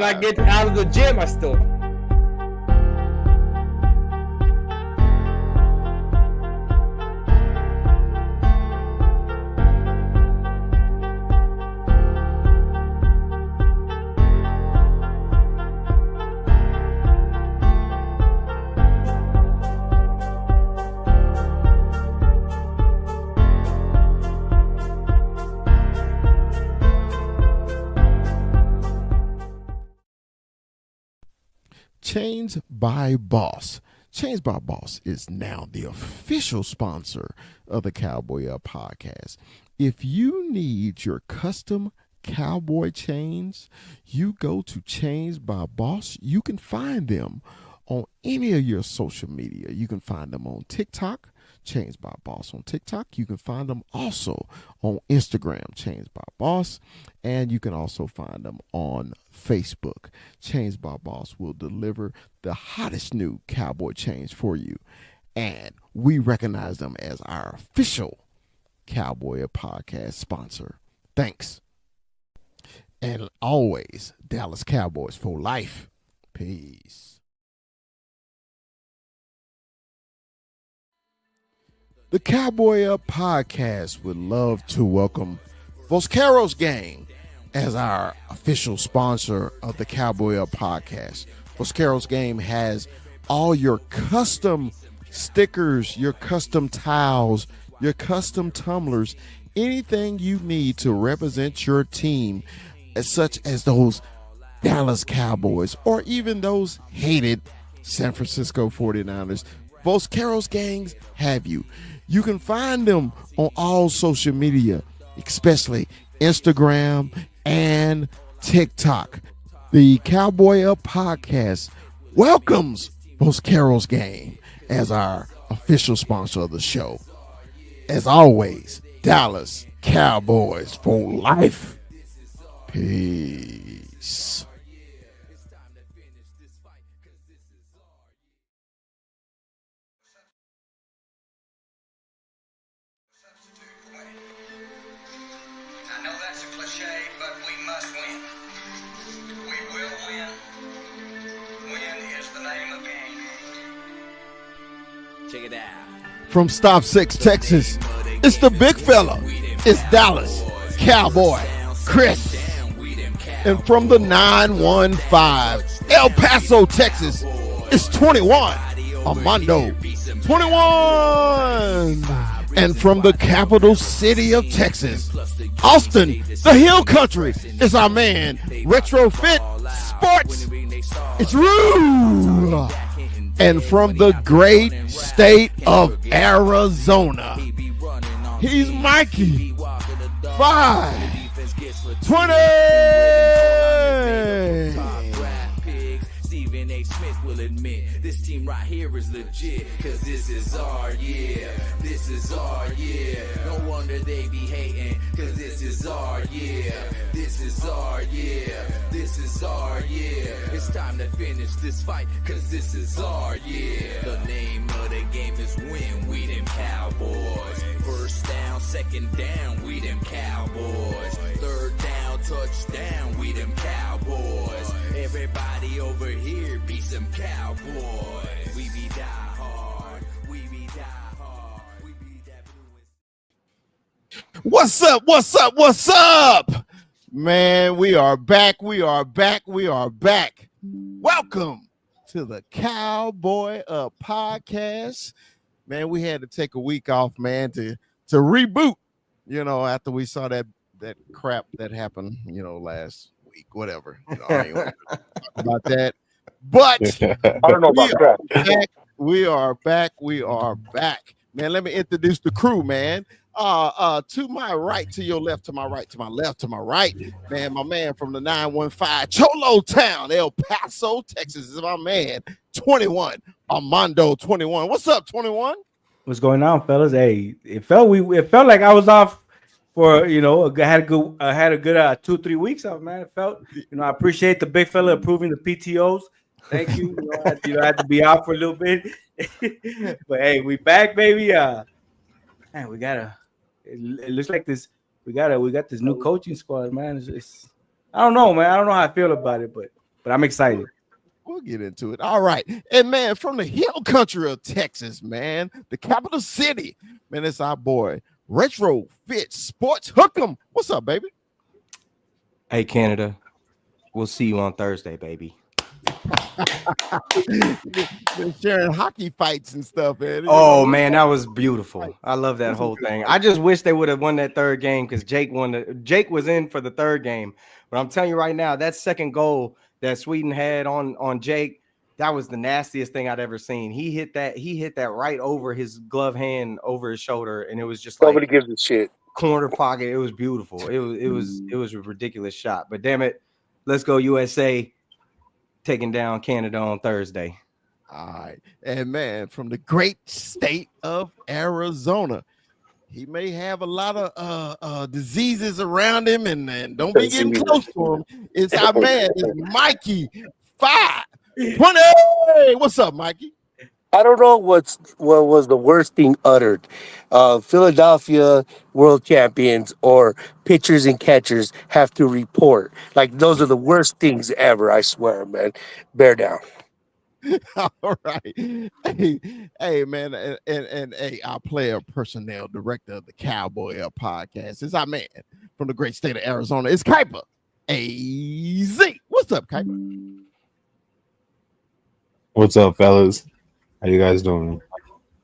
when I get out of the gym, I still. Chains by Boss. Chains by Boss is now the official sponsor of the Cowboy Up podcast. If you need your custom cowboy chains, you go to Chains by Boss. You can find them on any of your social media. You can find them on TikTok, Chains by Boss on TikTok. You can find them also on Instagram, Chains by Boss, and you can also find them on Facebook. Chains by Boss will deliver the hottest new cowboy chains for you, and we recognize them as our official Cowboy Podcast sponsor. Thanks. And always, Dallas Cowboys for life. Peace. The Cowboy Up podcast would love to welcome Vosqueros Gang as our official sponsor of the Cowboy Up podcast. Vosqueros Gang has all your custom stickers, your custom towels, your custom tumblers, anything you need to represent your team, such as those Dallas Cowboys or even those hated San Francisco 49ers. Vosqueros Gangs have you. You can find them on all social media, especially Instagram and TikTok. The Cowboy Up podcast welcomes Vosqueros Gang as our official sponsor of the show. As always, Dallas Cowboys for life. Peace. I know that's a cliche, but we must win. We will win. Win is the name of game. Check it out. From Stop 6, Texas, it's the big fella. It's Dallas Cowboy Chris. And from the 915, El Paso, Texas, it's 21, Armando 21. And from the capital city of Texas, Austin, the Hill Country, is our man, Retrofit Sports. It's Rue. And from the great state of Arizona, he's Mikey 520. Stephen A. Smith will admit this team right here is legit, cause this is our year. This is our year. No wonder they be hating, cause this is our year. This is our year. This is our year. It's time to finish this fight, cause this is our year. The name of the game is win, we them Cowboys. First down, second down, we them Cowboys. Third down, touchdown, we them Cowboys. Everybody over here be some Cowboys. We be die hard. We be die hard. We be that blue. What's up? What's up? What's up? Man, we are back. We are back. We are back. Welcome to the Cowboy Up podcast. Man, we had to take a week off, man, to reboot, after we saw that crap that happened, last week, whatever. I ain't gonna talk about that. But I don't know about that. We are back. We are back. Man, let me introduce the crew, man. To my right, to your left, to my right, to my left, to my right, man, my man from the 915 Cholo Town, El Paso, Texas, is my man, 21, Armando 21. What's up, 21? What's going on, fellas? Hey, it felt like I was off for I had a good 2-3 weeks off, man. It felt, I appreciate the big fella approving the PTOs. Thank you. I had to be out for a little bit, but hey, we back, baby. Man, we gotta. It looks like this. We got this new coaching squad, man. It's I don't know, man. I don't know how I feel about it, but but I'm excited. We'll get into it. All right. And man, from the hill country of Texas, man, the capital city, man, it's our boy, Retro Fit Sports Hook'em. What's up, baby? Hey, Canada, we'll see you on Thursday, baby. Been sharing hockey fights and stuff, man. Oh man, that was beautiful. I love that whole thing. I just wish they would have won that third game because Jake was in for the third game. But I'm telling you right now, that second goal that Sweden had on Jake, that was the nastiest thing I'd ever seen. He hit that right over his glove hand, over his shoulder, and it was just Nobody like gives a shit. corner pocket. It was beautiful. It was a ridiculous shot. But damn it, let's go USA, taking down Canada on Thursday. All right. And man, from the great state of Arizona, he may have a lot of diseases around him, and don't be getting close to him. It's our man, it's Mikey 520. What's up, Mikey? I don't know what was the worst thing uttered. Philadelphia world champions or pitchers and catchers have to report. Like those are the worst things ever. I swear, man. Bear down. All right. Hey, man, and hey, our player personnel director of the Cowboy podcast is our man from the great state of Arizona. It's Kuiper AZ. What's up, Kuiper? What's up, fellas? How you guys doing?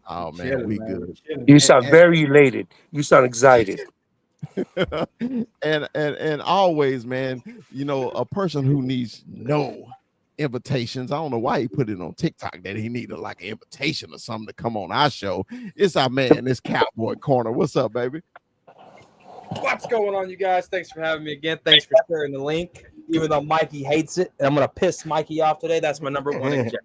Oh man, we good. You sound very elated. You sound excited. and always, man, you know, a person who needs no invitations. I don't know why he put it on TikTok that he needed like an invitation or something to come on our show. It's our man, this Cowboy Corner. What's up, baby? What's going on, you guys? Thanks for having me again. Thanks for sharing the link. Even though Mikey hates it, and I'm gonna piss Mikey off today. That's my number one objective.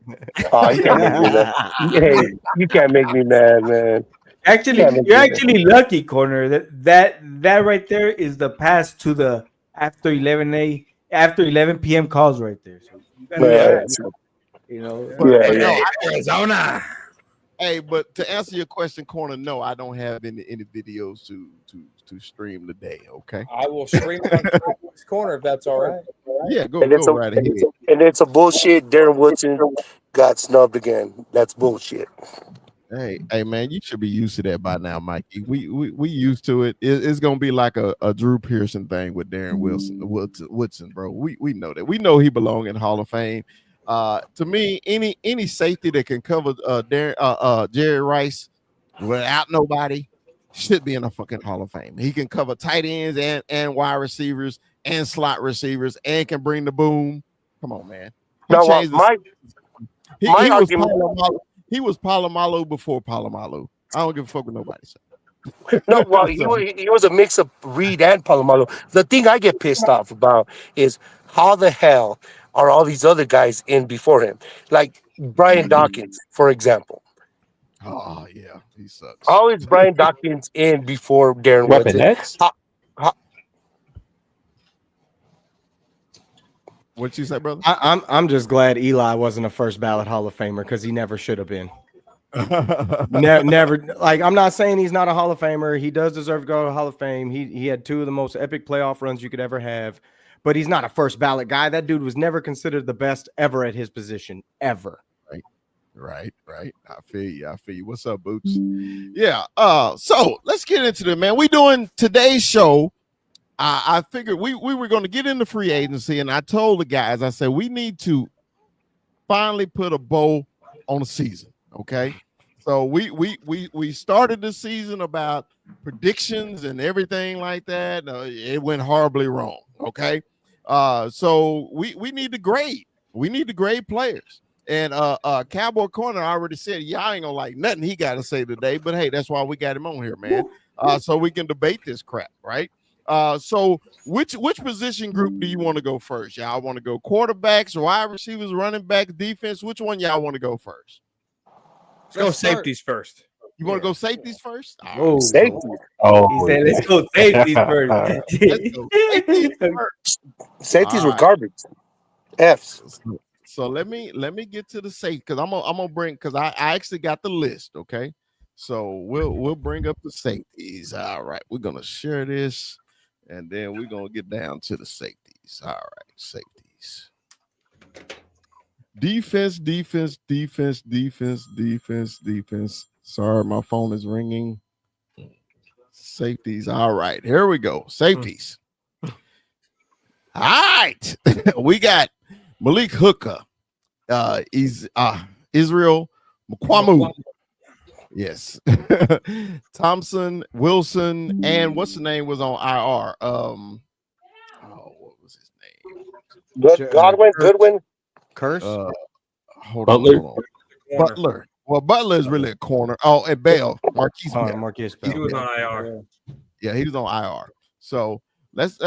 Oh, you can't make me mad. Hey, you can't make me mad, man. Actually, you're actually lucky, Corner. That right there is the pass to the after 11 p.m. calls right there. So you gotta Yeah. you know. Yeah. Arizona. Hey, but to answer your question, Corner, no, I don't have any videos to stream today. Okay. I will stream it on Cowboys Corner if that's all right. Yeah, go And right ahead. it's a bullshit. Darren Woodson got snubbed again. That's bullshit. Hey, man, you should be used to that by now, Mikey. We used to it. It's gonna be like a Drew Pearson thing with Darren Woodson, bro. We know that. We know he belongs in Hall of Fame. To me, any safety that can cover Jerry Rice without nobody should be in a fucking Hall of Fame. He can cover tight ends and wide receivers and slot receivers and can bring the boom. Come on, man. He was Palomalo before Palomalo. I don't give a fuck with nobody. No, well, he was a mix of Reed and Palomalo. The thing I get pissed off about is how the hell are all these other guys in before him? Like Brian Dawkins, for example. Oh, yeah, he sucks. How is Brian Dawkins in before Darren Weapon Woodson? X? What you say, brother? I'm just glad Eli wasn't a first ballot Hall of Famer because he never should have been. Never. Like, I'm not saying he's not a Hall of Famer. He does deserve to go to Hall of Fame. He had two of the most epic playoff runs you could ever have, but he's not a first ballot guy. That dude was never considered the best ever at his position, ever. Right. I feel you. What's up, Boots? Yeah. So let's get into it, man. We doing today's show. I figured we were going to get into free agency, and I told the guys, I said we need to finally put a bow on the season. Okay. So we started the season about predictions and everything like that. It went horribly wrong. Okay. So we need to grade. We need to grade players. And Cowboy Corner already said, y'all ain't gonna like nothing he got to say today. But hey, that's why we got him on here, man. So we can debate this crap, right? So which position group do you want to go first? Y'all want to go quarterbacks, wide receivers, running backs, defense? Which one y'all want to go first? Let's go safeties first. You want to go safeties first? Oh, Safety. Oh, he said, "Let's go safeties first." Let's go safeties first. Safeties were right. garbage. F's. So let me get to the safe because I'm gonna bring because I actually got the list. Okay, so we'll bring up the safeties. All right, we're gonna share this, and then we're gonna get down to the safeties. All right, safeties. Defense. Sorry, my phone is ringing. Safeties. All right, here we go. Safeties. All right. We got Malik Hooker. He's Israel Mukwamu. Yes. Thompson, Wilson, and what's the name was on IR? What was his name? Goodwin. Curse. Hold Butler? on. Butler. Well, Butler is really a corner. Oh, and Bell, Marquise Bell. Marquise He Bell. was on IR. Yeah, he was on IR. So let's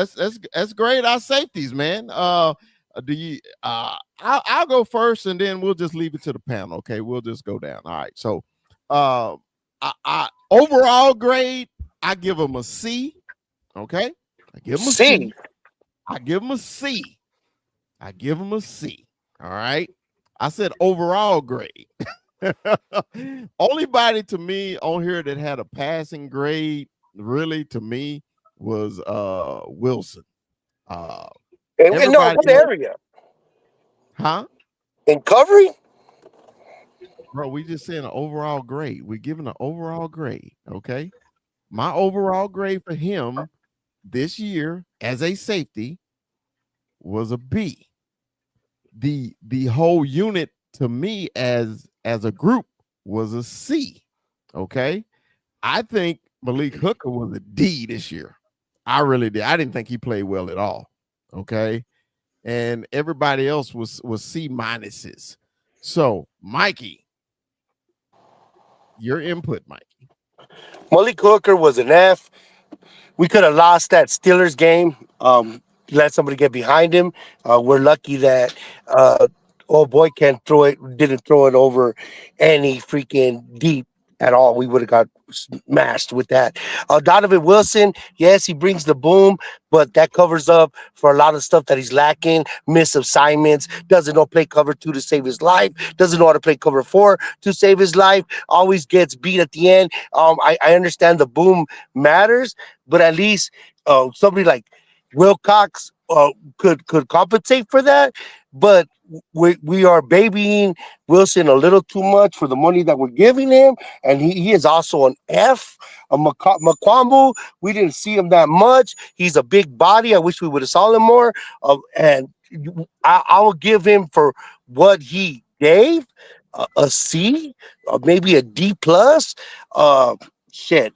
grade our safeties, man. Do you I'll go first and then we'll just leave it to the panel. Okay, we'll just go down. All right. So I overall grade, I give him a C. Okay, I give him a C. I give him a C. I give him a C. All right. I said overall grade. Only body to me on here that had a passing grade, really, to me, was Wilson. In what area? Huh? In covering? Bro, we just saying an overall grade. We're giving an overall grade. Okay. My overall grade for him this year as a safety was a B. The whole unit to me as a group was a C. Okay. I think Malik Hooker was a D this year. I really did. I didn't think he played well at all. Okay. And everybody else was C minuses. So, Mikey, your input, Mikey. Malik Hooker was an F. We could have lost that Steelers game. Let somebody get behind him. We're lucky that old boy didn't throw it over any freaking deep at all. We would have got smashed with that. Donovan Wilson, yes, he brings the boom, but that covers up for a lot of stuff that he's lacking. Miss assignments, doesn't know play cover 2 to save his life, doesn't know how to play cover 4 to save his life, always gets beat at the end. I understand the boom matters, but at least somebody like Wilcox could compensate for that. But we are babying Wilson a little too much for the money that we're giving him, and he is also an F. Makwambu, we didn't see him that much. He's a big body. I wish we would have saw him more. And I will give him for what he gave a C, maybe a D plus.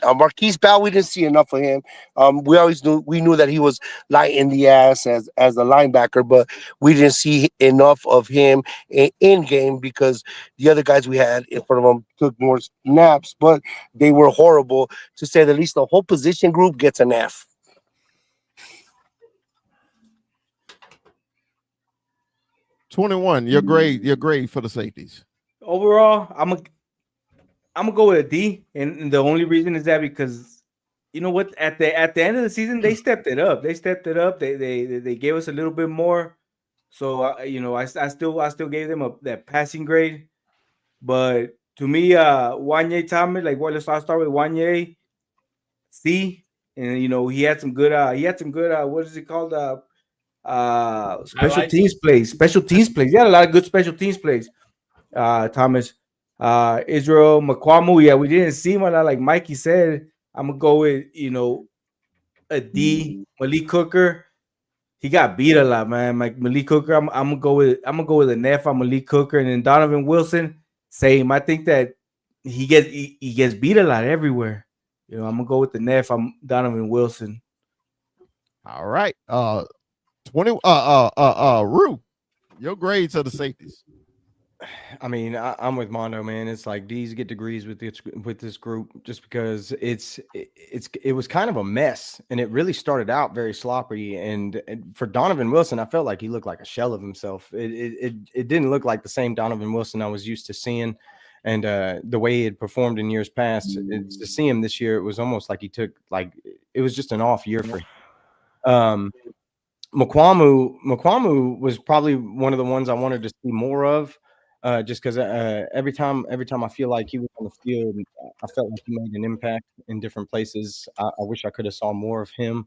Marquise Bell, we didn't see enough of him. We knew that he was light in the ass as a linebacker, but we didn't see enough of him in game because the other guys we had in front of him took more snaps, but they were horrible, to say the least. The whole position group gets an F. $21. Your grade for the safeties. Overall, I'm gonna go with a D, and the only reason is that because you know what, at the end of the season they stepped it up. They gave us a little bit more. So I still gave them that passing grade. But to me, Wanye Thomas, let's start with Wanye C, and he had some good what is it called, special teams plays. He had a lot of good special teams plays. Thomas, Israel Makwamu. Yeah, we didn't see him a lot, like Mikey said. I'm gonna go with a D. Malik Hooker, he got beat a lot, man. Like Malik Hooker, I'm gonna go with an F on Malik Hooker, and then Donovan Wilson, same. I think that he gets beat a lot everywhere. I'm gonna go with the F on Donovan Wilson. All right. 20 Rue, your grades of the safeties. I mean, I'm with Mondo, man. It's like D's get degrees with this group just because it was kind of a mess, and it really started out very sloppy. And for Donovan Wilson, I felt like he looked like a shell of himself. It didn't look like the same Donovan Wilson I was used to seeing, and the way he had performed in years past. To see him this year, it was almost like it was just an off year for him. Makwamu was probably one of the ones I wanted to see more of. Just because every time I feel like he was on the field, I felt like he made an impact in different places. I wish I could have saw more of him.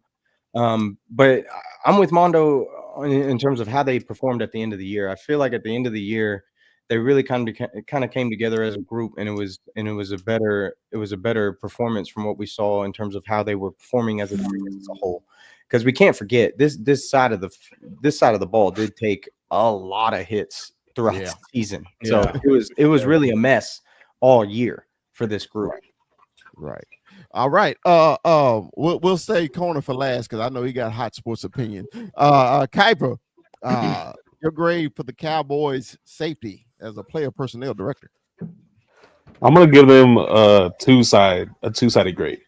But I'm with Mondo in terms of how they performed at the end of the year. I feel like at the end of the year, they really kind of came together as a group, and it was a better performance from what we saw in terms of how they were performing as a whole. Because we can't forget this side of the ball did take a lot of hits throughout the season, so it was really a mess all year for this group. Right. All right. We'll say corner for last because I know he got hot sports opinion. Kuiper, your grade for the Cowboys safety as a player personnel director. I'm gonna give them a two-sided grade.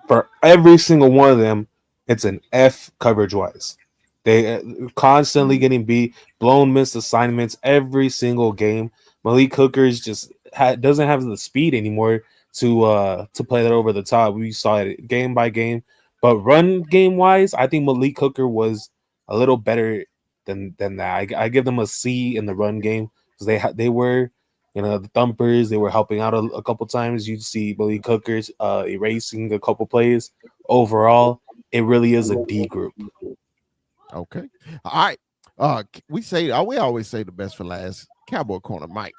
For every single one of them, it's an F coverage wise. They constantly getting beat, blown missed assignments every single game. Malik Hooker's just doesn't have the speed anymore to play that over the top. We saw it game by game, but run game wise, I think Malik Hooker was a little better than that. I give them a C in the run game because they were, the thumpers. They were helping out a couple times. You see Malik Hooker's erasing a couple plays. Overall, it really is a D group. Okay. All right. We always say the best for last. Cowboy corner, Mike.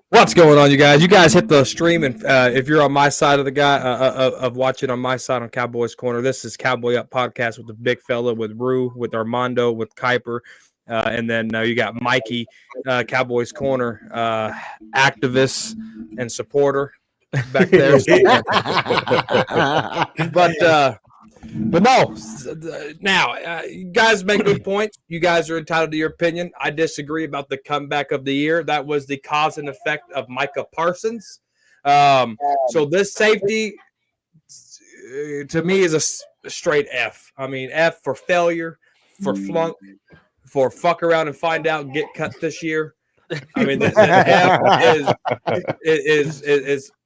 What's going on, you guys? You guys hit the stream, and if you're on my side of the guy of watching on my side on Cowboys Corner, this is Cowboy Up Podcast with the big fella, with Rue, with Armando, with Kuiper, and then you got Mikey, Cowboys Corner activist and supporter back there. But no, now you guys make good points. You guys are entitled to your opinion. I disagree about the comeback of the year. That was the cause and effect of Micah Parsons. So this safety, to me, is a straight F. I mean, F for failure, for flunk, for fuck around and find out and get cut this year. I mean, the F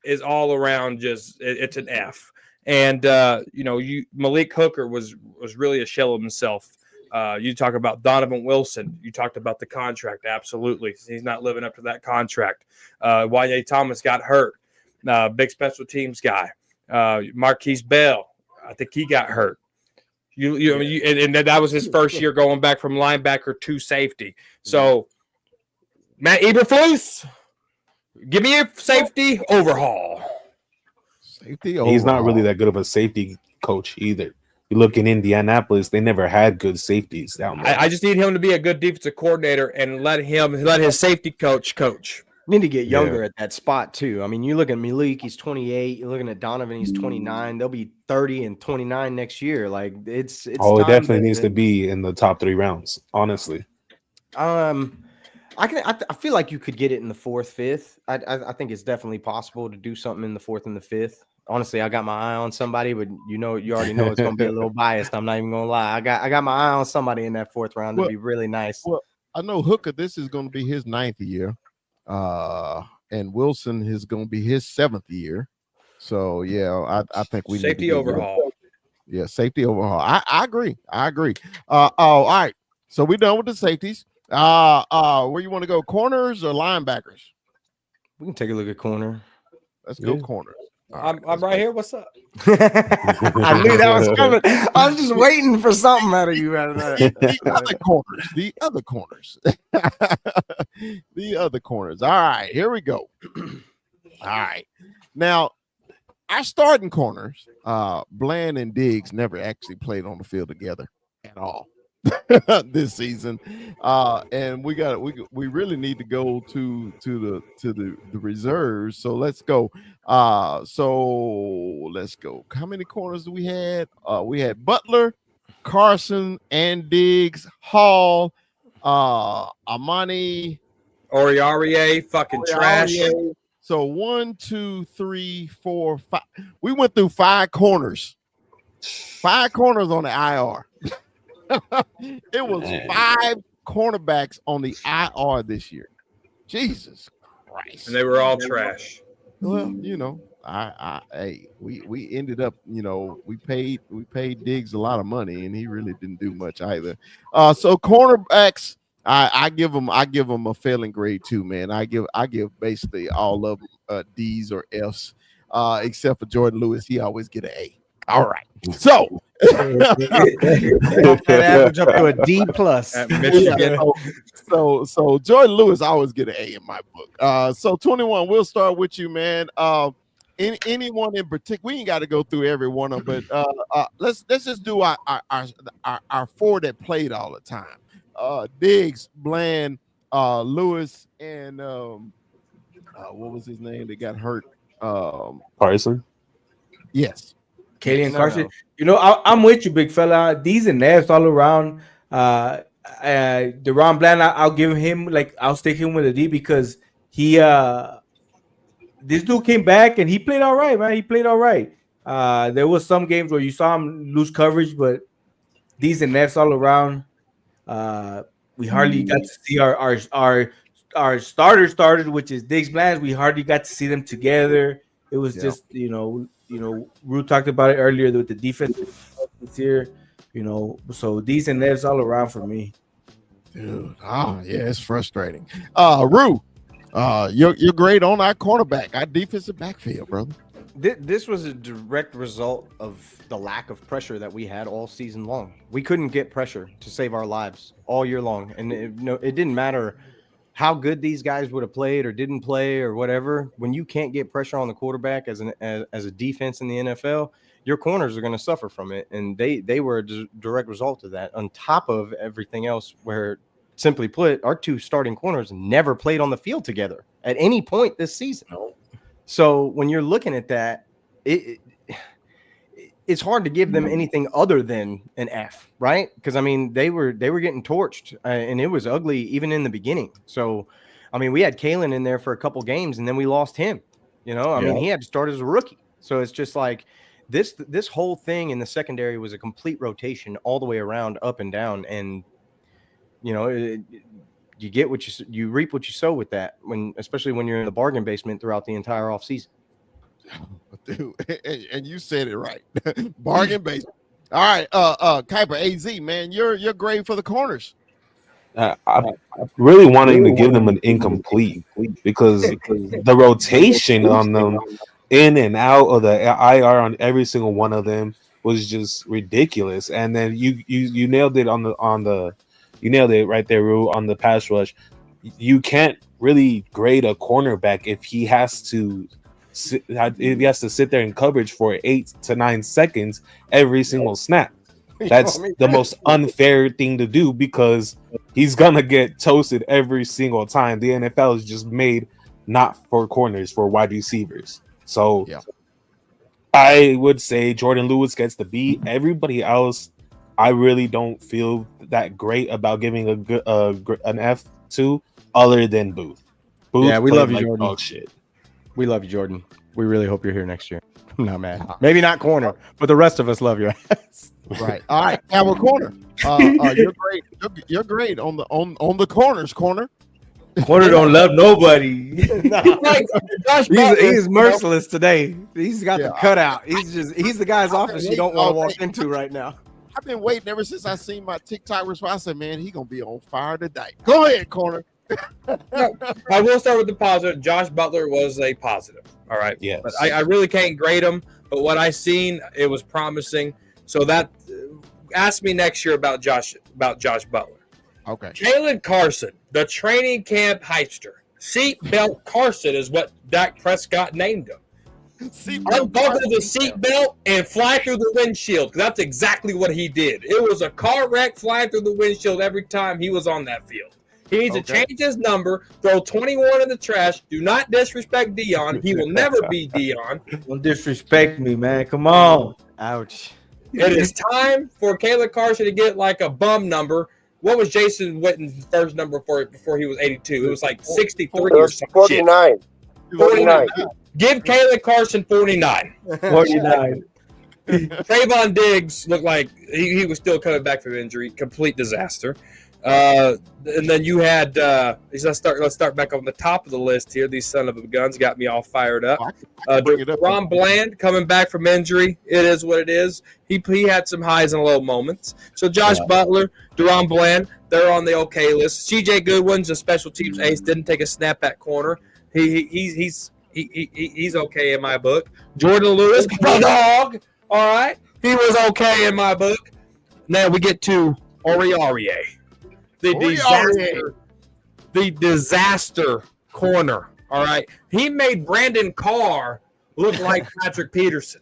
is all around just it's an F. And Malik Hooker was really a shell of himself. You talk about Donovan Wilson. You talked about the contract. Absolutely, he's not living up to that contract. Y.A. Thomas got hurt. Big special teams guy. Marquise Bell. I think he got hurt. And that was his first year going back from linebacker to safety. So Matt Eberflus, give me a safety overhaul. He's not really that good of a safety coach either. You look in Indianapolis, they never had good safeties down there. I just need him to be a good defensive coordinator and let his safety coach. Need to get younger at that spot too. I mean, you look at Malik, he's 28. You're looking at Donovan, he's 29. They'll be 30 and 29 next year. Like it's. It definitely needs to be in the top 3 rounds. Honestly, I feel like you could get it in the 4th, 5th. I think it's definitely possible to do something in the 4th and the 5th. Honestly, I got my eye on somebody, but you already know it's going to be a little biased. I'm not even going to lie. I got my eye on somebody in that 4th round to be really nice. Well, I know Hooker, this is going to be his 9th year. And Wilson is going to be his 7th year. So, yeah, I think we safety overhaul. Yeah, safety overhaul. I agree. All right. So we're done with the safeties. Where you want to go, corners or linebackers? We can take a look at corner. Let's go corners. I'm right here. What's up? I knew that was coming. I was just waiting for something out of you. The other corners. The other corners. All right, here we go. All right. Now, our starting corners, Bland and Diggs never actually played on the field together at all this season. And we really need to go to the reserves. So let's go. Let's go. How many corners do we had? We had Butler, Carson, and Diggs, Hall, Amani, Oriarie, fucking trash. So 1, 2, 3, 4, 5. We went through 5 corners. 5 corners on the IR. It was 5 cornerbacks on the IR this year. Jesus Christ. And they were all trash. Well, we ended up, we paid Diggs a lot of money and he really didn't do much either. So cornerbacks, I give them a failing grade too, man. I give basically all of them D's or F's, except for Jordan Lewis. He always get an A. All right. So Bump that average up to a D plus. At Michigan. Yeah, so Jordan Lewis always get an A in my book. So 21, we'll start with you, man. Anyone in particular? We ain't got to go through every one of them, but let's just do our four that played all the time. Diggs, Bland, Lewis, and what was his name that got hurt? Carson. Yes. Kalian Carson. You know, I'm with you, big fella. These and Navs all around. Deron Bland, I'll give him, like, I'll stick him with a D because he this dude came back and he played all right, man. He played all right. There was some games where you saw him lose coverage, but these and Navs all around. We hardly got to see our starters, which is Diggs, Bland. We hardly got to see them together. It was just, you know, Rue talked about it earlier with the defense this year, you know. So these and Navs all around for me. Dude, yeah, it's frustrating. Rue, you're great on our cornerback, our defensive backfield, brother. This was a direct result of the lack of pressure that we had all season long. We couldn't get pressure to save our lives all year long, and it didn't matter how good these guys would have played or didn't play or whatever. When you can't get pressure on the quarterback as a defense in the NFL, your corners are going to suffer from it, and they were a direct result of that. On top of everything else, where simply put, our two starting corners never played on the field together at any point this season. So when you're looking at that, it's hard to give them anything other than an F, right? Because I mean, they were getting torched, and it was ugly even in the beginning. So, I mean, we had Kalen in there for a couple games, and then we lost him. You know, I mean, he had to start as a rookie. So it's just like this whole thing in the secondary was a complete rotation all the way around, up and down, and you know, you get what you reap what you sow with that, especially when you're in the bargain basement throughout the entire offseason. Dude, and you said it right. Bargain basement. All right, Kuiper, AZ, man, your grade for the corners. I'm really wanting to give them an incomplete because the rotation on them in and out of the IR on every single one of them was just ridiculous. And then you nailed it you nailed it right there, Rue, on the pass rush. You can't really grade a cornerback if he has to sit there in coverage for 8 to 9 seconds every single snap. That's the most unfair thing to do because he's gonna get toasted every single time. The NFL is just made not for corners, for wide receivers. So I would say Jordan Lewis gets the B. Everybody else, I really don't feel that great about giving an F to, other than Booth. Yeah, we love you, like Jordan. dog shit. We love you, Jordan. We really hope you're here next year. I'm not mad. Maybe not corner, but the rest of us love your ass. Right. All right, our corner. You're great. You're great on the corners. Corner don't love nobody. He's merciless today. He's got the cutout. He's the guy's office you don't want to walk into right now. I've been waiting ever since I seen my TikTok response. I said, man, he gonna be on fire today. Go ahead, corner. I will start with the positive. Josh Butler was a positive. All right. Yes. But I really can't grade him, but what I seen, it was promising. So that ask me next year about Josh Butler. Okay. Jalen Carson, the training camp hypester. Seatbelt Carson is what Dak Prescott named him. Unbuckle the seatbelt and fly through the windshield. That's exactly what he did. It was a car wreck flying through the windshield every time he was on that field. He needs to change his number, throw 21 in the trash. Do not disrespect Dion. He will never be Dion. Don't disrespect me, man. Come on. Ouch. It is time for Kayla Carson to get like a bum number. What was Jason Witten's first number before he was 82? It was like 63 or something. 49. 49. Give Kayla Carson 49. 49. Trayvon Diggs looked like he was still coming back from injury. Complete disaster. And then you had let's start back on the top of the list here. These son of a guns got me all fired up. Ron Bland coming back from injury. It is what it is. He had some highs and low moments. So Josh Butler, Deron Bland, they're on the okay list. CJ Goodwin's a special teams ace. Didn't take a snap at corner. He's okay in my book. Jordan Lewis, the dog. All right. He was okay in my book. Now we get to Aurier, the disaster corner. All right, he made Brandon Carr look like Patrick Peterson.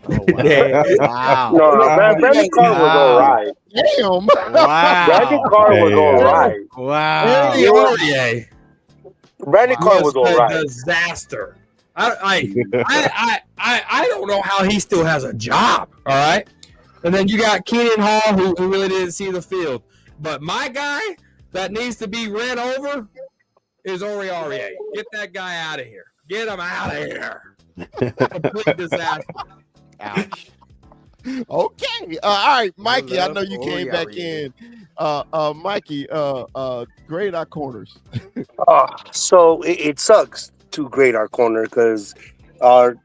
Wow. No, Brandon Carr was all right. Damn. Brandon Carr was all right. Wow. Aurier Brandon Carr was all a right. disaster. I don't know how he still has a job. All right, and then you got Keenan Hall who really didn't see the field. But my guy that needs to be ran over is Aurier. Get that guy out of here. Get him out of here. Complete disaster. Ouch. Okay. All right, Mikey. I love know you came back in. Mikey, grade our corners. So it sucks to grade our corner because our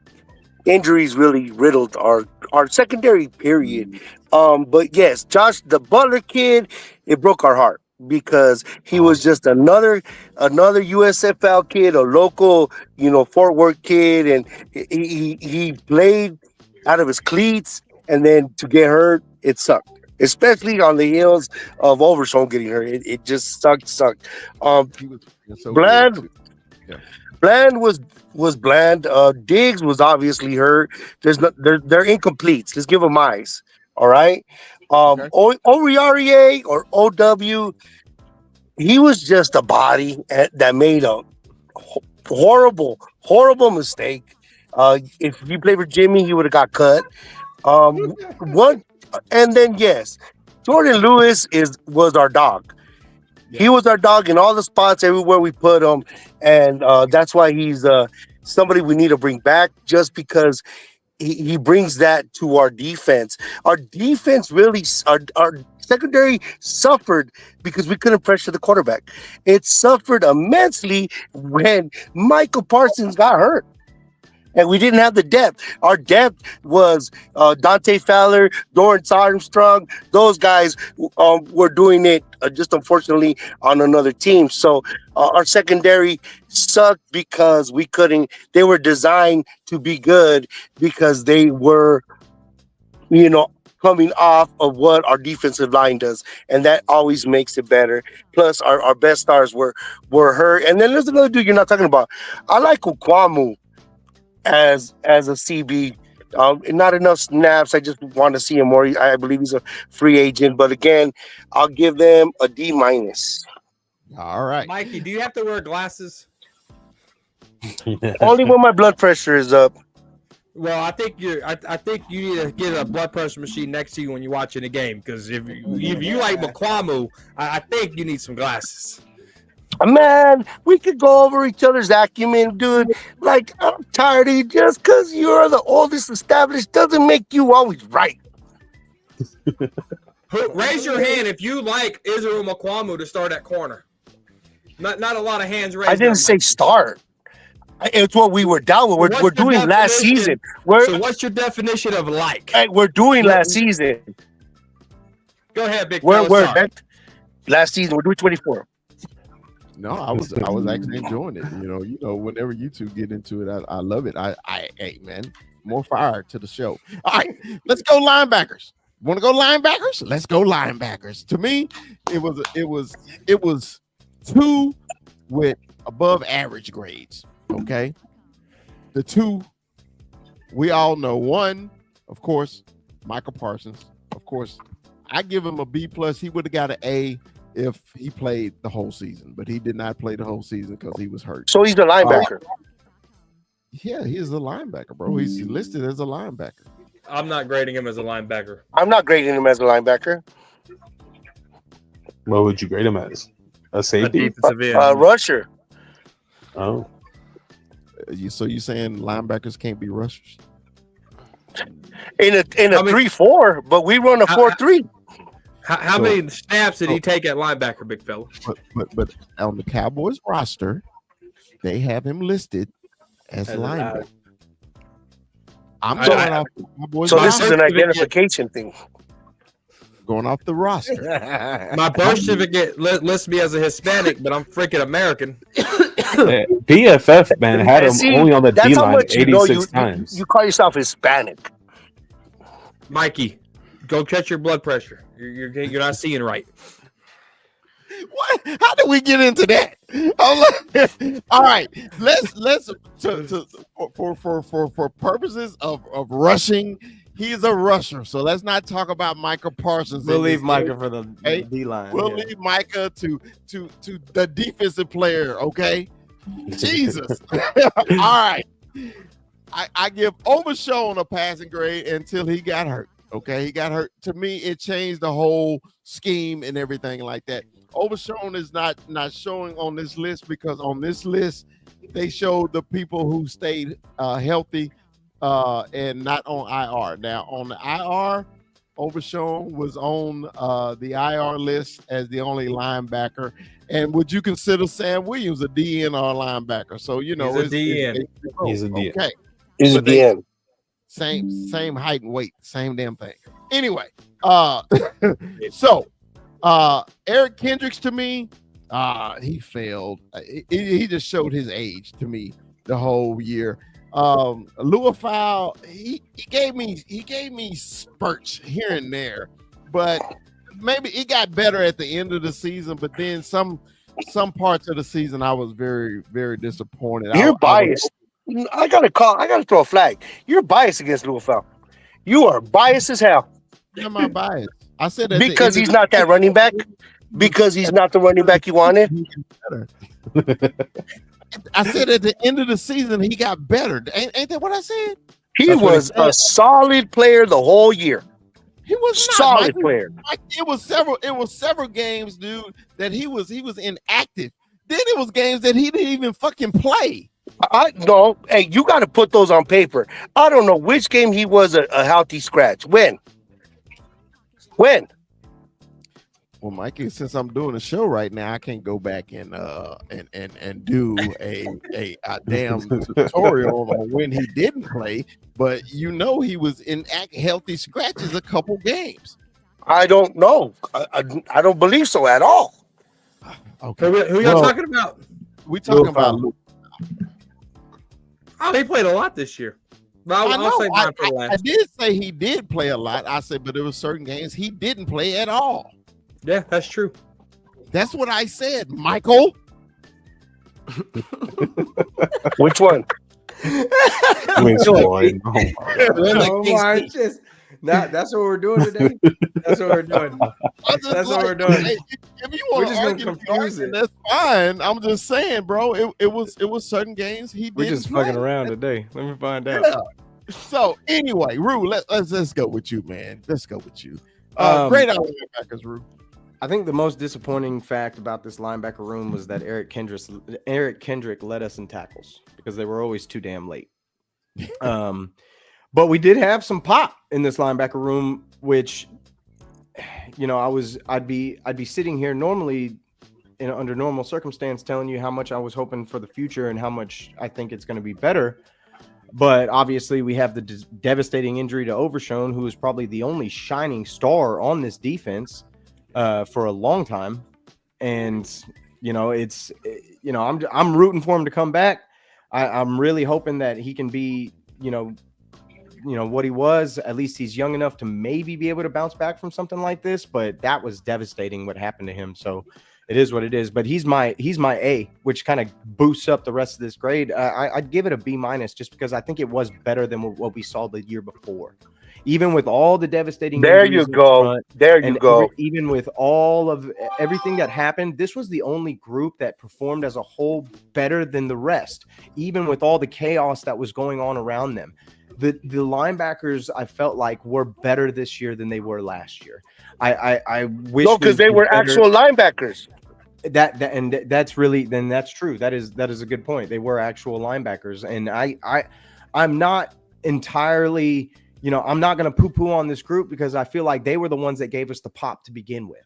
injuries really riddled our secondary period. But yes, Josh, the Butler kid, it broke our heart because he was just another USFL kid, a local, Fort Worth kid, and he played out of his cleats, and then to get hurt, it sucked. Especially on the heels of Overshown getting hurt, it just sucked. He was so Bland, good, too. Yeah. Bland was bland. Diggs was obviously hurt. They're incompletes. Let's give them eyes. All right. Okay. Oriarie or OW, he was just a body that made a horrible mistake. If he played for Jimmy, he would have got cut. One, and then yes, Jordan Lewis was our dog. He was our dog in all the spots everywhere we put him, and that's why he's somebody we need to bring back. Just because he brings that to our defense. Our defense really, our secondary suffered because we couldn't pressure the quarterback. It suffered immensely when Michael Parsons got hurt. And we didn't have the depth. Our depth was Dante Fowler, Dorrance Armstrong. Those guys were doing it just unfortunately on another team. So our secondary sucked because we couldn't. They were designed to be good because they were, coming off of what our defensive line does, and that always makes it better. Plus, our best stars were hurt. And then there's another dude you're not talking about. I like Ukwamu as a CB. Not enough snaps. I just want to see him more. I believe he's a free agent, but again, I'll give them a D-. All right. Mikey, do you have to wear glasses? Only when my blood pressure is up. Well, I think you need to get a blood pressure machine next to you when you're watching the game, because if you like McQuamu, I think you need some glasses. Man, we could go over each other's acumen, dude. Like, I'm tired of you. Just because you're the oldest established doesn't make you always right. Raise your hand if you like Israel McQuamu to start at corner. Not a lot of hands raised. I didn't say start. It's what we were down with. We're doing last season. So what's your definition of like? Hey, we're doing last season. Go ahead, big fella. Last season, we're doing 24. No, I was actually enjoying it. Whenever you two get into it, I love it. Hey man, more fire to the show. All right, let's go linebackers. Want to go linebackers? Let's go linebackers. To me, it was two with above average grades. Okay, the two we all know. One, of course, Michael Parsons. Of course, I give him a B+. He would have got an A if he played the whole season, but he did not play the whole season because he was hurt. So he's a linebacker. Yeah, he is a linebacker, bro. He's listed as a linebacker. I'm not grading him as a linebacker. I'm not grading him as a linebacker. What would you grade him as? A safety? Rusher. Oh. So you saying linebackers can't be rushers? In a 3-4, but we run a 4-3. How many snaps did he take at linebacker, big fella? But on the Cowboys roster, they have him listed as linebacker. I'm going off the Cowboys So roster. this is an identification thing. Going off the roster. My birth certificate lists me as a Hispanic, but I'm freaking American. PFF, man, had him only on the D-line 86 times. You call yourself Hispanic. Mikey, go check your blood pressure. You're not seeing right. What? How did we get into that? All right, let's for purposes of rushing. He's a rusher, so let's not talk about Micah Parsons. We'll in leave this Micah game, for the okay? D line. We'll leave Micah to the defensive player. Okay, Jesus. All right, I give Overshown a passing grade until he got hurt. Okay, he got hurt. To me, it changed the whole scheme and everything like that. Overshown is not showing on this list because on this list they showed the people who stayed healthy and not on IR. Now on the IR, Overshown was on the IR list as the only linebacker. And would you consider Sam Williams a DN or a linebacker? So you know He's a DN. He's a DN. Okay, He's a But they- DN. same height and weight, same damn thing. Anyway, so Eric Kendricks to me, he failed. He just showed his age to me the whole year. Luafau, he gave me spurts here and there, but maybe he got better at the end of the season. But then some parts of the season, I was very, very disappointed. You're biased. I gotta throw a flag. You're biased against Luafau. You are biased as hell. Am I biased? I said that Because he's not that running back. Because he's not the running back you wanted. I said at the end of the season he got better. Ain't that what I said? He That's what was he said. a solid player the whole year. He was not, Solid Mike. player. It was several games, dude, that he was inactive. Then it was games that he didn't even fucking play. No, hey, you got to put those on paper. I don't know which game he was a healthy scratch. When? Well, Mikey, since I'm doing a show right now, I can't go back and do a damn tutorial on when he didn't play. But you know he was in healthy scratches a couple games. I don't know. I don't believe so at all. Okay, Who y'all talking about? We talking about Luke. Oh, he played a lot this year. Well, I I'll know. say mine for I last. did say he did play a lot. I said, but there were certain games he didn't play at all. Yeah, that's true. That's what I said, Michael. Which one? I mean, Floyd. Oh my God. Oh my, just that's what we're doing today. That's what we're doing. That's what we're doing. Hey, if you We're want to just gonna argue, confuse it. that's fine. I'm just saying, bro. It was certain games he didn't We're just play. fucking around today. Let me find out. Yeah. So anyway, Rue, let's go with you, man. Let's go with you. Great linebackers, Rue. I think the most disappointing fact about this linebacker room was that Eric Kendrick led us in tackles because they were always too damn late. But we did have some pop in this linebacker room, which, you know, I'd be sitting here normally under normal circumstance telling you how much I was hoping for the future and how much I think it's going to be better. But obviously we have the devastating injury to Overshown, who is probably the only shining star on this defense for a long time. And, you know, I'm rooting for him to come back. I'm really hoping that he can be, you know, what he was. At least he's young enough to maybe be able to bounce back from something like this. But that was devastating what happened to him. So it is what it is. But he's my A, which kind of boosts up the rest of this grade. I'd give it a B- just because I think it was better than what we saw the year before. Even with all the devastating There you go. Even with all of everything that happened, this was the only group that performed as a whole better than the rest. Even with all the chaos that was going on around them, the linebackers I felt like were better this year than they were last year. I wish because they were actual linebackers. That's true. That is a good point. They were actual linebackers, and I'm not entirely. You know, I'm not going to poo-poo on this group because I feel like they were the ones that gave us the pop to begin with.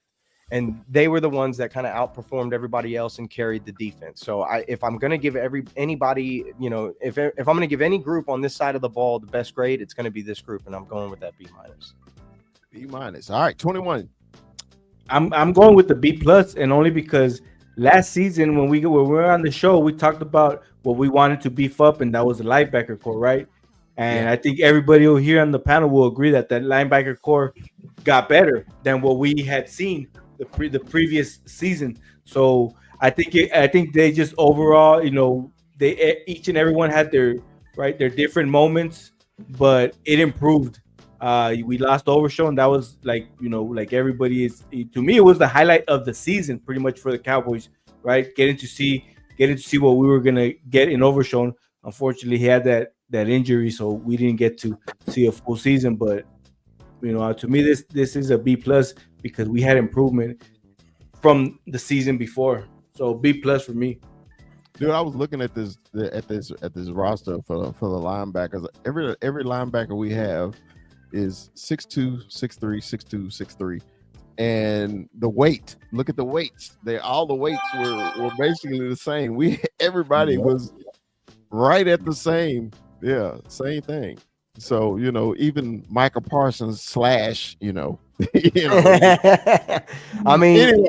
And they were the ones that kind of outperformed everybody else and carried the defense. So if I'm going to give anybody, you know, if I'm going to give any group on this side of the ball the best grade, it's going to be this group. And I'm going with that B-. B-. All right, 21. I'm going with the B+, and only because last season when we were on the show, we talked about what we wanted to beef up, and that was the linebacker core, right? And I think everybody here on the panel will agree that linebacker core got better than what we had seen the previous season. So I think they just overall, they each and everyone had their different moments, but it improved. We lost Overshown. That was like everybody is. To me, it was the highlight of the season, pretty much for the Cowboys. Right, getting to see what we were gonna get in Overshown. Unfortunately, he had that injury, so we didn't get to see a full season. But to me, this is a B plus because we had improvement from the season before. So B plus for me. Dude, I was looking at this roster for the linebackers. Every linebacker we have is 6'2", 6'3", 6'2", 6'3". And the weight, look at the weights. All the weights were basically the same. Everybody was right at the same thing. So, even Michael Parsons / I mean, anyway.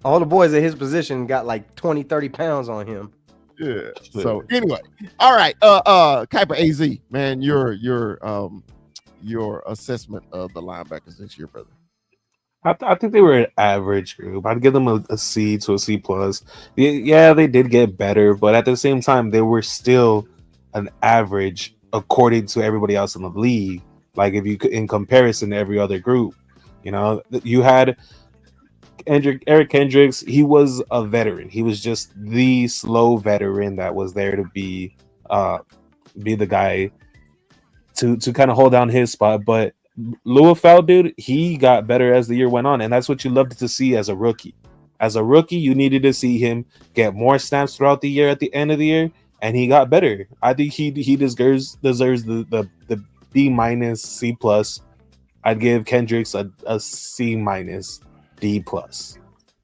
all the boys at his position got like 20, 30 pounds on him. Yeah. So anyway, all right. Kuiper AZ, man, your assessment of the linebackers this year, brother. I think they were an average group. I'd give them a C to a C plus. Yeah, they did get better, but at the same time, they were still an average according to everybody else in the league. Like if you in comparison to every other group, you had Eric Kendricks. He was a veteran. He was just the slow veteran that was there to be the guy to kind of hold down his spot, but Luafau, dude, he got better as the year went on, and that's what you loved to see as a rookie. As a rookie, you needed to see him get more snaps throughout the year at the end of the year, and he got better. I think he deserves the B minus C plus. I'd give Kendricks a C minus D plus.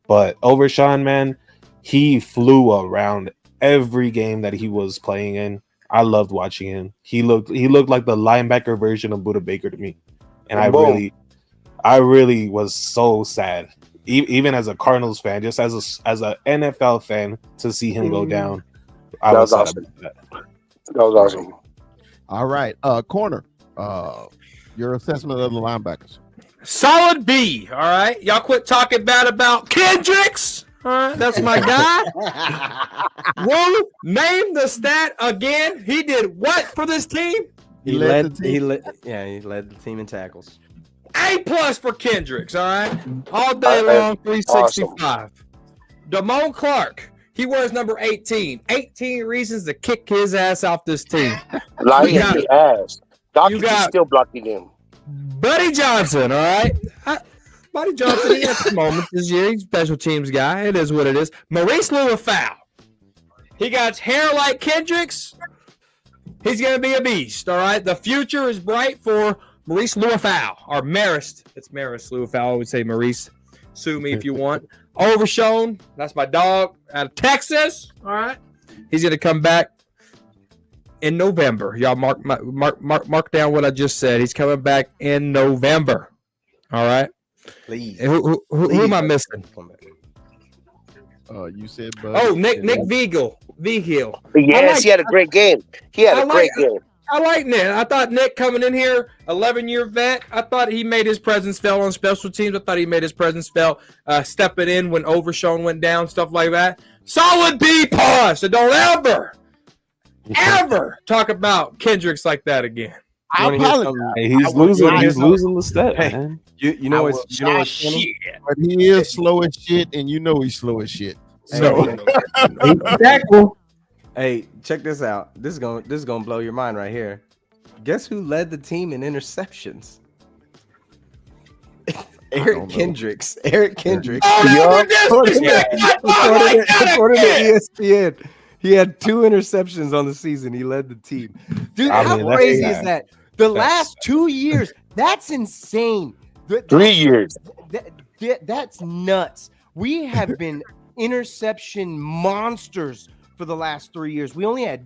But Overshown, man, he flew around every game that he was playing in. I loved watching him. He looked like the linebacker version of Buda Baker to me. And I really was so sad, even as a Cardinals fan, just as a NFL fan, to see him go down. That was awesome. That was awesome. All right, corner. Your assessment of the linebackers. Solid B. All right, y'all quit talking bad about Kendricks. All right, that's my guy. Woo, name the stat again. He did what for this team? He led the team in tackles. A plus for Kendricks, all right? All day long, 365. Awesome. Damone Clark, he wears number 18. 18 reasons to kick his ass off this team. Lying his ass. Doc's still blocking him. Buddy Johnson, all right? Buddy Johnson, he had some moments this year. He's a special teams guy. It is what it is. Maurice Luafau. He got hair like Kendricks. He's going to be a beast, all right? The future is bright for Maurice Luafau, or Marist. It's Maris Luafau. I would say Maurice. Sue me if you want. Overshown. That's my dog out of Texas, all right? He's going to come back in November. Y'all mark down what I just said. He's coming back in November, all right? Please. Who am I missing? You said, Nick Vigil. Yes, he had a great game. Great game. I like Nick. I thought Nick coming in here, 11-year vet. I thought he made his presence felt on special teams. I thought he made his presence felt stepping in when Overshown went down, stuff like that. Solid B plus. So don't ever talk about Kendricks like that again. He's losing the step, man. You know what's funny? But he is slow as shit, and he's slow as shit. So hey, check this out. This is gonna blow your mind right here. Guess who led the team in interceptions? Eric Kendricks. According to ESPN, he had 2 interceptions on the season. He led the team. Dude, how crazy is that? The last 2 years, that's insane. 3 years. That's nuts. We have been interception monsters for the last 3 years. We only had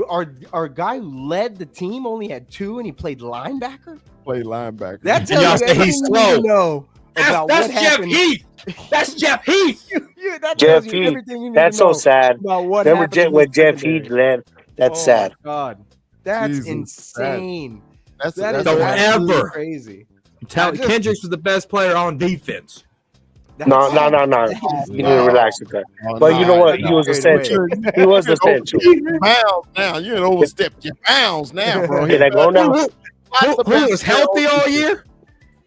our guy who led the team only had 2, and he played linebacker. That tells you everything you need to know about what happened. That's Jeff Heath. That tells you everything you need That's to know so sad. about what happened when Jeff Heath led. That's sad. God. That's Jesus, insane. That's That is Don't absolutely ever. crazy. Kendricks was the best player on defense. No, That's no, no, no. that is You need to no, relax with that. oh, But you know no, what? He no. was Straight away. essential. He was essential. You bounds now. You done overstepped your bounds now, bro. Did I go now? Who was healthy all year?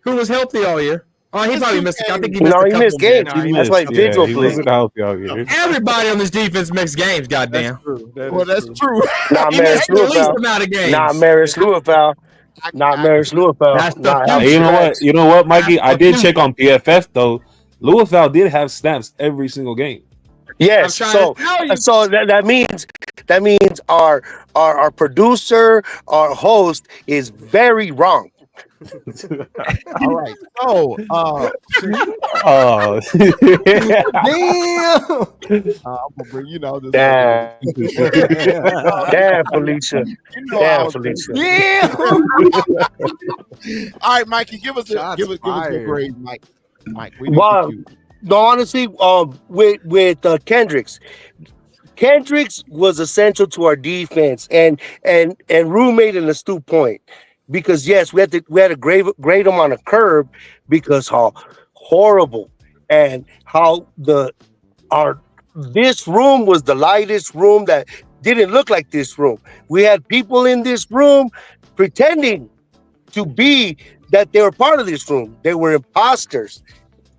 Who was healthy all year? Oh, he Missed probably two missed. I think he games. missed No, a he couple missed games. games. He That's why missed. Vigil he played. wasn't healthy out here. Everybody on this defense mixed games. That's Goddamn, true. That Well, is that's true. true. Not he missed Maris the least Luafau. amount of games. Not Maris Luafau. Not I- Maris Luafau. That's the Not Hey, healthy. you know what? Max. You know what, Mikey? I That's did the check on PFF though. Louisville did have snaps every single game. Yes. I'm trying So to tell you. so that means our producer, our host is very wrong. All right. So, Oh, Damn. I'm gonna bring this other. Damn. Uh, Damn, Felicia. you know I Damn, was Felicia. All right, Mikey, give us Shots give us your fired. grade, Mike. Mike, we need Well, you. no, honestly, with Kendricks. Kendricks was essential to our defense, and Rue made an astute point because yes, we had to grade him on a curve because how horrible and how the our this room was the lightest room that didn't look like this room. We had people in this room pretending to be that they were part of this room. They were imposters.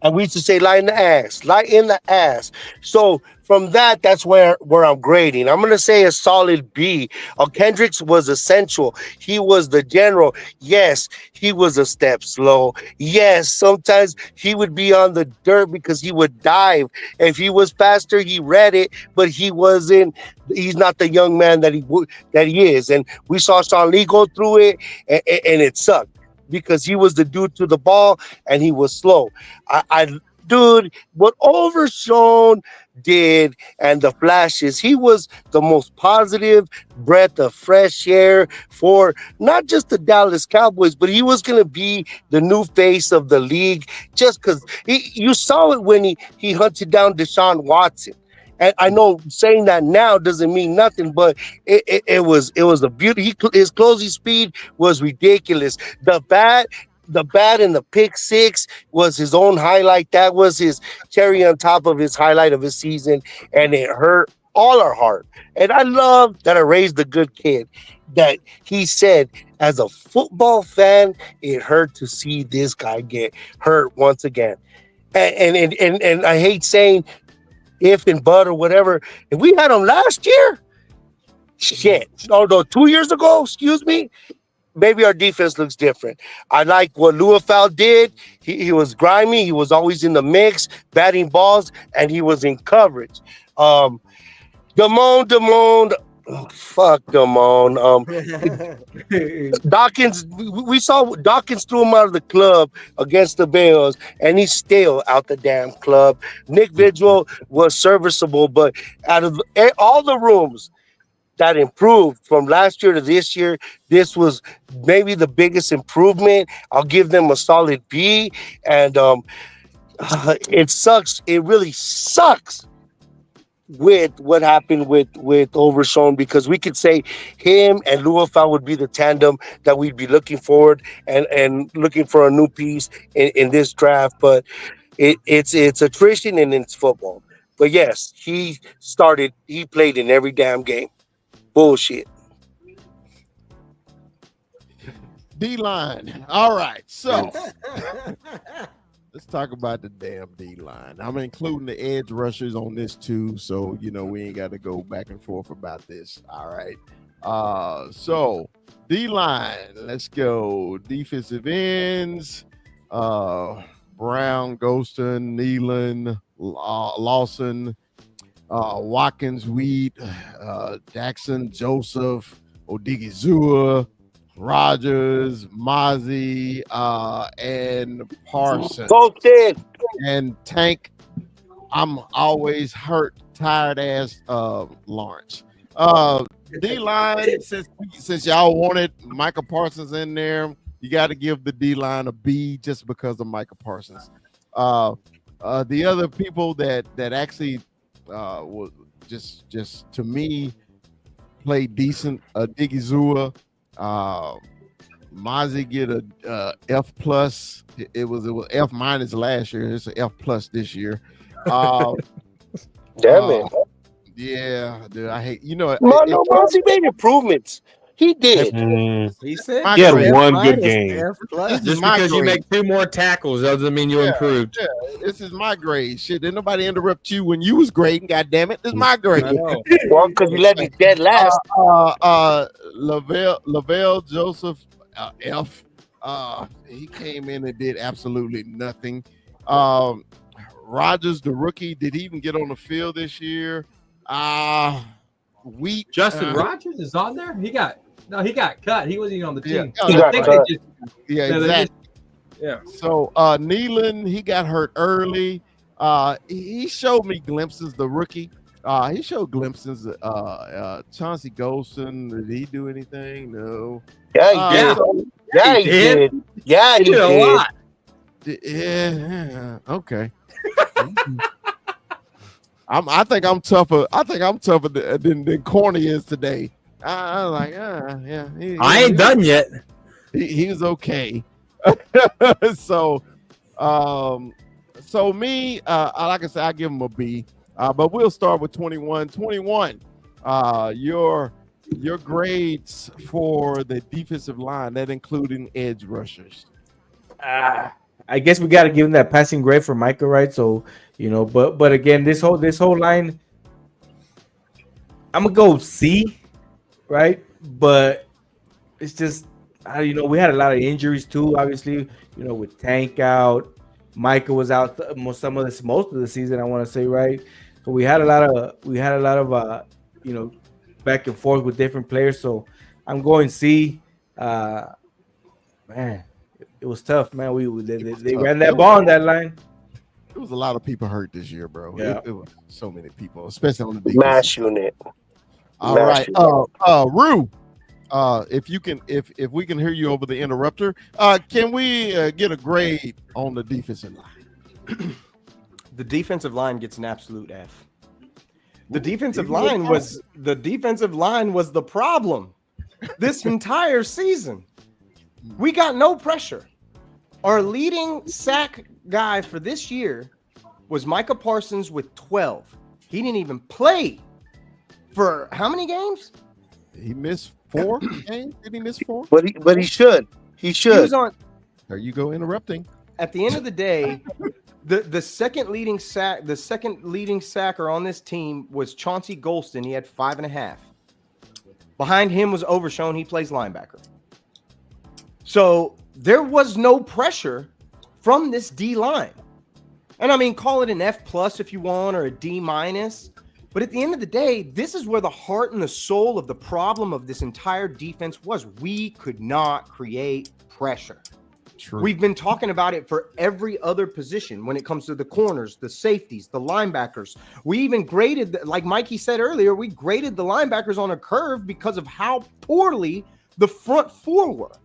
And we used to say lie in the ass, lie in the ass. So from that's where I'm grading. I'm gonna say a solid B. Kendricks was essential. He was the general. Yes, he was a step slow. Yes, sometimes he would be on the dirt because he would dive. If he was faster, he read it, but he wasn't. He's not the young man that he is. And we saw Sean Lee go through it, and it sucked because he was the dude to the ball and he was slow. Dude, what Overshown did and the flashes, he was the most positive breath of fresh air for not just the Dallas Cowboys, but he was going to be the new face of the league just because you saw it when he hunted down Deshaun Watson. And I know saying that now doesn't mean nothing, but it was a beauty. His closing speed was ridiculous. The bat and the pick six was his own highlight. That was his cherry on top of his highlight of his season, and it hurt all our heart. And I love that I raised a good kid. That he said, as a football fan, it hurt to see this guy get hurt once again. And I hate saying if and but or whatever. If we had him last year, shit. No, 2 years ago, excuse me, maybe our defense looks different. I like what Luafau did. He was grimy. He was always in the mix, batting balls, and he was in coverage. Damone, fuck Damone. Dawkins, we saw Dawkins threw him out of the club against the Bills, and he's still out the damn club. Nick Vigil was serviceable, but out of all the rooms that improved from last year to this year, this was maybe the biggest improvement. I'll give them a solid B, and it sucks. It really sucks with what happened with Overshown because we could say him and Luafau would be the tandem that we'd be looking forward and looking for a new piece in this draft. But it's attrition and it's football. But yes, he played in every damn game. Bullshit. D-line. All right. So let's talk about the damn D-line. I'm including the edge rushers on this too. So, we ain't got to go back and forth about this. All right. So D-line, let's go. Defensive ends. Brown, Ghoston, Nealon, Lawson, Watkins, Wheat, Jackson, Joseph, Odigizua, Rogers, Mozzie, and Parsons. Posted. And Tank, I'm always hurt, tired ass Lawrence. D-line, since y'all wanted Micah Parsons in there, you got to give the D-line a B just because of Micah Parsons. The other people that actually was just to me played decent. Diggy Zua, Mozzie get a F plus. It was F minus last year. It's an F plus this year. Uh, Damn it. yeah, dude, I hate. You know, No, Mozzie made improvements. He did. He said My He had grade. F one good minus to game. F plus. This is Just my because you grade. make 2 more tackles doesn't mean you improved. Yeah, this is my grade. Shit, didn't nobody interrupt you when you was grading. God damn it, this is my grade. I know. Well, because you let me dead last. Lavelle Joseph F. He came in and did absolutely nothing. Rogers, the rookie, did he even get on the field this year? Wheat. Justin Rogers is on there. He got cut. He wasn't even on the Yeah, team. oh, He I got think cut. they just Yeah, they exactly. Yeah. So Nealon, he got hurt early. He showed me glimpses, the rookie. He showed glimpses. Chauncey Golston, did he do anything? No. Yeah, he did. So, Yeah, he did. Yeah, he did a did. lot. yeah, okay. I think I'm tougher. I think I'm tougher than Corny is today. I was like, yeah. I ain't done yet. He was okay. So me, like I said, I give him a B. But we'll start with 21. 21. Your grades for the defensive line, that including edge rushers. I guess we got to give him that passing grade for Micah, right? So but again, this whole line, I'm gonna go C, right? But it's just we had a lot of injuries too. Obviously, with Tank out, Micah was out most of the season. I want to say, right? So we had a lot of back and forth with different players. So I'm going C. Man, it was tough, man. They ran that ball on that line. There was a lot of people hurt this year, bro. Yeah. It was so many people, especially on the defense. Mash unit. All Mash right, Rue. If we can hear you over the interrupter, can we get a grade on the defensive line? The defensive line gets an absolute F. The defensive line was the problem this entire season. We got no pressure. Our leading sack guy for this year was Micah Parsons with 12. He didn't even play for how many games? He missed 4 games. Did he miss 4? But he should. He He should. was on. There you go, interrupting. At the end of the day, the second leading sacker on this team was Chauncey Golston. He had 5.5. Behind him was Overshown. He plays linebacker. So there was no pressure from this D line. And I mean, call it an F plus if you want, or a D minus. But at the end of the day, this is where the heart and the soul of the problem of this entire defense was. We could not create pressure. True. We've been talking about it for every other position when it comes to the corners, the safeties, the linebackers. We even graded, like Mikey said earlier, we graded the linebackers on a curve because of how poorly the front four were.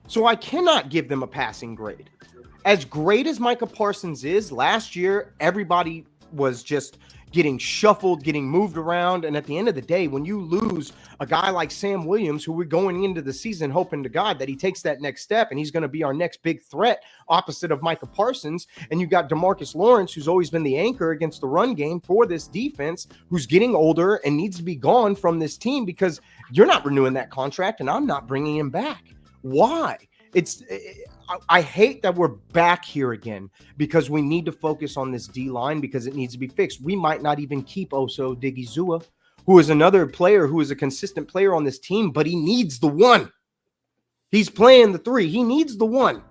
So I cannot give them a passing grade. As great as Micah Parsons is, last year, everybody was just getting shuffled, getting moved around. And at the end of the day, when you lose a guy like Sam Williams, who we're going into the season hoping to God that he takes that next step and he's going to be our next big threat opposite of Micah Parsons, and you got DeMarcus Lawrence, who's always been the anchor against the run game for this defense, who's getting older and needs to be gone from this team because you're not renewing that contract and I'm not bringing him back. Why? I hate that we're back here again because we need to focus on this D line because it needs to be fixed. We might not even keep Oso Digizua, who is another player who is a consistent player on this team, but he needs the one. He's playing the 3. He needs the one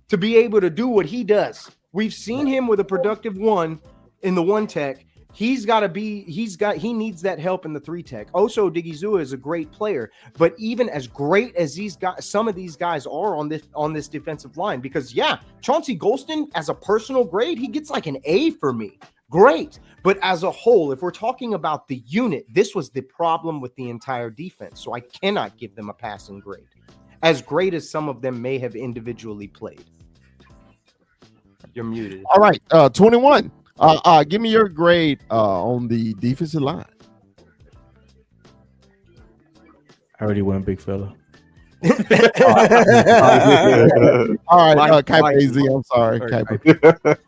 to be able to do what he does. We've seen him with a productive 1 in the 1 tech. He needs that help in the 3 tech. Oso Digizua is a great player, but even as great as these guys, some of these guys are on this defensive line, because Chauncey Golston, as a personal grade, he gets like an A for me. Great. But as a whole, if we're talking about the unit, this was the problem with the entire defense. So I cannot give them a passing grade, as great as some of them may have individually played. You're muted. All right, 21. Give me your grade on the defensive line. I already went big fella. All right, Mike, KZ, I'm sorry. Sorry, Kaipa.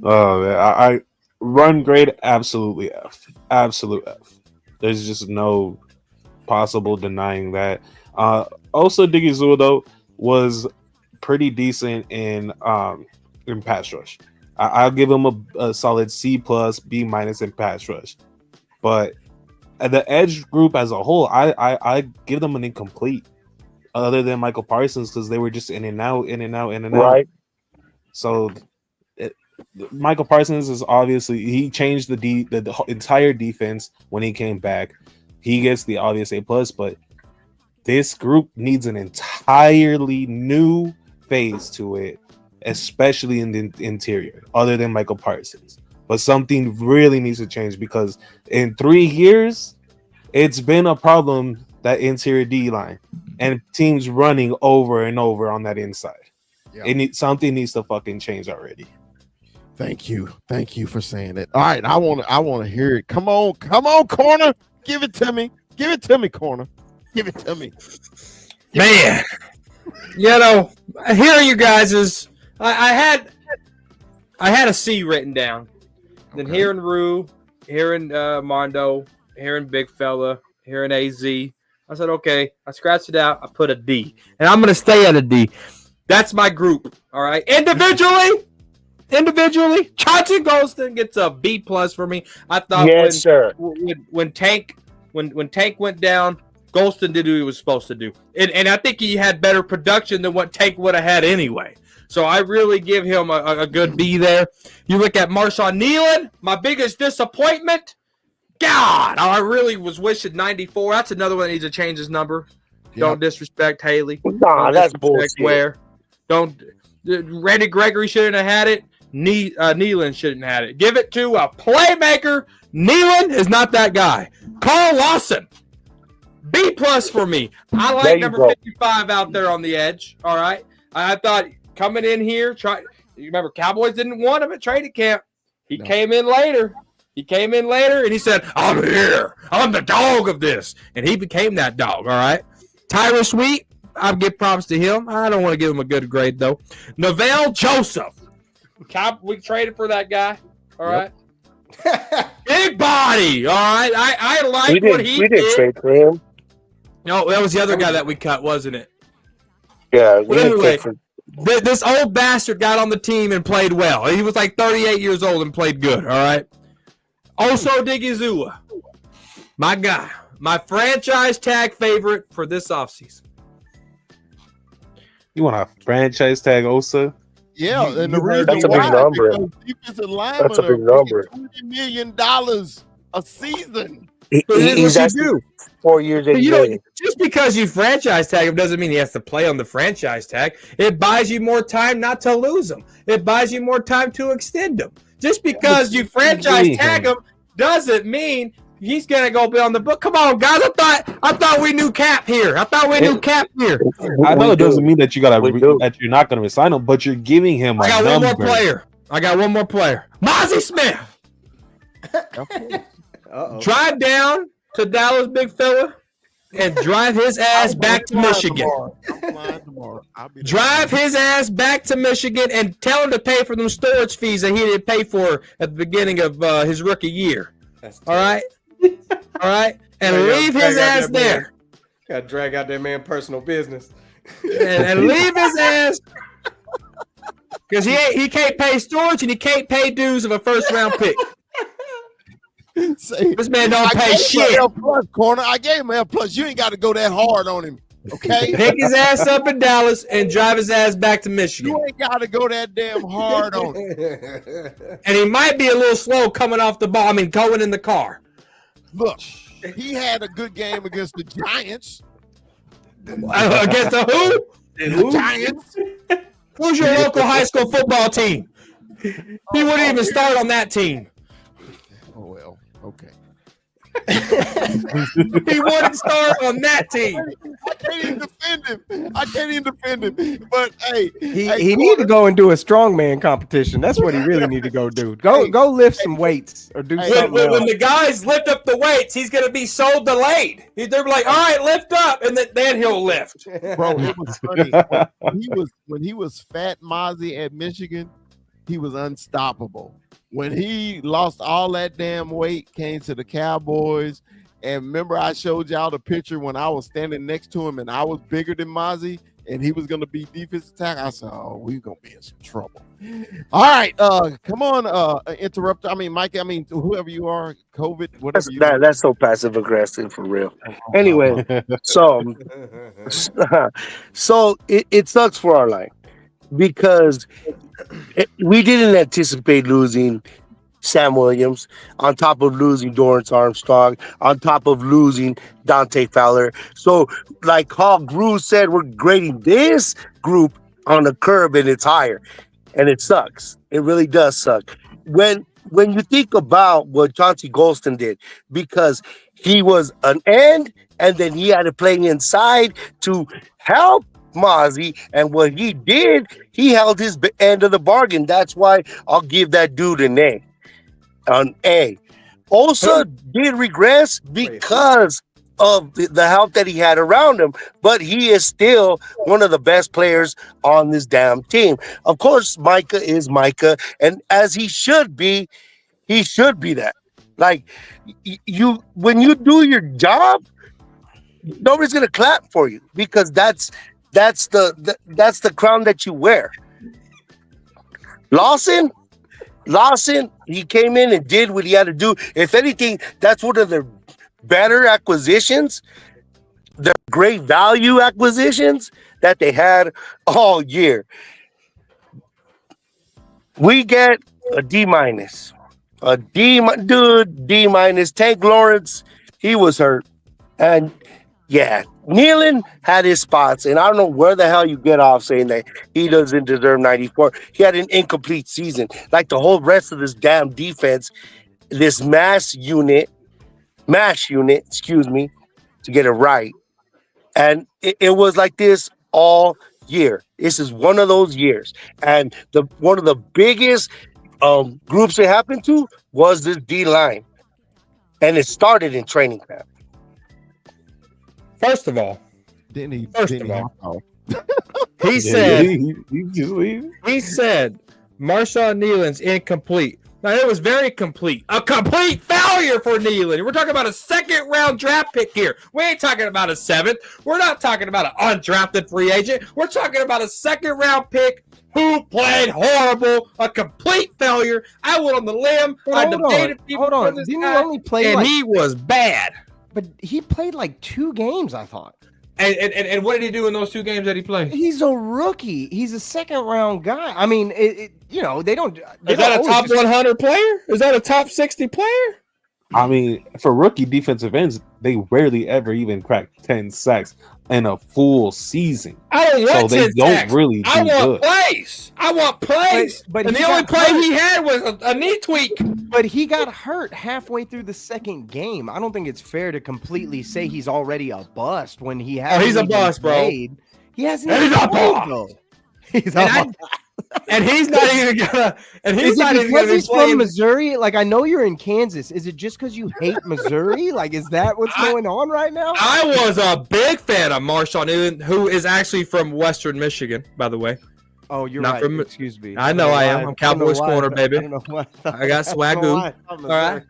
Oh man, I run grade absolutely F, absolute F. There's just no possible denying that. Also, Digizua though was pretty decent in pass rush. I'll give him a solid C plus, B minus in pass rush, but the edge group as a whole, I give them an incomplete. Other than Michael Parsons, because they were just in and out, in and out, in and out. Right. So Michael Parsons is obviously he changed the entire defense when he came back. He gets the obvious A plus, but this group needs an entirely new phase to it, especially in the interior, other than Michael Parsons. But something really needs to change because in 3 years, it's been a problem, that interior D line and teams running over and over on that inside. Yeah. Something needs to fucking change already. Thank you for saying that. All right, I want to hear it. Come on, corner, give it to me, corner, give it to me. Man, hearing you guys is I had a C written down. Then Okay. hearing Rue, hearing Mondo, hearing Big Fella, hearing AZ, I said, okay. I scratched it out. I put a D, and I'm gonna stay at a D. That's my group. All right. Individually, Chauncey Golston gets a B plus for me. I thought Yes, sir. when Tank went down, Golston did what he was supposed to do, and I think he had better production than what Tank would have had anyway. So I really give him a good B there. You look at Marshawn Nealon, my biggest disappointment. God, I really was wishing 94. That's another one that needs to change his number. Yep. Don't disrespect Haley. Nah, Don't that's disrespect bullshit. Ware. Don't. Randy Gregory shouldn't have had it. Nealon shouldn't have had it. Give it to a playmaker. Nealon is not that guy. Carl Lawson, B plus for me. I There like you number go. 55 out there on the edge. All right. I thought coming in here, you remember Cowboys didn't want him at training camp. He came in later. And he said, I'm here. I'm the dog of this. And he became that dog, all right? Tyra Sweet, I'll give props to him. I don't want to give him a good grade, though. Neville Joseph. We traded for that guy, all right? Big body, all right? I like what he we did. did trade for him. No, that was the other guy that we cut, wasn't it? Yeah, we But did anyway, trade for this old bastard got on the team and played well. He was like 38 years old and played good, all right? Also, Digizua, my guy, my franchise tag favorite for this offseason. You want a franchise tag Osa? Yeah, and the reason That's a big why number. because defensive linemen That's a big are number. $20 million a season. But here's He's what actually you do. 4 years, But 8 you million. don't, just because you franchise tag him doesn't mean he has to play on the franchise tag. It buys you more time not to lose him. It buys you more time to extend him. Just because you franchise tag him doesn't mean he's gonna go be on the book. Come on, guys! I thought we knew Cap here. I know it doesn't mean that you gotta We do. that you're not gonna resign him, but you're giving him I a got number. one more player. Mozzie Smith. Uh-oh. Drive down to Dallas, big fella, and drive his ass back to Michigan. I'm flying tomorrow. I'll be there. Drive his ass back to Michigan and tell him to pay for them storage fees that he didn't pay for at the beginning of his rookie year. All right? All right? And Yeah, leave his drag out ass that man. there. Gotta drag out that man personal business. And leave his ass. Because he can't pay storage and he can't pay dues of a first round pick. Say, This man don't I pay gave him shit. an L plus, corner. I gave him an L plus. You ain't got to go that hard on him, okay? Pick his ass up in Dallas and drive his ass back to Michigan. You ain't got to go that damn hard on him. And he might be a little slow coming off the ball. I mean, going in the car. Look, he had a good game against the Giants. Against the who? The Giants. Who's your local high school football team? He wouldn't even start on that team. Oh well, okay. He wouldn't start on that team. I can't even defend him. But hey, he need to go and do a strongman competition. That's what he really need to go do. Go lift some weights or do something When else. the guys lift up the weights, he's going to be so delayed. They're like, all right, lift up, and then he'll lift. Bro, it was funny. When he was Fat Mozzie at Michigan, he was unstoppable. When he lost all that damn weight, came to the Cowboys, and remember I showed y'all the picture when I was standing next to him and I was bigger than Mozzie and he was going to be defensive tackle. I said, oh, we're going to be in some trouble. All right, come on, interrupt. Mike, whoever you are, COVID, whatever you are. That's so passive aggressive for real. Anyway, so it sucks for our line because we didn't anticipate losing Sam Williams, on top of losing Dorrance Armstrong, on top of losing Dante Fowler. So, like Hall Grew said, we're grading this group on a curve and it's higher. And it sucks. It really does suck. When you think about what Chauncey Golston did, because he was an end and then he had to play inside to help Mozzie, and what he did, he held his end of the bargain. That's why I'll give that dude an A. Osa did regress because of the help that he had around him, but he is still one of the best players on this damn team. Of course, Micah is Micah, and as he should be that. Like you, when you do your job, nobody's gonna clap for you because that's the crown that you wear. Lawson, he came in and did what he had to do. If anything, that's one of the better acquisitions, the great value acquisitions that they had all year. We get a D-. D-. Tank Lawrence, he was hurt. And yeah, Nealon had his spots, and I don't know where the hell you get off saying that he doesn't deserve 94. He had an incomplete season. Like the whole rest of this damn defense, this mash unit, to get it right. And it was like this all year. This is one of those years. And one of the biggest groups it happened to was this D-line. And it started in training camp. First of all, he said Marshawn Nealon's incomplete. Now it was very complete. A complete failure for Nealon. We're talking about a second round draft pick here. We ain't talking about a seventh. We're not talking about an undrafted free agent. We're talking about a second round pick who played horrible, a complete failure. I went on the limb. I debated people for this guy, only play and he was bad. But he played like 2 games, I thought. And what did he do in those 2 games that he played? He's a rookie. He's a second-round guy. I mean, they don't. Is that a top 100 player? Is that a top 60 player? I mean, for rookie defensive ends, they rarely ever even crack 10 sacks in a full season. I don't want so they don't really do good. I want plays. But the only play he had was a knee tweak. But he got hurt halfway through the second game. I don't think it's fair to completely say he's already a bust when he hasn't. Oh, he's a bust, played. Bro. He hasn't. He's a bust. And he's not even gonna. And he's not even gonna. He's from Missouri. Like I know you're in Kansas. Is it just because you hate Missouri? Like is that what's going on right now? I was a big fan of Marshawn Nealon, who is actually from Western Michigan, by the way. Oh, you're not right. Excuse me. I know I am. I'm Cowboys corner, baby. I got swagoo. All right.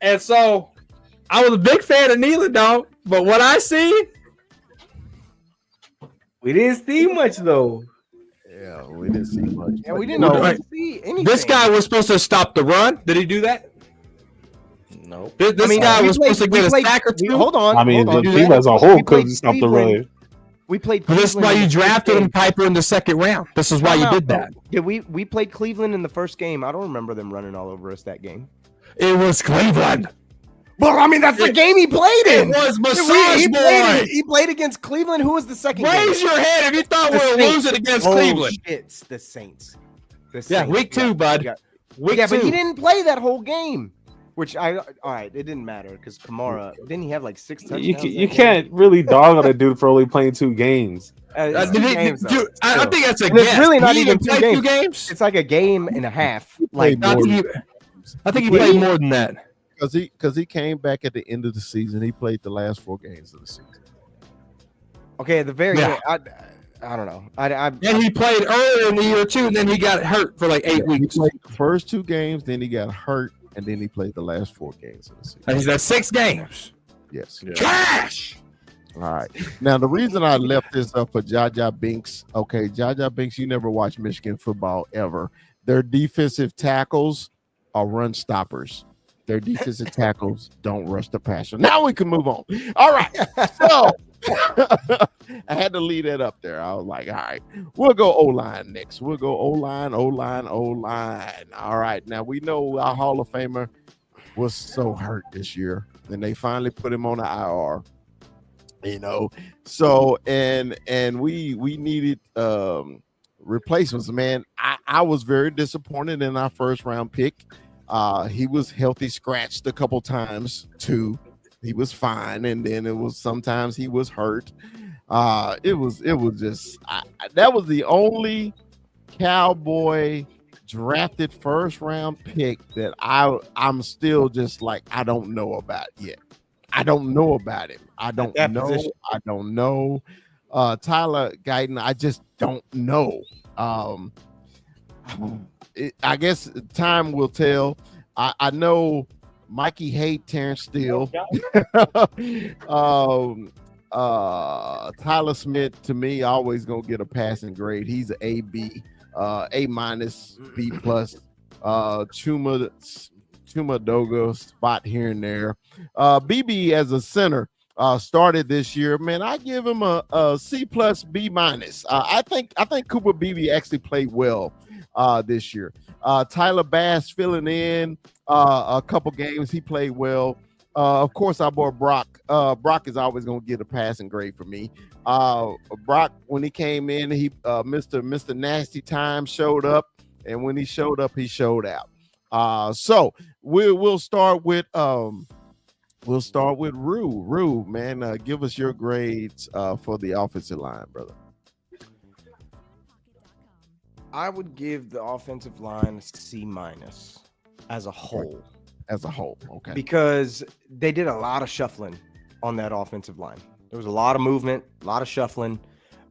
And so I was a big fan of Nealon, dog. But what I see, we didn't see much though. Yeah, we didn't see much. Yeah, we didn't see anything. This guy was supposed to stop the run. Did he do that? No. This guy was supposed to get a sack or 2. Hold on. I mean, the team as a whole couldn't stop the run. We played. This is why you drafted him, Piper, in the second round. This is why you did that. Did we played Cleveland in the first game? I don't remember them running all over us that game. It was Cleveland. Well, I mean, that's the game he played in. It was Massage Boy. He played against Cleveland. Who was the second game? Raise your head if you thought we were losing against Cleveland. It's the Saints. Yeah, week 2, bud. Week 2. But he didn't play that whole game. Which all right, it didn't matter because Kamara didn't he have like 6 touchdowns? You can't really dog on a dude for only playing 2 games. It's 2 games, though. I think that's a And it's guess. really not Did he even 2 play games. It's like a game and a half. Like I think he played more than that. Because he came back at the end of the season. He played the last 4 games of the season. okay, at the very end, I don't know. And he played earlier in the year too, and then he got hurt for like 8 weeks. He played the first 2 games, then he got hurt, and then he played the last 4 games of the season. And that's 6 games. Yes. Trash. All right. Now, the reason I left this up for Jaja Binks, okay, Jaja Binks, you never watched Michigan football ever. Their defensive tackles are run stoppers. Their defensive tackles don't rush the passer. Now we can move on. All right. So I had to leave that up there. I was like, all right, we'll go O-line next. We'll go O-line, O-line, O-line. All right. Now we know our Hall of Famer was so hurt this year, and they finally put him on the IR. So and we needed replacements, man. I was very disappointed in our first round pick. He was healthy scratched a couple times too. He was fine, and then it was sometimes he was hurt. It was just that was the only Cowboy drafted first round pick that I'm still just like I don't know about yet. I don't know about him. I don't know. Position. I don't know. Tyler Guyton, I just don't know. I guess time will tell. I know Mikey hate Terrence Steele. Tyler Smith, to me, always gonna get a passing grade. He's an A-B, A-minus, B+. Chuma Doga spot here and there. BB as a center started this year. Man, I give him a C+, B-. I think Cooper Beebe actually played well this year. Tyler Bass filling in a couple games. He played well. Of course, our boy Brock. Brock is always going to get a passing grade for me. Brock, when he came in, he Mr. Nasty Time showed up, and when he showed up, he showed out. So we'll start with Rue. Rue, man, give us your grades for the offensive line, brother. I would give the offensive line a C- as a whole. As a whole, okay. Because they did a lot of shuffling on that offensive line. There was a lot of movement, a lot of shuffling.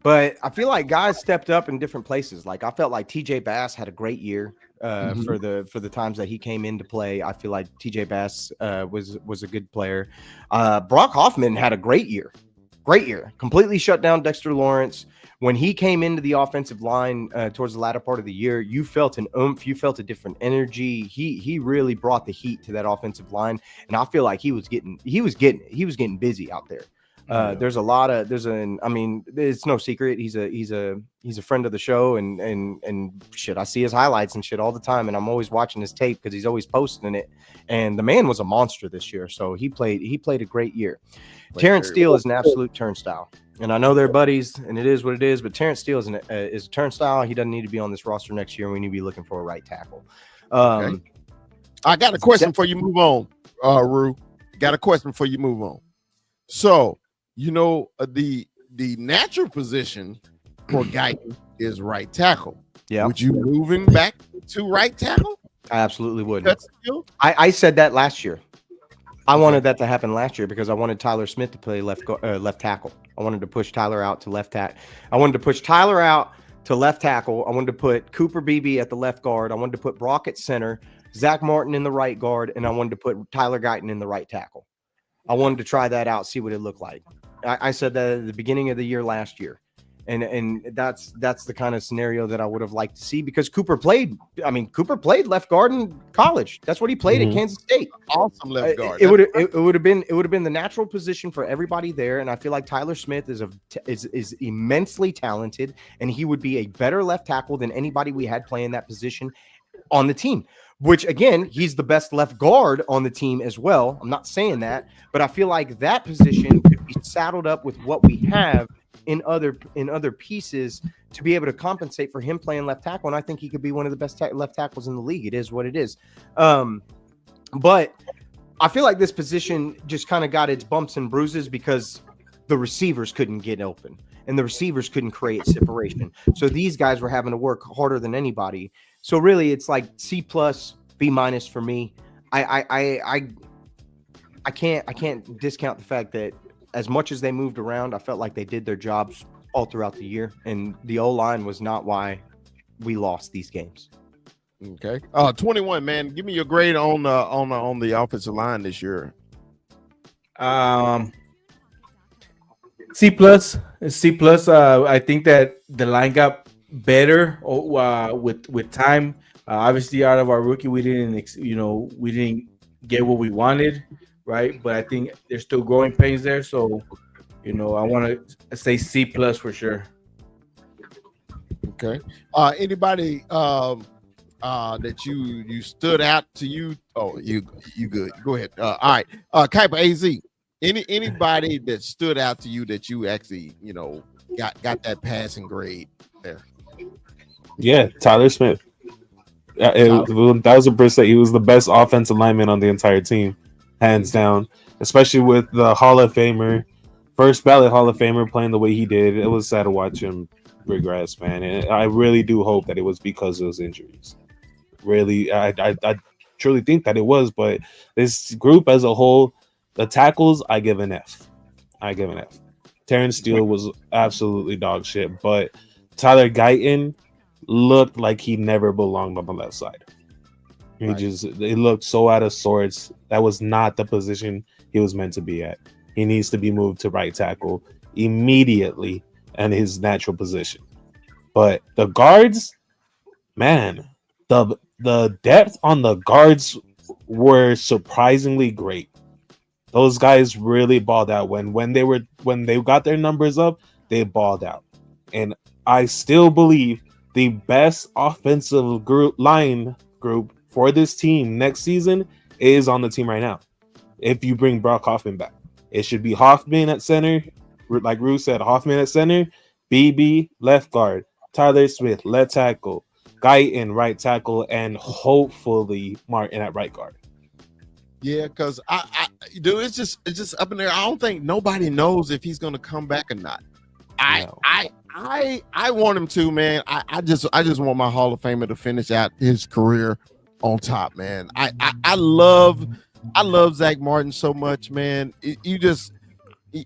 But I feel like guys stepped up in different places. Like I felt like TJ Bass had a great year for the times that he came into play. I feel like TJ Bass was a good player. Brock Hoffman had a great year. Completely shut down Dexter Lawrence. When he came into the offensive line towards the latter part of the year, you felt an oomph, you felt a different energy. He really brought the heat to that offensive line, and I feel like he was getting busy out there. It's no secret. He's a friend of the show, and shit. I see his highlights and shit all the time, and I'm always watching his tape because he's always posting it. And the man was a monster this year, so he played a great year. Terrence Steele is an absolute turnstile, and I know they're buddies, and it is what it is. But Terrence Steele is a turnstile. He doesn't need to be on this roster next year. We need to be looking for a right tackle. Okay. I got a question before you move on, Rue. Got a question before you move on. So, the natural position for Guyton is right tackle. Yeah. Would you move him back to right tackle? I absolutely would. I said that last year. I wanted that to happen last year because I wanted Tyler Smith to play left tackle. I wanted to push Tyler out to left tackle. I wanted to push Tyler out to left tackle. I wanted to put Cooper Beebe at the left guard. I wanted to put Brock at center, Zach Martin in the right guard, and I wanted to put Tyler Guyton in the right tackle. I wanted to try that out, see what it looked like. I said that at the beginning of the year last year. And that's the kind of scenario that I would have liked to see because Cooper played left guard in college. That's what he played at Kansas State. Awesome left guard. It would have been the natural position for everybody there. And I feel like Tyler Smith is immensely talented, and he would be a better left tackle than anybody we had playing that position on the team. Which again, he's the best left guard on the team as well. I'm not saying that, but I feel like that position could be saddled up with what we have in other pieces to be able to compensate for him playing left tackle. And I think he could be one of the best left tackles in the league. It is what it is. But I feel like this position just kind of got its bumps and bruises because the receivers couldn't get open and the receivers couldn't create separation. So these guys were having to work harder than anybody. So really, it's like C plus, B minus for me. I can't discount the fact that as much as they moved around, I felt like they did their jobs all throughout the year, and the O-line was not why we lost these games. Okay. 21, man. Give me your grade on the offensive line this year. C plus. C plus. I think that the line got better with time. Obviously, out of our rookie, we didn't get what we wanted, right? But I think there's still growing pains there. So, I want to say C plus for sure. Okay. Anybody that you stood out to you? Oh, you good. Go ahead. All right. Kuiper AZ. Anybody that stood out to you that you actually, got that passing grade there? Yeah, Tyler Smith. 1,000%. He was the best offensive lineman on the entire team, hands down. Especially with the Hall of Famer, first ballot Hall of Famer playing the way he did. It was sad to watch him regress, man. And I really do hope that it was because of those injuries. Really, I truly think that it was. But this group as a whole, the tackles, I give an F. Terrence Steele was absolutely dog shit, but Tyler Guyton looked like he never belonged on the left side. He looked so out of sorts. That was not the position he was meant to be at. He needs to be moved to right tackle immediately and his natural position. But the guards, man, the depth on the guards were surprisingly great. Those guys really balled out when they got their numbers up, they balled out. And I still believe the best offensive line group for this team next season is on the team right now. If you bring Brock Hoffman back, it should be Hoffman at center, like Rue said, Hoffman at center, BB left guard, Tyler Smith left tackle, Guyton right tackle, and hopefully Martin at right guard. Yeah, because dude, it's just up in there. I don't think nobody knows if he's gonna come back or not. I want him to, man. I just want my Hall of Famer to finish out his career on top, man. I love Zach Martin so much, man.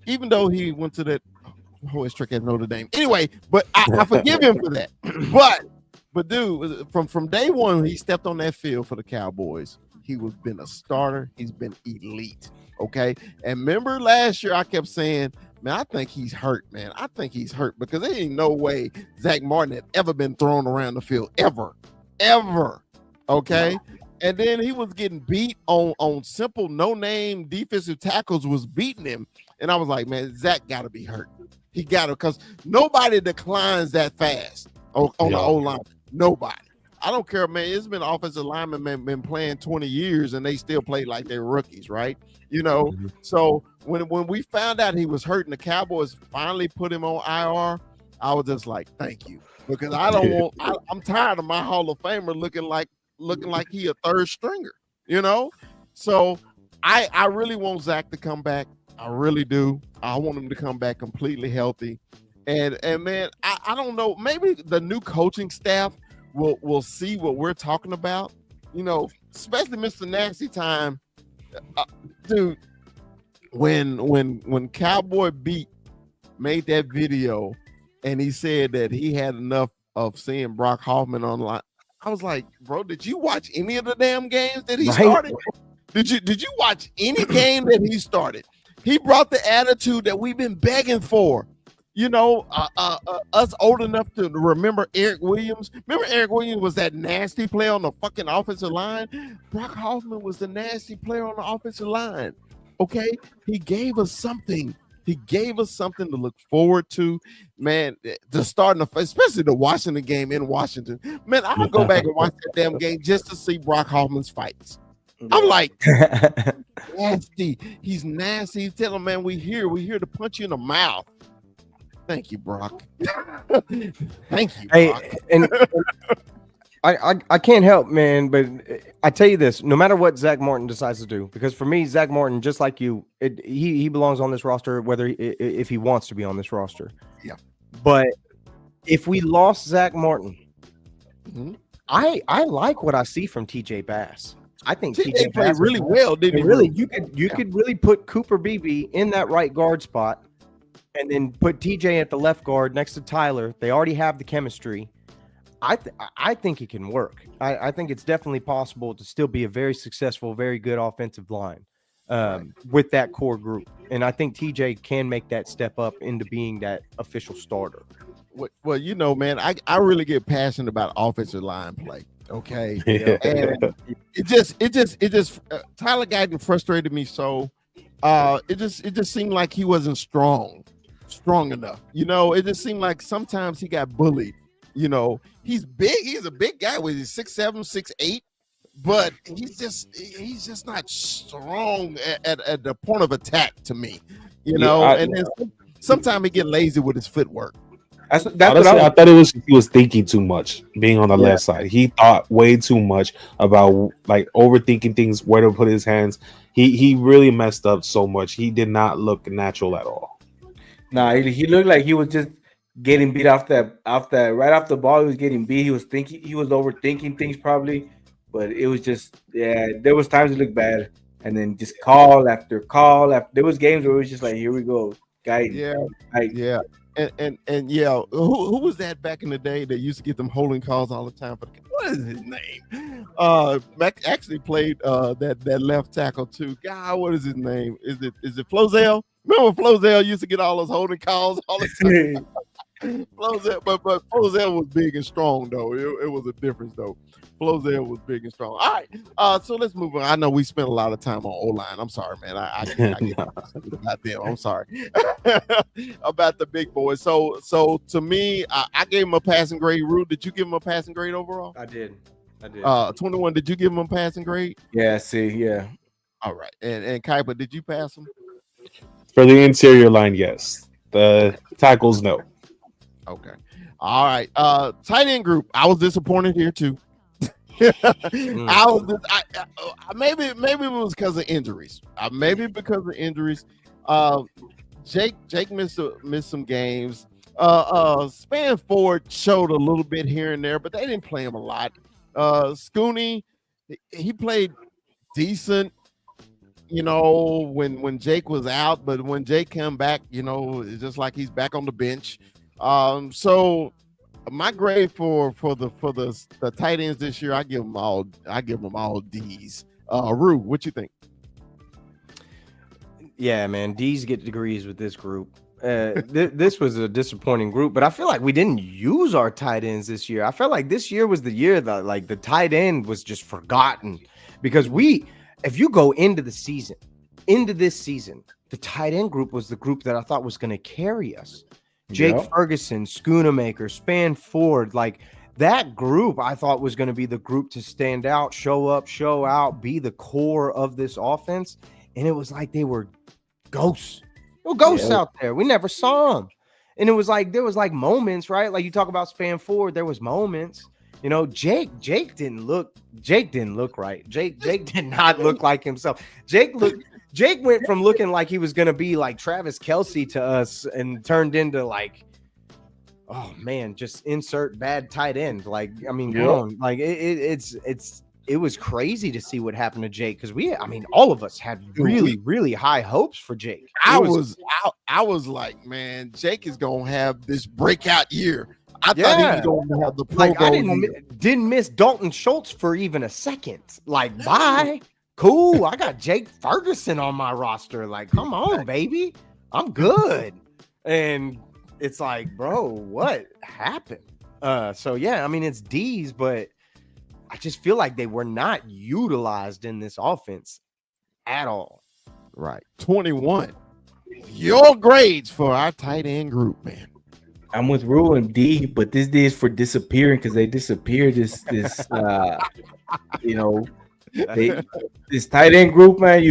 Even though he went to that horse trick at Notre Dame, anyway. But I forgive him for that. But dude, from day one, he stepped on that field for the Cowboys. He was been a starter. He's been elite. Okay. And remember last year I kept saying, man, I think he's hurt, man. I think he's hurt because there ain't no way Zach Martin had ever been thrown around the field ever. Okay. And then he was getting beat on simple no-name defensive tackles was beating him. And I was like, man, Zach got to be hurt. He got to, because nobody declines that fast on the O-line. Nobody. I don't care, man. It's been offensive linemen been playing 20 years and they still play like they're rookies, right? So when we found out he was hurt and the Cowboys finally put him on IR, I was just like, thank you. Because I'm tired of my Hall of Famer looking like he a third stringer, So I really want Zach to come back. I really do. I want him to come back completely healthy. And man, I don't know, maybe the new coaching staff will see what we're talking about, especially Mr. Nasty Time. Dude, when Cowboy Beat made that video and he said that he had enough of seeing Brock Hoffman online, I was like, bro, did you watch any of the damn games that he started? Did you watch any game that he started? He brought the attitude that we've been begging for. Us old enough to remember Eric Williams. Remember Eric Williams was that nasty player on the fucking offensive line? Brock Hoffman was the nasty player on the offensive line. Okay? He gave us something. He gave us something to look forward to. Man, the starting, especially the Washington game in Washington. Man, I'll go back and watch that damn game just to see Brock Hoffman's fights. I'm like, nasty. He's nasty. He's telling him, man, we're here to punch you in the mouth. Thank you, Brock. Thank you, Brock. And I can't help, man, but I tell you this: no matter what Zach Martin decides to do, because for me, Zach Martin, just like you, he belongs on this roster, whether if he wants to be on this roster. Yeah. But if we lost Zach Martin, Mhm. I like what I see from TJ Bass. I think TJ TJ played Bass really well, didn't he? really you could really put Cooper Beebe in that right guard spot, and then put TJ at the left guard next to Tyler. They already have the chemistry. I think it can work. I think it's definitely possible to still be a very successful, very good offensive line with that core group. And I think TJ can make that step up into being that official starter. Well, you know, man, I really get passionate about offensive line play. Okay, Yeah. and it just Tyler Guyton frustrated me so. It just seemed like he wasn't strong enough. You know, it just seemed like sometimes he got bullied. You know, he's big. He's a big guy with his 6'7", 6'8", but he's just not strong at the point of attack to me. You know, and then sometimes he get lazy with his footwork. That's Honestly, I thought it was he was thinking too much being on the left side. He thought way too much about like overthinking things, where to put his hands. He really messed up so much. He did not look natural at all. Nah, he looked like he was just getting beat off that right off the ball. He was getting beat. He was overthinking things probably, but it was just there was times it looked bad, and then just call after call after. There was games where it was just like, here we go, guy. Yeah. And yeah, who was that back in the day that used to get them holding calls all the time? What is his name? Mac actually played that left tackle too. God, what is his name? Is it Flozell? Remember Flozell used to get all those holding calls all the time. Flozell, but Flozell was big and strong though. It was a difference though. Flozell was big and strong. All right, so let's move on. I know we spent a lot of time on O-line. I'm sorry, man. I get about them. I'm sorry about the big boys. So to me, I gave him a passing grade. Rude, did you give him a passing grade overall? I did. 21. Did you give him a passing grade? Yeah. See. Yeah. All right. And Kuiper, did you pass him? For the interior line, yes. The tackles, no. Okay. All right. Tight end group. I was disappointed here too. Maybe it was because of injuries. Jake missed some games. Span Ford showed a little bit here and there, but they didn't play him a lot. Scooney, he played decent, you know, when Jake was out, but when Jake came back, you know, it's just like he's back on the bench. So my grade for the tight ends this year, I give them all D's. Rue, what you think? Yeah, man, D's get degrees with this group. This was a disappointing group, but I feel like we didn't use our tight ends this year. I felt like this year was the year that like the tight end was just forgotten because if you go into this season, the tight end group was the group that I thought was going to carry us. Jake Ferguson, Schoonamaker, Span Ford, like that group I thought was going to be the group to stand out, show up, show out, be the core of this offense. And it was like they were ghosts. There were ghosts out there. We never saw them. And it was like there was like moments, right? Like you talk about Span Ford, there was moments. You know, Jake didn't look right. Jake did not look like himself. Jake went from looking like he was gonna be like Travis Kelce to us and turned into like, oh man, just insert bad tight end. Like, I mean, come on. Like it was crazy to see what happened to Jake because all of us had really, really high hopes for Jake. I was like, man, Jake is gonna have this breakout year. I thought he was going to have the Pro Bowl. I didn't miss Dalton Schultz for even a second. Like, bye. Cool. I got Jake Ferguson on my roster. Like, come on, baby. I'm good. And it's like, bro, what happened? So yeah, I mean, it's D's, but I just feel like they were not utilized in this offense at all. Right. 21. Your grades for our tight end group, man. I'm with Rule and D, but this D is for disappearing because they disappeared. This this tight end group, man.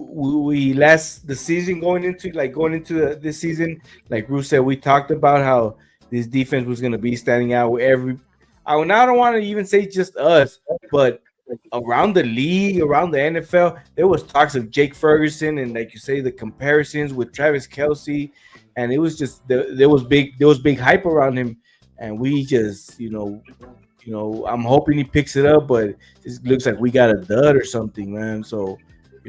We last the season going into this season, like Rule said, we talked about how this defense was going to be standing out with I don't want to even say just us, but around the league, around the NFL, there was talks of Jake Ferguson and, like you say, the comparisons with Travis Kelsey, and it was just there was big hype around him, and we just I'm hoping he picks it up, but it looks like we got a dud or something, man. So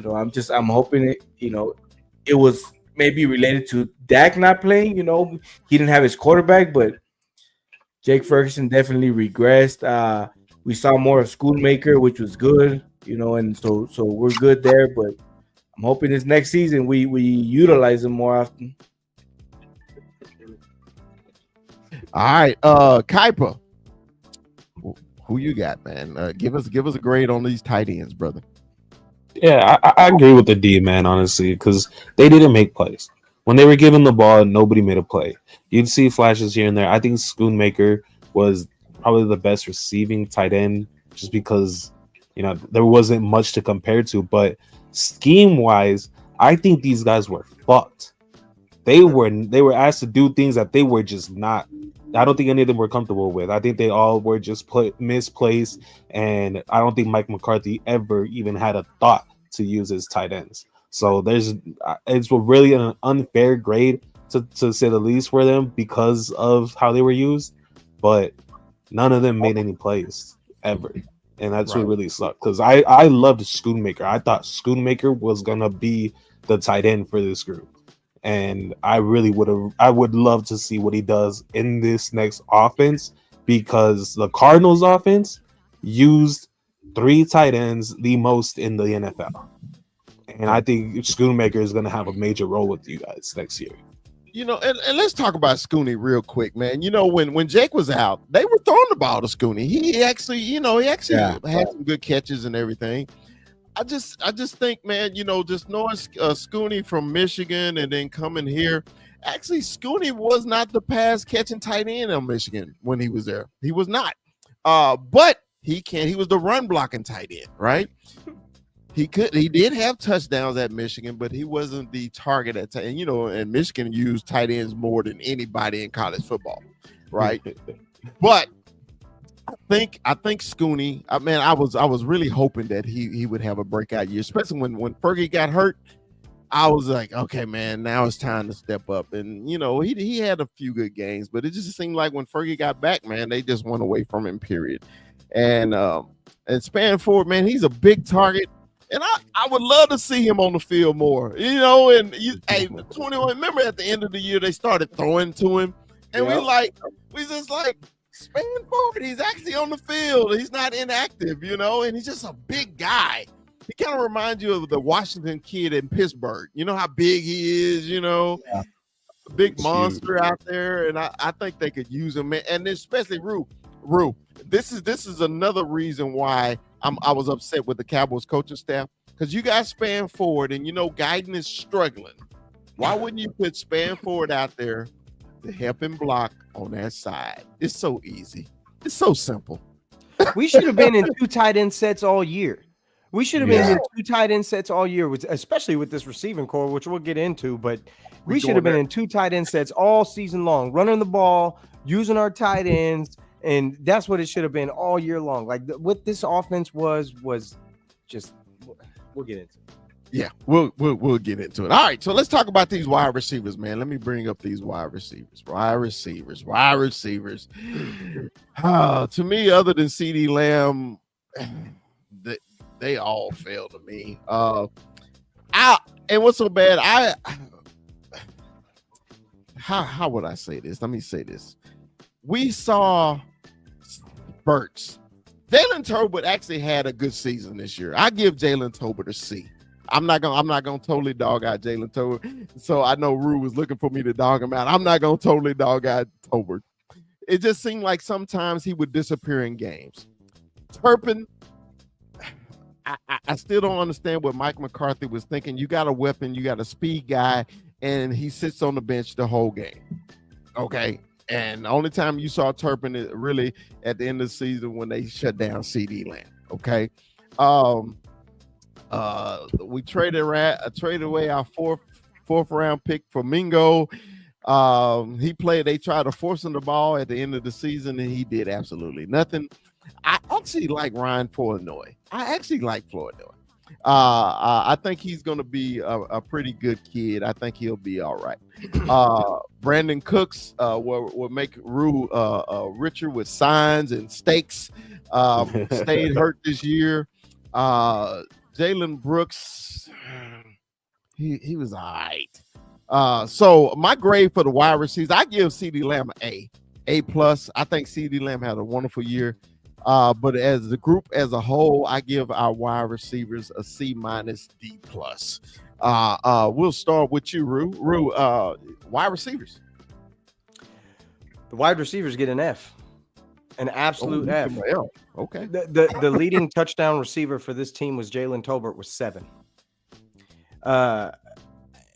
I'm hoping it was maybe related to Dak not playing. He didn't have his quarterback, but Jake Ferguson definitely regressed. We saw more of Schoonmaker, which was good, and so we're good there. But I'm hoping this next season we utilize him more often. All right, Kuiper, who you got, man? Give us a grade on these tight ends, brother. Yeah, I agree with the D, man, honestly, because they didn't make plays. When they were given the ball, nobody made a play. You'd see flashes here and there. I think Schoonmaker was probably the best receiving tight end just because, there wasn't much to compare to. But scheme-wise, I think these guys were fucked. They were asked to do things that they were just not. I don't think any of them were comfortable with. I think they all were just misplaced, and I don't think Mike McCarthy ever even had a thought to use his tight ends. So it's really an unfair grade to say the least for them because of how they were used, but none of them made any plays ever, and that's what really sucked. Because I loved Schoonmaker. I thought Schoonmaker was gonna be the tight end for this group. And I would love to see what he does in this next offense because the Cardinals offense used 3 tight ends the most in the NFL. And I think Schoonmaker is going to have a major role with you guys next year. And let's talk about Scooney real quick, man. When Jake was out, they were throwing the ball to Scooney. He actually had some good catches and everything. I just think, man, just knowing Scooney from Michigan and then coming here, actually Scooney was not the pass catching tight end on Michigan when he was there. He was not. But he was the run blocking tight end, right? He did have touchdowns at Michigan, but he wasn't the target at and and Michigan used tight ends more than anybody in college football, right? But I think Scooney, I was really hoping that he would have a breakout year, especially when Fergie got hurt. I was like, okay, man, now it's time to step up. And he had a few good games, but it just seemed like when Fergie got back, man, they just went away from him, period. And Spanford, man, he's a big target. And I would love to see him on the field more, and 21, remember at the end of the year, they started throwing to him. And we just like, Spanford, he's actually on the field. He's not inactive, and he's just a big guy. He kind of reminds you of the Washington kid in Pittsburgh. You know how big he is, a big monster out there. And I think they could use him. And especially Rue. This is another reason why I was upset with the Cowboys coaching staff, because you got Spanford and Guyton is struggling. Why wouldn't you put Spanford out there to help him block on that side? It's so easy. It's so simple. We should have been in 2 tight end sets all year. We should have been in 2 tight end sets all year, especially with this receiving core, which we'll get into. But we should have been in 2 tight end sets all season long, running the ball, using our tight ends, and that's what it should have been all year long. Like what this offense was just. We'll get into it. Yeah, we'll get into it. All right, so let's talk about these wide receivers, man. Let me bring up these wide receivers. To me, other than CeeDee Lamb, they all fail to me. And what's so bad? How would I say this? Let me say this. We saw spurts. Jalen Tolbert actually had a good season this year. I give Jalen Tolbert a C. I'm not gonna totally dog out Jalen Tolbert. So I know Rue was looking for me to dog him out. I'm not gonna totally dog out Tolbert. It just seemed like sometimes he would disappear in games. Turpin, I still don't understand what Mike McCarthy was thinking. You got a weapon, you got a speed guy, and he sits on the bench the whole game. Okay. And the only time you saw Turpin is really at the end of the season when they shut down CeeDee Lamb. Okay. We traded away our fourth round pick for Mingo. He played. They tried to force him the ball at the end of the season, and he did absolutely nothing. I actually like Ryan Flournoy. I think he's going to be a pretty good kid. I think he'll be all right. Brandon Cooks will make Rue richer with signs and stakes. Stayed hurt this year. Jalen Brooks, he was all right. So my grade for the wide receivers, I give CeeDee Lamb an A plus. I think CeeDee Lamb had a wonderful year. But as the group as a whole, I give our wide receivers a C minus D plus. We'll start with you, Rue. Wide receivers. The wide receivers get an F, an absolute F. Okay. The leading touchdown receiver for this team was Jalen Tolbert with 7.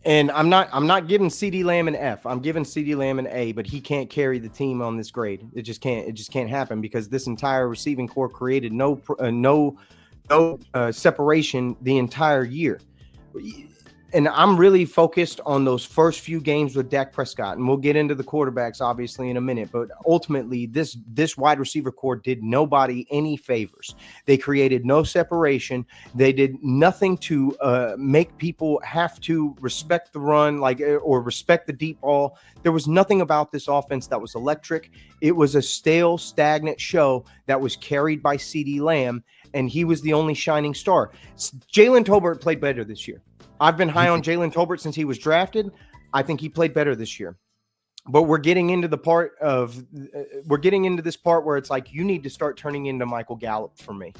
And I'm not giving CeeDee Lamb an F. I'm giving CeeDee Lamb an A, but he can't carry the team on this grade. It just can't happen because this entire receiving core created no separation the entire year. And I'm really focused on those first few games with Dak Prescott, and we'll get into the quarterbacks obviously in a minute. But ultimately, this wide receiver core did nobody any favors. They created no separation. They did nothing to make people have to respect the run, or respect the deep ball. There was nothing about this offense that was electric. It was a stale, stagnant show that was carried by CeeDee Lamb, and he was the only shining star. Jalen Tolbert played better this year. I've been high on Jalen Tolbert since he was drafted. I think he played better this year. But we're getting into this part where it's like you need to start turning into Michael Gallup for me.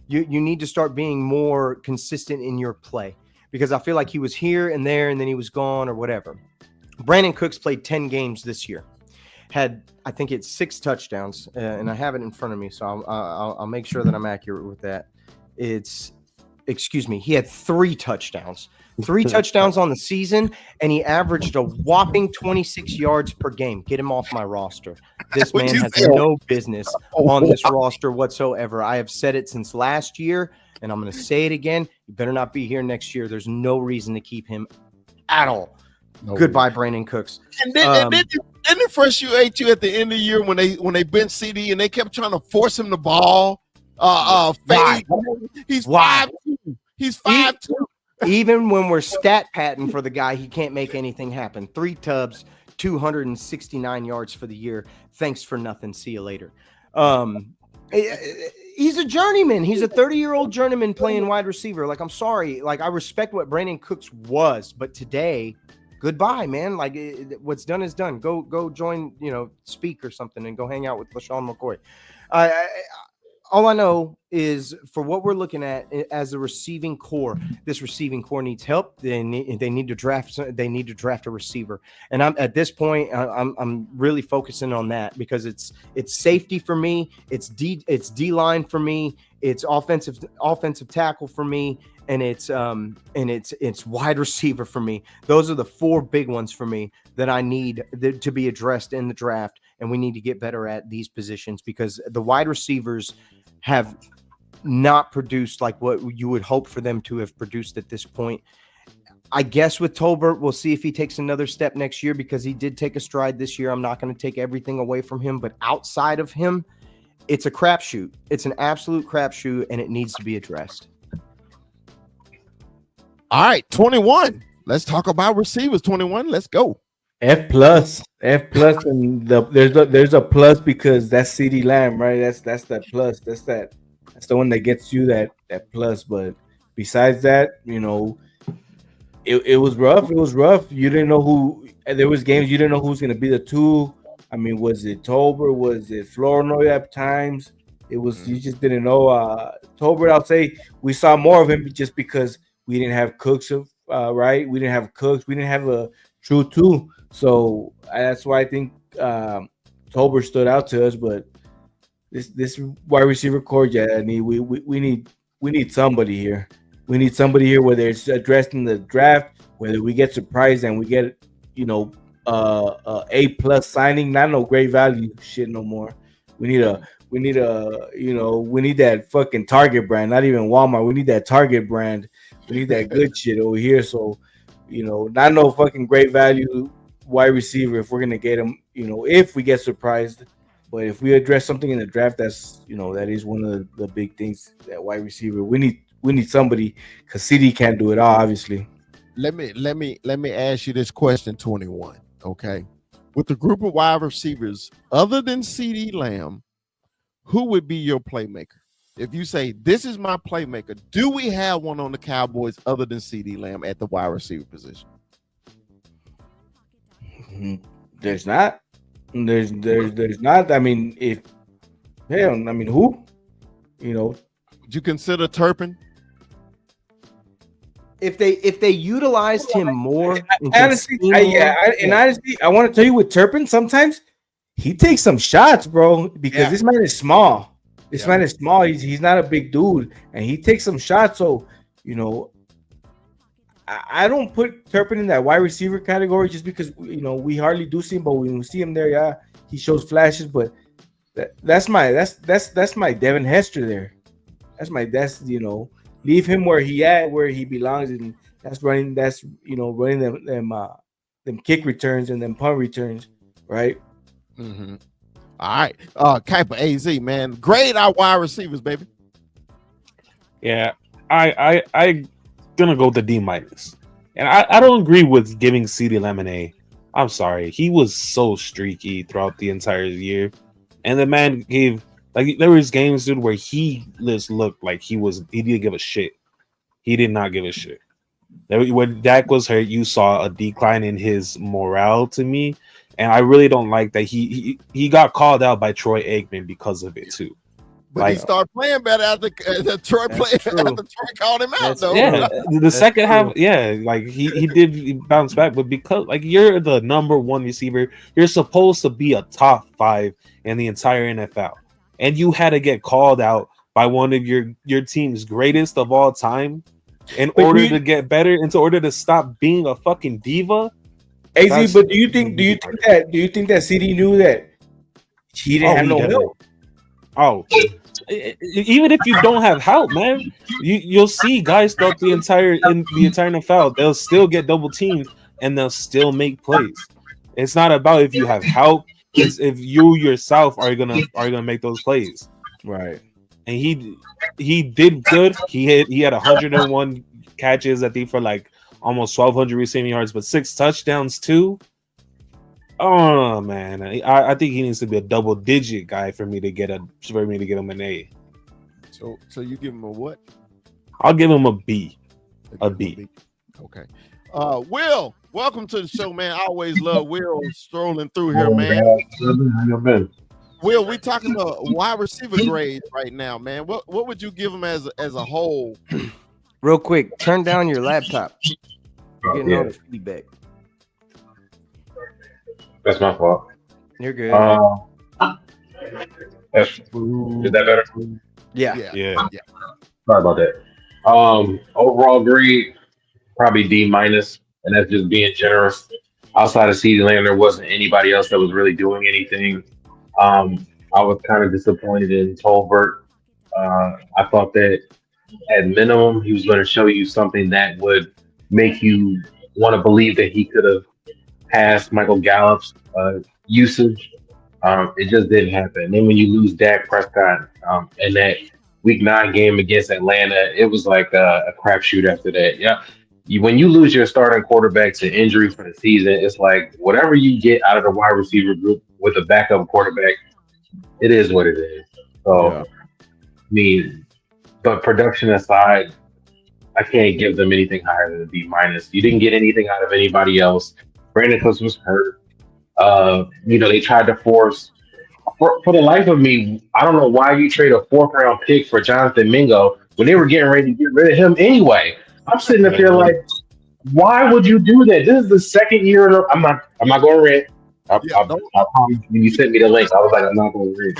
You need to start being more consistent in your play because I feel like he was here and there and then he was gone or whatever. Brandon Cooks played 10 games this year. Had, I think it's 6 touchdowns, and I have it in front of me, so I'll make sure that I'm accurate with that. He had 3 touchdowns. 3 touchdowns on the season, and he averaged a whopping 26 yards per game. Get him off my roster. This man has no business on this roster whatsoever. I have said it since last year, and I'm going to say it again. You better not be here next year. There's no reason to keep him at all. No Goodbye, reason. Brandon Cooks. And then it frustrated you at the end of the year when they benched CD and they kept trying to force him the ball. He's 5'2". He's 5'2". Even when we're stat patting for the guy, he can't make anything happen. 3 tubs, 269 yards for the year. Thanks for nothing. See you later. He's a journeyman. He's a 30-year-old journeyman playing wide receiver. I'm sorry. I respect what Brandon Cooks was, but today, goodbye, man. What's done is done. Go join, Speak or something and go hang out with LaShawn McCoy. All I know is for what we're looking at as a receiving core, this receiving core needs help. They need to draft a receiver. And at this point, I'm really focusing on that because it's safety for me, it's D line for me, it's offensive tackle for me, and it's wide receiver for me. Those are the 4 big ones for me that I need to be addressed in the draft, and we need to get better at these positions because the wide receivers have not produced like what you would hope for them to have produced at this point. I guess with Tolbert, we'll see if he takes another step next year because he did take a stride this year. I'm not going to take everything away from him, but outside of him, it's a crapshoot. It's an absolute crapshoot, and it needs to be addressed. All right, 21. Let's talk about receivers. 21. Let's go. F plus, and there's a plus because that's CeeDee Lamb, right? That's that plus. That's the one that gets you that plus. But besides that, it was rough. It was rough. You didn't know who. There was games you didn't know who's gonna be the 2. I mean, was it Tolbert? Was it Flournoy at times? It was you just didn't know. Tolbert, I'll say we saw more of him just because we didn't have Cooks, right? We didn't have Cooks. We didn't have a true 2. So that's why I think Tolbert stood out to us. But this wide receiver core, we need somebody here. We need somebody here, whether it's addressed in the draft, whether we get surprised and we get A plus signing, not no great value shit no more. We need that fucking Target brand, not even Walmart. We need that Target brand. We need that good shit over here. So, not no fucking great value wide receiver if we're gonna get him. If we get surprised, but if we address something in the draft, that is one of the big things. That wide receiver, we need somebody because CD can't do it all, obviously. Let me ask you this question, 21. Okay, with the group of wide receivers, other than CD Lamb, who would be your playmaker? If you say this is my playmaker, do we have one on the Cowboys other than CD Lamb at the wide receiver position? There's not. There's not. I mean, who? Would you consider Turpin? If they utilized him more, Honestly, I want to tell you with Turpin, sometimes he takes some shots, bro, because this man is small. This man is small. He's not a big dude, and he takes some shots. So, I don't put Turpin in that wide receiver category just because we hardly do see him, but when we see him there, he shows flashes. But that's my Devin Hester there. Leave him where he belongs, and that's running them kick returns and them punt returns, right? Mm-hmm. All right, Kuiper AZ, man, grade our wide receivers, baby. Yeah, I gonna go with the D-, and I don't agree with giving CD Lamb an A. I'm sorry, he was so streaky throughout the entire year, and the man gave. Like there was games, dude, where he just looked like he didn't give a shit. He did not give a shit. When Dak was hurt, you saw a decline in his morale to me, and I really don't like that he got called out by Troy Aikman because of it too. But he started playing better after Troy called him out, though. Yeah, the second half, like he did bounce back, but because like you're the number one receiver, you're supposed to be a top 5 in the entire NFL. And you had to get called out by one of your team's greatest of all time in order to get better, in order to stop being a fucking diva. AZ, but do you think that CD knew that he didn't have no help? Oh, even if you don't have help, man, you'll see guys throughout the entire NFL, they'll still get double teamed and they'll still make plays. It's not about if you have help. Is if you yourself are gonna make those plays, right? And he did good. He had 101 catches, I think, for like almost 1,200 receiving yards, but 6 touchdowns too. Oh man, I think he needs to be a double digit guy for me to get him an A. So you give him a what? I'll give him a B. A B. Okay. Will, welcome to the show, man. I always love Will strolling through here, man. Will, we talking wide receiver grades right now, man. What would you give him as a whole? Real quick, turn down your laptop. You're getting all the feedback. That's my fault. You're good. Is that better? Yeah. Sorry about that. Overall grade, probably D-, and that's just being generous. Outside of CeeDee Lamb, there wasn't anybody else that was really doing anything. I was kind of disappointed in Tolbert. I thought that at minimum he was going to show you something that would make you want to believe that he could have passed Michael Gallup's usage. It just didn't happen. And then when you lose Dak Prescott in that Week 9 game against Atlanta, it was like a crapshoot after that. Yeah, when you lose your starting quarterback to injury for the season, it's like whatever you get out of the wide receiver group with a backup quarterback, it is what it is. So, I mean, but production aside, I can't give them anything higher than a B-. You didn't get anything out of anybody else. Brandon Cooks was hurt. They tried to force. For the life of me, I don't know why you trade a 4th round pick for Jonathan Mingo when they were getting ready to get rid of him anyway. I'm sitting up here like, why would you do that? This is the second year in a. I'm not going to rant. I promise when you sent me the link, I was like, I'm not going to rant.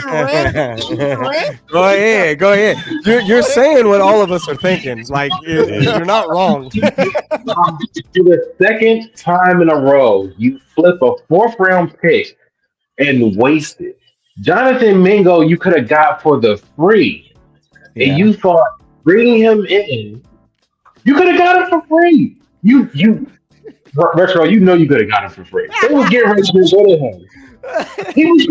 Go ahead. You're saying what all of us are thinking. Like you're not wrong. For the second time in a row, you flip a 4th round pick and waste it. Jonathan Mingo, you could have got for the free, and you thought bringing him in, you could have got it for free. You Retro, you know you could have got him for free. They was getting ready to get rid of him. He was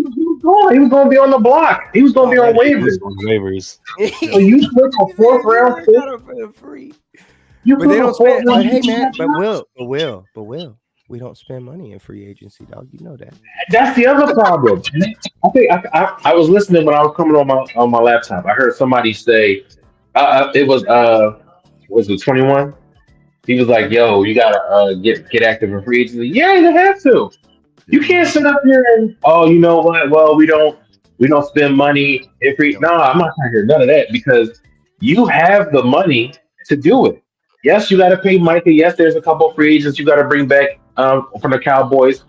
going to be on the block. He was going to be on waivers. On waivers. So you took a fourth round pick. got him for free. You But took they a don't fourth spend. But round hey, pick. man. But Will, we don't spend money in free agency, dog. You know that. That's the other problem. I think I was listening when I was coming on my laptop. I heard somebody say it was it 21? He was like, "Yo, you gotta get active in free agency." Yeah, you have to. You can't sit up here and you know what? Well, we don't spend money in free. No, I'm not trying to hear none of that because you have the money to do it. Yes, you got to pay Micah. Yes, there's a couple of free agents you got to bring back from the Cowboys.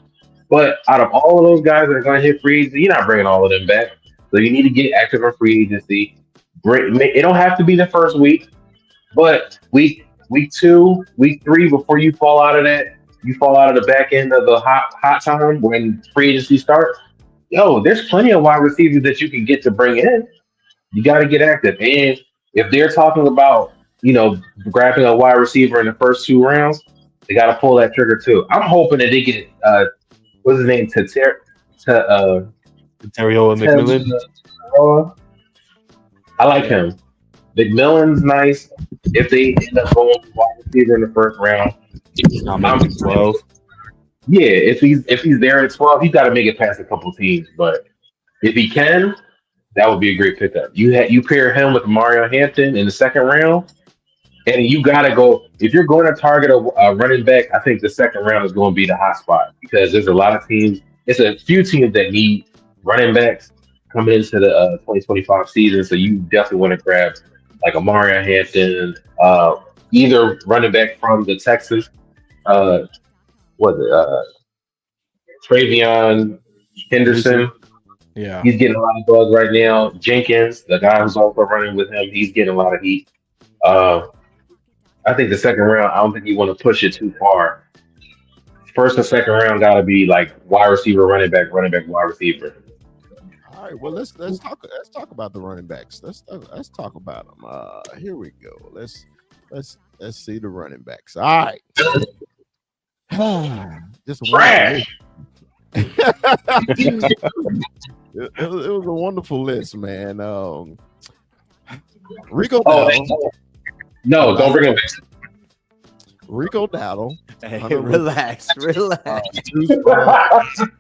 But out of all of those guys that are going to hit free agency, you're not bringing all of them back. So you need to get active in free agency. It don't have to be the first week, but week 2, week 3, before you fall out of that, you fall out of the back end of the hot time when free agency starts. Yo, there's plenty of wide receivers that you can get to bring in. You got to get active, and if they're talking about grabbing a wide receiver in the first 2 rounds, they got to pull that trigger too. I'm hoping that they get what's his name? Terrio McMillan. I like him. McMillan's nice. If they end up going wide receiver in the first round, I'm 12. Yeah, if he's there at 12, he's got to make it past a couple teams. But if he can, that would be a great pickup. You pair him with Mario Hampton in the second round, and you got to go. If you're going to target a running back, I think the second round is going to be the hot spot because there's a lot of teams. It's a few teams that need running backs coming into the 2025 season. So you definitely want to grab like a Mario Hampton, either running back from the Texans, Travion Henderson. Yeah. He's getting a lot of buzz right now. Jenkins, the guy who's also running with him, he's getting a lot of heat. I think the second round, I don't think you want to push it too far. First and second round got to be like wide receiver, running back, wide receiver. All right, well let's talk about the running backs. Let's talk about them. Here we go. Let's see the running backs. All right. Just Trash. it was a wonderful list, man. Rico Dowdle. No, don't bring him back. Rico Dowdle. Hey, relax.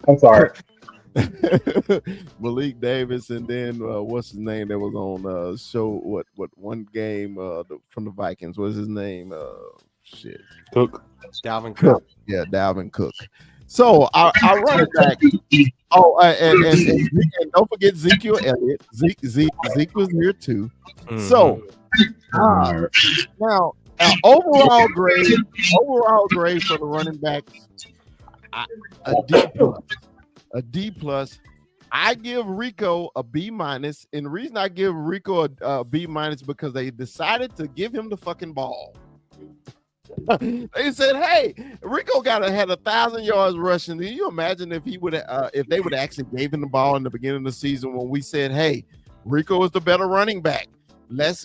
I'm sorry. Malik Davis, and then what's his name that was on show? What one game from the Vikings? What's his name? Shit, Cook. Dalvin Cook. Yeah, Dalvin Cook. So our running back. Oh, and don't forget Ezekiel Elliott. Zeke was here too. Mm-hmm. So now overall grade for the running backs, a D plus. I give Rico a B minus, and the reason I give Rico a B minus because they decided to give him the fucking ball. They said, "Hey, Rico had 1,000 yards rushing." Can you imagine if they would actually gave him the ball in the beginning of the season when we said, "Hey, Rico is the better running back.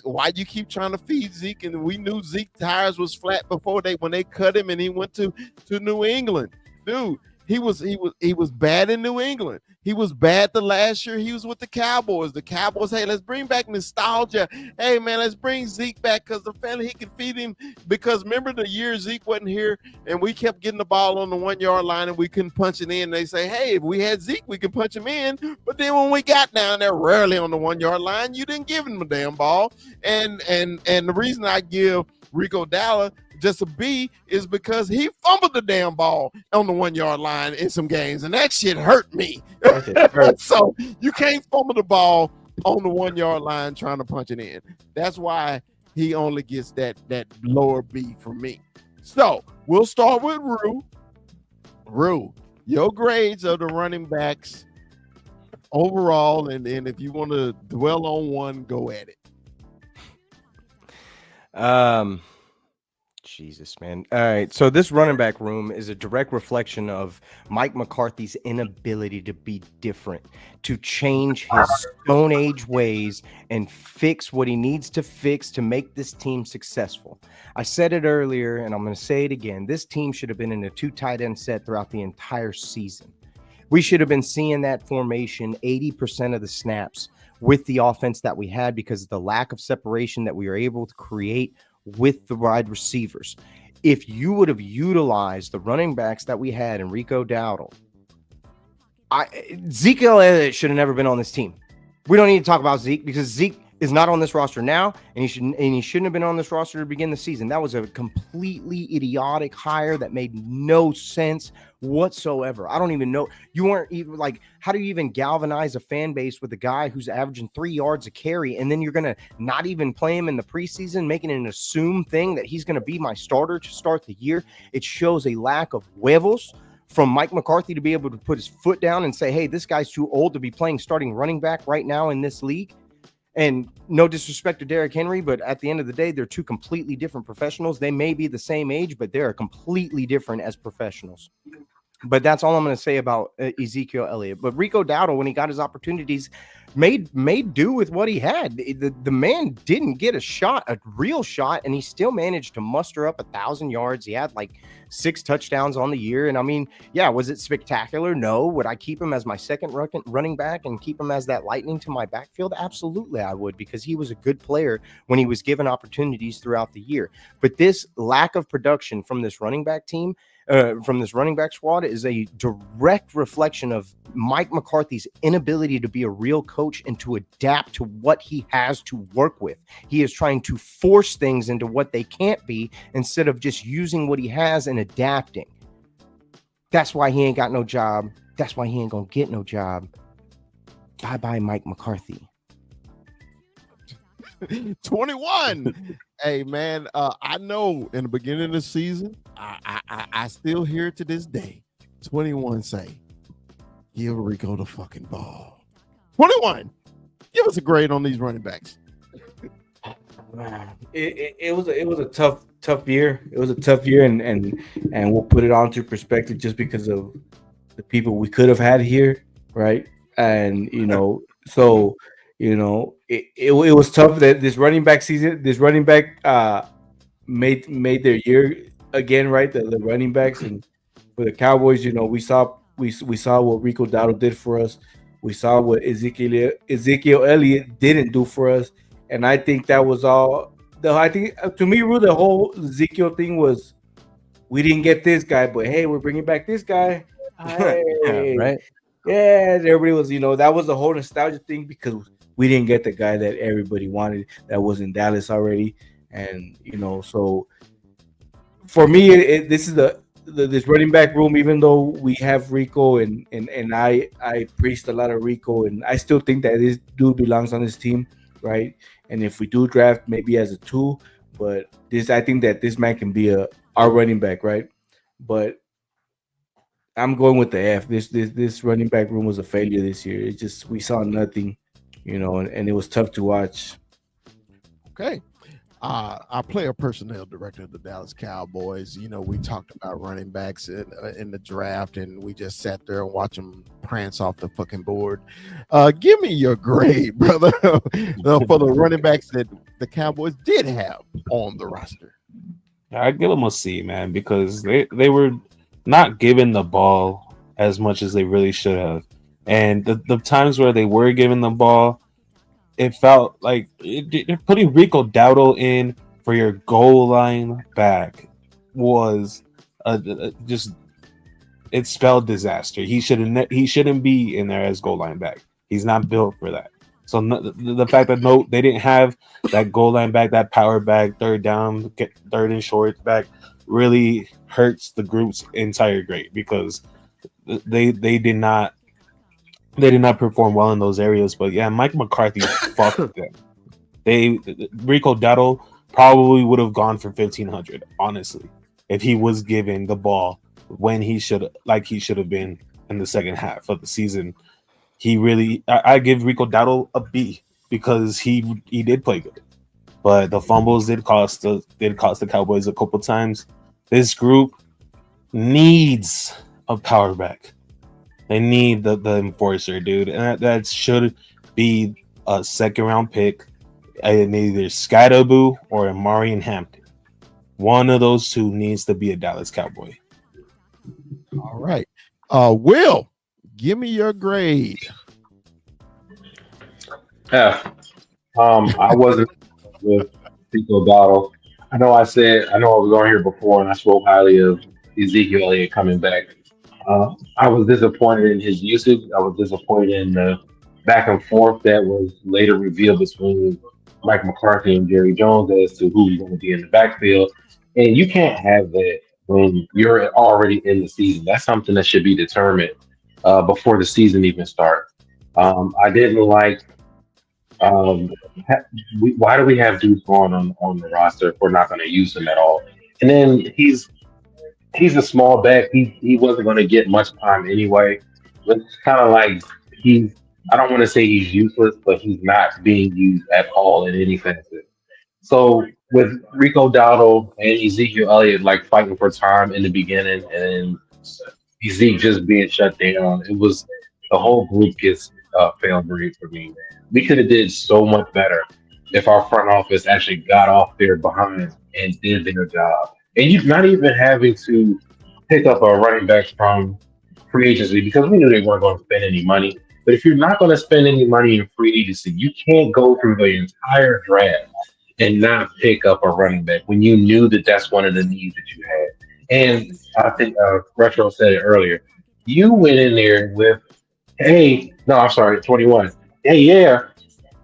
Why you keep trying to feed Zeke?" And we knew Zeke tires was flat before when they cut him and he went to New England, dude. He was bad in New England. He was bad the last year he was with the Cowboys. The Cowboys, hey, let's bring back nostalgia. Hey, man, let's bring Zeke back because the family, he can feed him. Because remember the year Zeke wasn't here and we kept getting the ball on the 1 yard line and we couldn't punch it in. They say, hey, if we had Zeke, we could punch him in. But then when we got down there rarely on the 1 yard line, you didn't give him a damn ball. And the reason I give Rico Dowdle just a B is because he fumbled the damn ball on the 1 yard line in some games, and that shit hurt me. So you can't fumble the ball on the 1 yard line trying to punch it in. That's why he only gets that lower B from me. So we'll start with Rue. Rue, your grades of the running backs overall, and if you want to dwell on one, go at it. Jesus, man. All right. So this running back room is a direct reflection of Mike McCarthy's inability to be different, to change his Stone Age ways and fix what he needs to fix to make this team successful. I said it earlier, and I'm going to say it again. This team should have been in a 2 tight end set throughout the entire season. We should have been seeing that formation 80% of the snaps with the offense that we had because of the lack of separation that we were able to create with the wide receivers. If you would have utilized the running backs that we had in Rico Dowdle, Ezekiel Elliott should have never been on this team. We don't need to talk about Zeke because Zeke is not on this roster now, and he shouldn't have been on this roster to begin the season. That was a completely idiotic hire that made no sense whatsoever. I don't even know. You weren't even like, how do you even galvanize a fan base with a guy who's averaging 3 yards a carry, and then you're gonna not even play him in the preseason, making an assumed thing that he's gonna be my starter to start the year? It shows a lack of huevos from Mike McCarthy to be able to put his foot down and say, hey, this guy's too old to be playing starting running back right now in this league. And no disrespect to Derrick Henry, but at the end of the day, they're two completely different professionals. They may be the same age, but they're completely different as professionals. But that's all I'm going to say about Ezekiel Elliott. But Rico Dowdle, when he got his opportunities, made do with what he had. The man didn't get a real shot, and he still managed to muster up 1,000 yards. He had like 6 touchdowns on the year. And I mean, yeah, was it spectacular? No. Would I keep him as my second running back and keep him as that lightning to my backfield? Absolutely, I would, because he was a good player when he was given opportunities throughout the year. But this lack of production from this running back team, from this running back squad, is a direct reflection of Mike McCarthy's inability to be a real coach and to adapt to what he has to work with. He is trying to force things into what they can't be instead of just using what he has and adapting. That's why he ain't got no job. That's why he ain't gonna get no job. Bye-bye, Mike McCarthy. 21. Hey man, I know in the beginning of the season, I still hear it to this day. 21 say, give Rico the fucking ball. 21. Give us a grade on these running backs. Man, it was a tough year. It was a tough year, and we'll put it on to perspective just because of the people we could have had here, right? And so it was tough that this running back made their year again, right? The running backs, and for the Cowboys, we saw what Rico Dowdle did for us. We saw what Ezekiel Elliott didn't do for us, and I think that was all. I think to me, Ru, the whole Ezekiel thing was, we didn't get this guy, but hey, we're bringing back this guy. Hey. Yeah, right. Yeah, everybody was, that was the whole nostalgia thing because we didn't get the guy that everybody wanted that was in Dallas already, and so for me, this is this running back room. Even though we have Rico and I preached a lot of Rico, and I still think that this dude belongs on this team, right? And if we do draft, maybe as a 2, but I think that this man can be our running back, right? But I'm going with the F. This running back room was a failure this year. It just, we saw nothing, and it was tough to watch. Okay. Our player personnel director of the Dallas Cowboys, we talked about running backs in the draft, and we just sat there and watched them prance off the fucking board. Give me your grade, brother, for the running backs that the Cowboys did have on the roster. I give them a C, man, because they were not given the ball as much as they really should have. And the times where they were given the ball, it felt like putting Rico Dowdle in for your goal line back was just, it spelled disaster. He shouldn't be in there as goal line back. He's not built for that. So the fact that they didn't have that goal line back, that power back, third down, third and short back, really hurts the group's entire grade because they did not perform well in those areas. But yeah, Mike McCarthy fucked them. Rico Dowdle probably would have gone for 1,500, honestly, if he was given the ball when he should have been in the second half of the season. I give Rico Dowdle a B because he did play good. but the fumbles did cost the Cowboys a couple times. This group needs a power back. They need the enforcer, dude, and that should be a second round pick, in either Skydabu or Marion Hampton. One of those two needs to be a Dallas Cowboy. All right. Will, give me your grade. Yeah. I wasn't with Rico Dottle. I know I was on here before and I spoke highly of Ezekiel Elliott coming back. I was disappointed in his usage. I was disappointed in the back and forth that was later revealed between Mike McCarthy and Jerry Jones as to who's going to be in the backfield. And you can't have that when you're already in the season. That's something that should be determined before the season even starts. I didn't like. Why do we have dudes going on the roster if we're not going to use him at all? And then he's a small back. He wasn't going to get much time anyway. It's kind of like I don't want to say he's useless, but he's not being used at all in any facet. So with Rico Dowdle and Ezekiel Elliott like fighting for time in the beginning, and Zeke just being shut down, it was the whole group gets failed grade for me. We could have did so much better if our front office actually got off their behind and did their job. And you're not even having to pick up a running back from free agency because we knew they weren't going to spend any money. But if you're not going to spend any money in free agency, you can't go through the entire draft and not pick up a running back when you knew that that's one of the needs that you had. And I think Retro said it earlier. You went in there with, hey, no, I'm sorry, 21. Hey, yeah,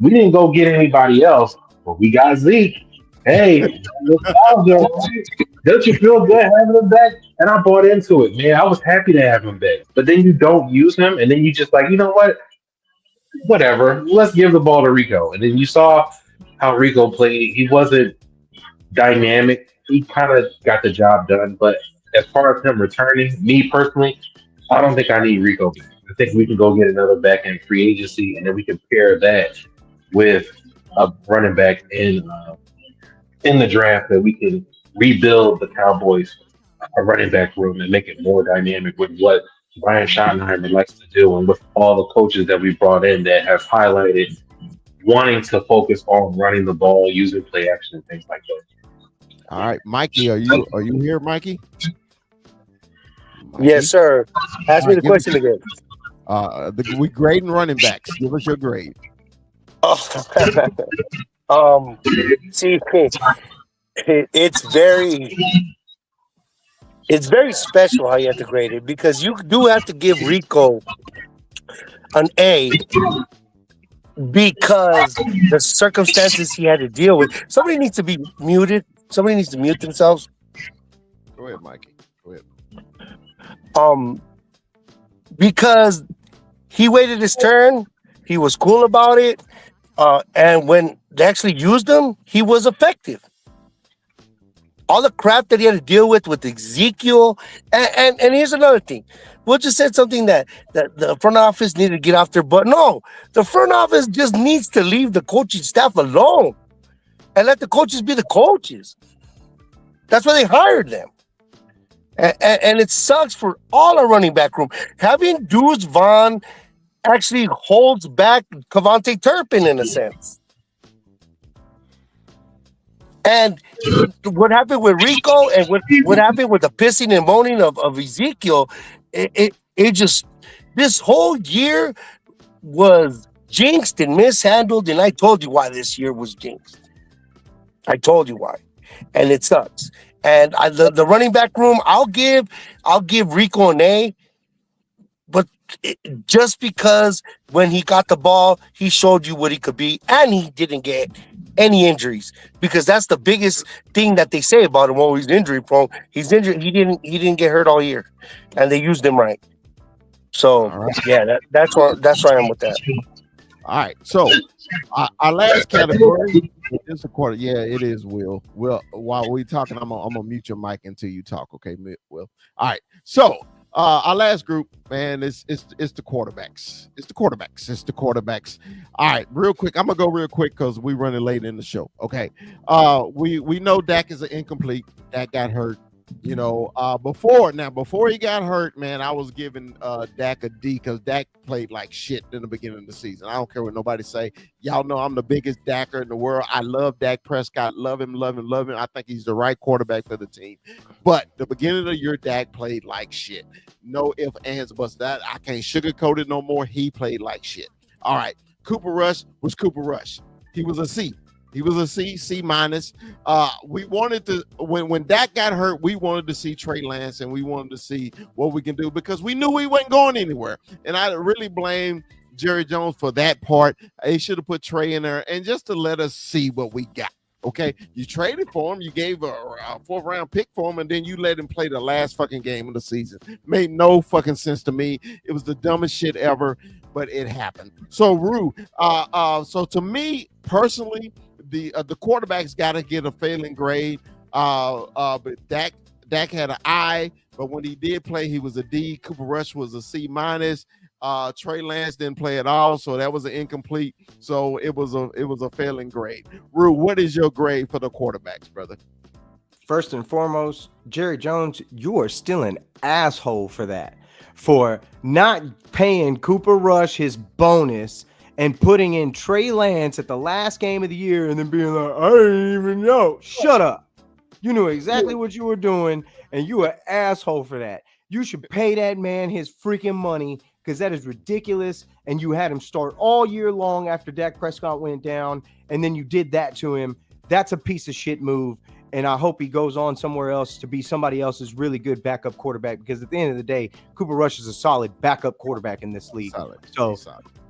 we didn't go get anybody else, but we got Zeke. Hey, don't you feel good having him back? And I bought into it, man. I was happy to have him back. But then you don't use him, and then you just like, you know what? Whatever. Let's give the ball to Rico. And then you saw how Rico played. He wasn't dynamic. He kind of got the job done. But as far as him returning, me personally, I don't think I need Rico back. I think we can go get another back in free agency, and then we can pair that with a running back in the draft that we can rebuild the Cowboys a running back room and make it more dynamic with what Brian Schottenheimer likes to do, and with all the coaches that we brought in that have highlighted wanting to focus on running the ball, using play action, and things like that. All right, Mikey, are you here, Mikey? Yes, sir. Ask me the question again. We grading running backs. Give us your grade. See, it's very special how you have to grade it because you do have to give Rico an A because the circumstances he had to deal with. Somebody needs to be muted. Somebody needs to mute themselves. Go ahead, Mikey. Go ahead. Because he waited his turn, he was cool about it, and when they actually used him, he was effective. All the crap that he had to deal with Ezekiel, and here's another thing. Will just said something that the front office needed to get off their butt. No, the front office just needs to leave the coaching staff alone and let the coaches be the coaches. That's why they hired them. And it sucks for all our running back room. Having Deuce Vaughn actually holds back Cavante Turpin in a sense. And what happened with Rico and what happened with the pissing and moaning of Ezekiel, it just, this whole year was jinxed and mishandled. And I told you why this year was jinxed. I told you why. And it sucks. And the running back room, I'll give Rico an A, but just because when he got the ball, he showed you what he could be, and he didn't get any injuries, because that's the biggest thing that they say about him. Oh, he's injury prone. He's injured. He didn't get hurt all year, and they used him right. So yeah, that's where I am with that. All right, so our last category is a quarter. Yeah, it is. Will while we talking, I'm gonna mute your mic until you talk. Okay, Will. All right, so Our last group, man, it's the quarterbacks. It's the quarterbacks. It's the quarterbacks. All right, real quick. I'm gonna go real quick because we running late in the show. Okay. We know Dak is an incomplete. Dak got hurt. You know, before he got hurt, man, I was giving Dak a D because Dak played like shit in the beginning of the season. I don't care what nobody say. Y'all know I'm the biggest Dacker in the world. I love Dak Prescott. Love him, love him, love him. I think he's the right quarterback for the team. But the beginning of the year, Dak played like shit. No ifs, ands, buts. That I can't sugarcoat it no more. He played like shit. All right. Cooper Rush was Cooper Rush. He was a C. He was a C minus. We wanted to when Dak got hurt, we wanted to see Trey Lance and we wanted to see what we can do because we knew we wasn't going anywhere. And I really blame Jerry Jones for that part. He should have put Trey in there and just to let us see what we got. Okay, you traded for him, you gave a 4th round pick for him, and then you let him play the last fucking game of the season. Made no fucking sense to me. It was the dumbest shit ever, but it happened. So Rue, so to me personally, the quarterback's got to get a failing grade. But Dak had an I, but when he did play, he was a D. Cooper Rush was a C minus. Trey Lance didn't play at all, so that was an incomplete. So it was a failing grade. Rue, what is your grade for the quarterbacks, brother? First and foremost, Jerry Jones, you are still an asshole for that. For not paying Cooper Rush his bonus and putting in Trey Lance at the last game of the year and then being like, I didn't even know. Shut up. You knew exactly what you were doing, and you are an asshole for that. You should pay that man his freaking money because that is ridiculous, and you had him start all year long after Dak Prescott went down, and then you did that to him. That's a piece of shit move, and I hope he goes on somewhere else to be somebody else's really good backup quarterback because at the end of the day, Cooper Rush is a solid backup quarterback in this league. So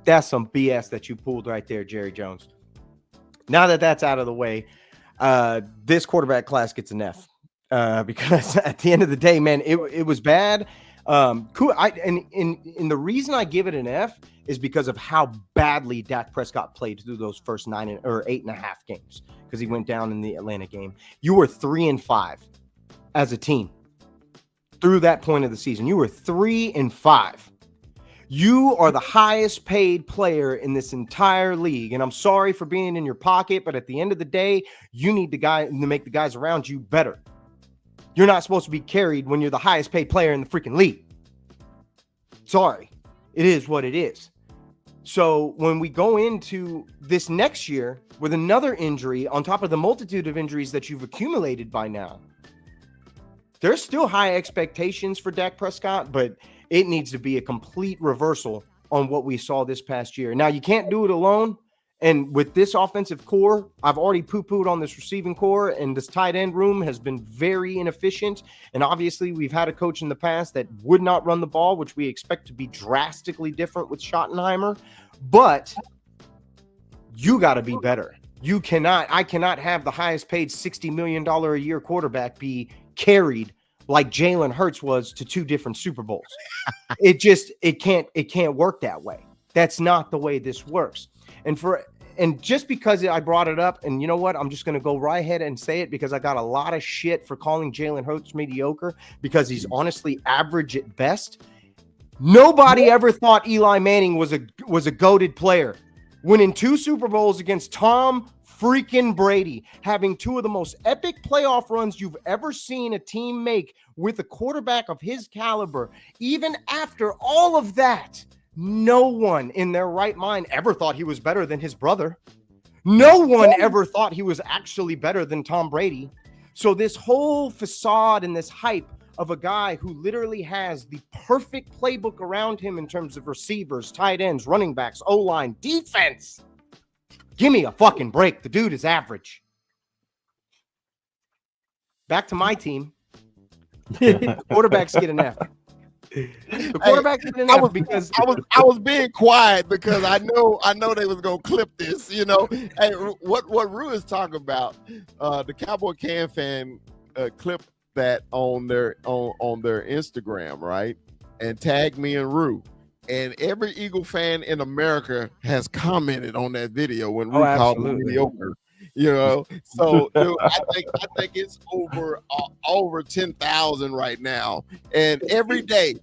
that's some BS that you pulled right there, Jerry Jones. Now that that's out of the way, this quarterback class gets an F because at the end of the day, man, it was bad. Cool. And the reason I give it an F is because of how badly Dak Prescott played through those first 8.5 games because he went down in the Atlanta game. You were 3-5 as a team through that point of the season. You were 3-5. You are the highest paid player in this entire league. And I'm sorry for being in your pocket, but at the end of the day, you need to make the guys around you better. You're not supposed to be carried when you're the highest paid player in the freaking league. Sorry. It is what it is. So when we go into this next year with another injury on top of the multitude of injuries that you've accumulated by now, there's still high expectations for Dak Prescott, but it needs to be a complete reversal on what we saw this past year. Now, you can't do it alone. And with this offensive core, I've already poo-pooed on this receiving core, and this tight end room has been very inefficient. And obviously, we've had a coach in the past that would not run the ball, which we expect to be drastically different with Schottenheimer. But you got to be better. I cannot have the highest paid $60 million a year quarterback be carried like Jalen Hurts was to 2 different Super Bowls. It can't work that way. That's not the way this works. And just because I brought it up, and you know what? I'm just going to go right ahead and say it because I got a lot of shit for calling Jalen Hurts mediocre because he's honestly average at best. Nobody ever thought Eli Manning was a goated player. Winning 2 Super Bowls against Tom freaking Brady, having 2 of the most epic playoff runs you've ever seen a team make with a quarterback of his caliber. Even after all of that, no one in their right mind ever thought he was better than his brother. No one ever thought he was actually better than Tom Brady. So this whole facade and this hype of a guy who literally has the perfect playbook around him in terms of receivers, tight ends, running backs, O-line, defense. Give me a fucking break. The dude is average. Back to my team. Quarterbacks get an F. The quarterback get an F because I was being quiet because I know they was gonna clip this. You know, hey, what Rue is talking about? The Cowboy Can fan clipped that on their Instagram, right, and tagged me and Rue. And every Eagle fan in America has commented on that video when Rue called him mediocre. You know, so dude, I think it's over 10,000 right now, and every day.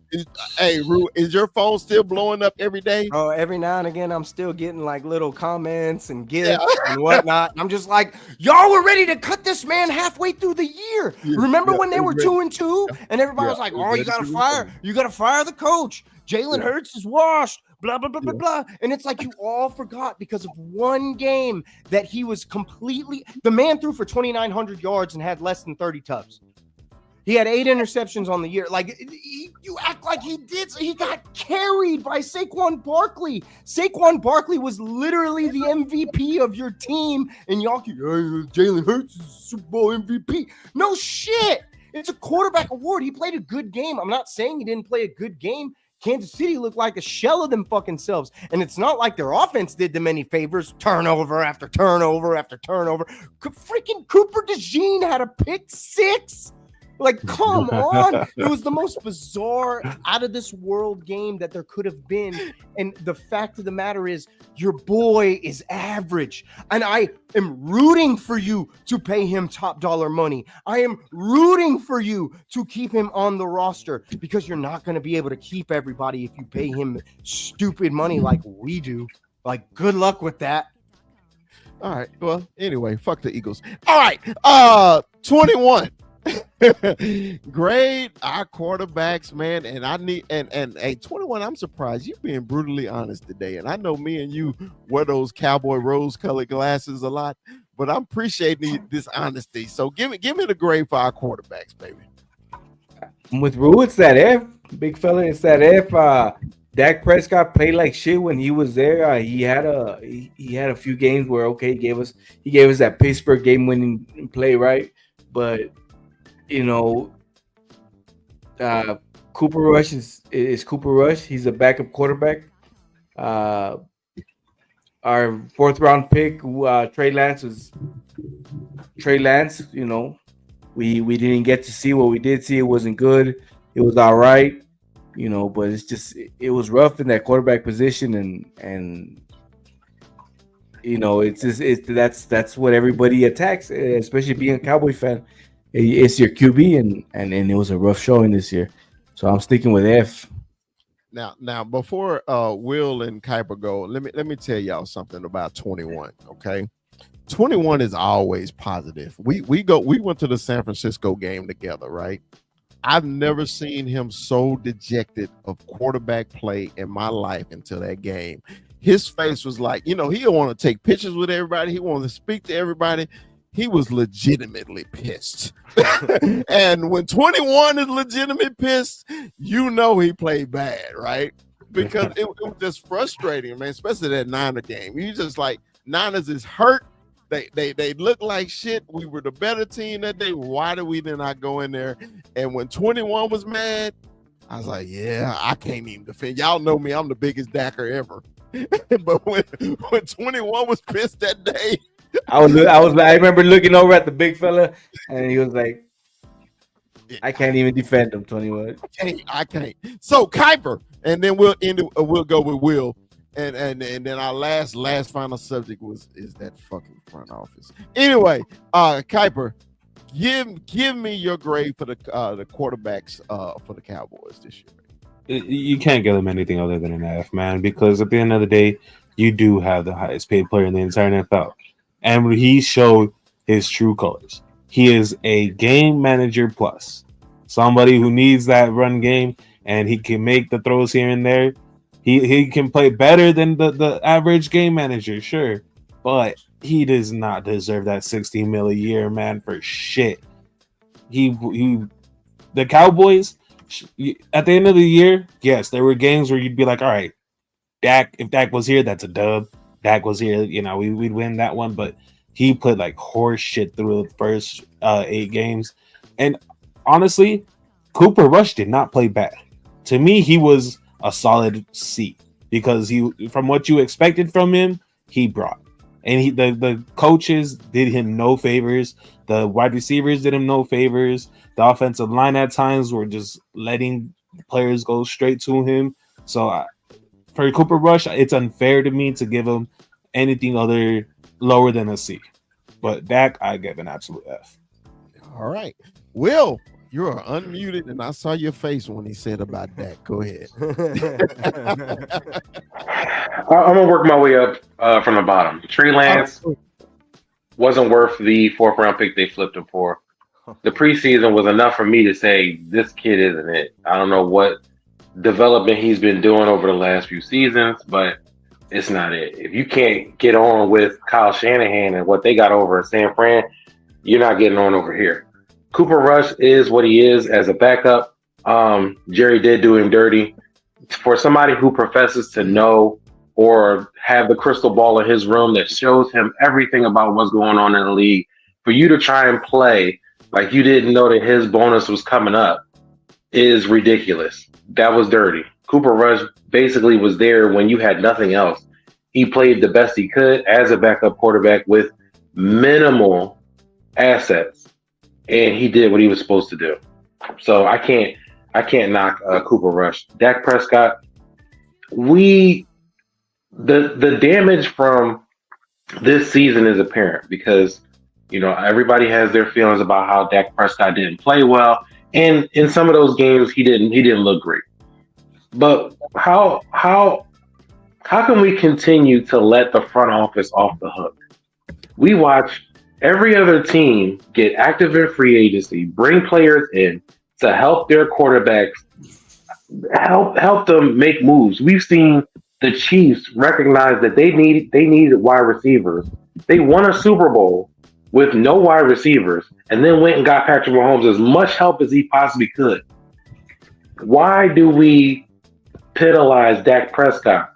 Hey, Ru, is your phone still blowing up every day? Oh, every now and again, I'm still getting like little comments and Yeah. gifts and whatnot. I'm just like, y'all were ready to cut this man halfway through the year. Yeah, Remember yeah, when they it were was ready. 2-2, and everybody Yeah, was like, it was "Oh, ready to you gotta fire the coach. Jalen Yeah. Hurts is washed." Blah blah blah blah Yeah. blah. And it's like you all forgot because of one game that he was completely. The man threw for 2,900 yards and had less than 30 tubs. He had 8 interceptions on the year. Like, you act like he did. He got carried by Saquon Barkley. Saquon Barkley was literally the MVP of your team, and y'all keep, Jalen Hurts is Super Bowl MVP. No shit. It's a quarterback award. He played a good game. I'm not saying he didn't play a good game. Kansas City looked like a shell of them fucking selves. And it's not like their offense did them any favors. Turnover after turnover after turnover. Freaking Cooper DeJean had a pick 6. Like, come on. It was the most bizarre, out of this world game that there could have been. And the fact of the matter is, your boy is average. And I am rooting for you to pay him top dollar money. I am rooting for you to keep him on the roster, because you're not going to be able to keep everybody if you pay him stupid money like we do. Like, good luck with that. All right. Well, anyway, fuck the Eagles. All right. 21. Grade our quarterbacks, man. And I need and hey, 21. I'm surprised you're being brutally honest today. And I know me and you wear those cowboy rose-colored glasses a lot, but I'm appreciating this honesty. So give me the grade for our quarterbacks, baby. I'm with Rue. It's that F, big fella. It's that F. Dak Prescott played like shit when he was there. He had a few games where he gave us that Pittsburgh game-winning play, right? But Cooper Rush is Cooper Rush. He's a backup quarterback. Our 4th round pick, Trey Lance, was Trey Lance. We didn't get to see what we did see. It wasn't good. It was all right. But it was rough in that quarterback position, and that's what everybody attacks, especially being a Cowboy fan. It's your QB, and it was a rough showing this year. So I'm sticking with F. Now before Will and Kuiper go, let me tell y'all something about 21. Okay. 21 is always positive. We went to the San Francisco game together, right? I've never seen him so dejected of quarterback play in my life until that game. His face was like, he don't want to take pictures with everybody. He wanted to speak to everybody. He was legitimately pissed. And when 21 is legitimately pissed, he played bad, right? Because it was just frustrating, man, especially that Niner game. You just like, Niners is hurt. They look like shit. We were the better team that day. Why did we not go in there? And when 21 was mad, I was like, yeah, I can't even defend. Y'all know me. I'm the biggest Dacker ever. But when 21 was pissed that day, I remember looking over at the big fella, and he was like, I can't even defend him, 21. I can't. So Kuiper, and then we'll end it. We'll go with Will. And then our last final subject is that fucking front office. Anyway, Kuiper, give me your grade for the quarterbacks for the Cowboys this year. You can't give them anything other than an F, man, because at the end of the day, you do have the highest paid player in the entire NFL, and he showed his true colors. He is a game manager plus, somebody who needs that run game, and he can make the throws here and there. He can play better than the average game manager, sure, but he does not deserve that $60 million a year, man, for shit. The Cowboys, at the end of the year, yes, there were games where you'd be like, all right, if Dak was here, that's a dub. Dak was here, we'd win that one, but he played like horse shit through the first 8 games. And honestly, Cooper Rush did not play bad. To me, he was a solid C, because from what you expected from him, he brought. And the coaches did him no favors. The wide receivers did him no favors. The offensive line at times were just letting players go straight to him. So for Cooper Rush, it's unfair to me to give him anything lower than a C. But Dak, I give an absolute F. All right. Will, you are unmuted, and I saw your face when he said about Dak. Go ahead. I'm gonna work my way up from the bottom. Trey Lance wasn't worth the 4th-round pick they flipped him for. The preseason was enough for me to say this kid isn't it. I don't know what development he's been doing over the last few seasons, but it's not it. If you can't get on with Kyle Shanahan and what they got over at San Fran, you're not getting on over here. Cooper Rush is what he is as a backup. Jerry did do him dirty. For somebody who professes to know or have the crystal ball in his room that shows him everything about what's going on in the league, for you to try and play like you didn't know that his bonus was coming up is ridiculous. That was dirty. Cooper Rush basically was there when you had nothing else. He played the best he could as a backup quarterback with minimal assets, and he did what he was supposed to do. So I can't knock Cooper Rush. Dak Prescott, the damage from this season is apparent because everybody has their feelings about how Dak Prescott didn't play well, and in some of those games he didn't look great. But how can we continue to let the front office off the hook? We watch every other team get active in free agency, bring players in to help their quarterbacks, help them make moves. We've seen the Chiefs recognize that they needed wide receivers. They won a Super Bowl with no wide receivers, and then went and got Patrick Mahomes as much help as he possibly could. Why do we penalize Dak Prescott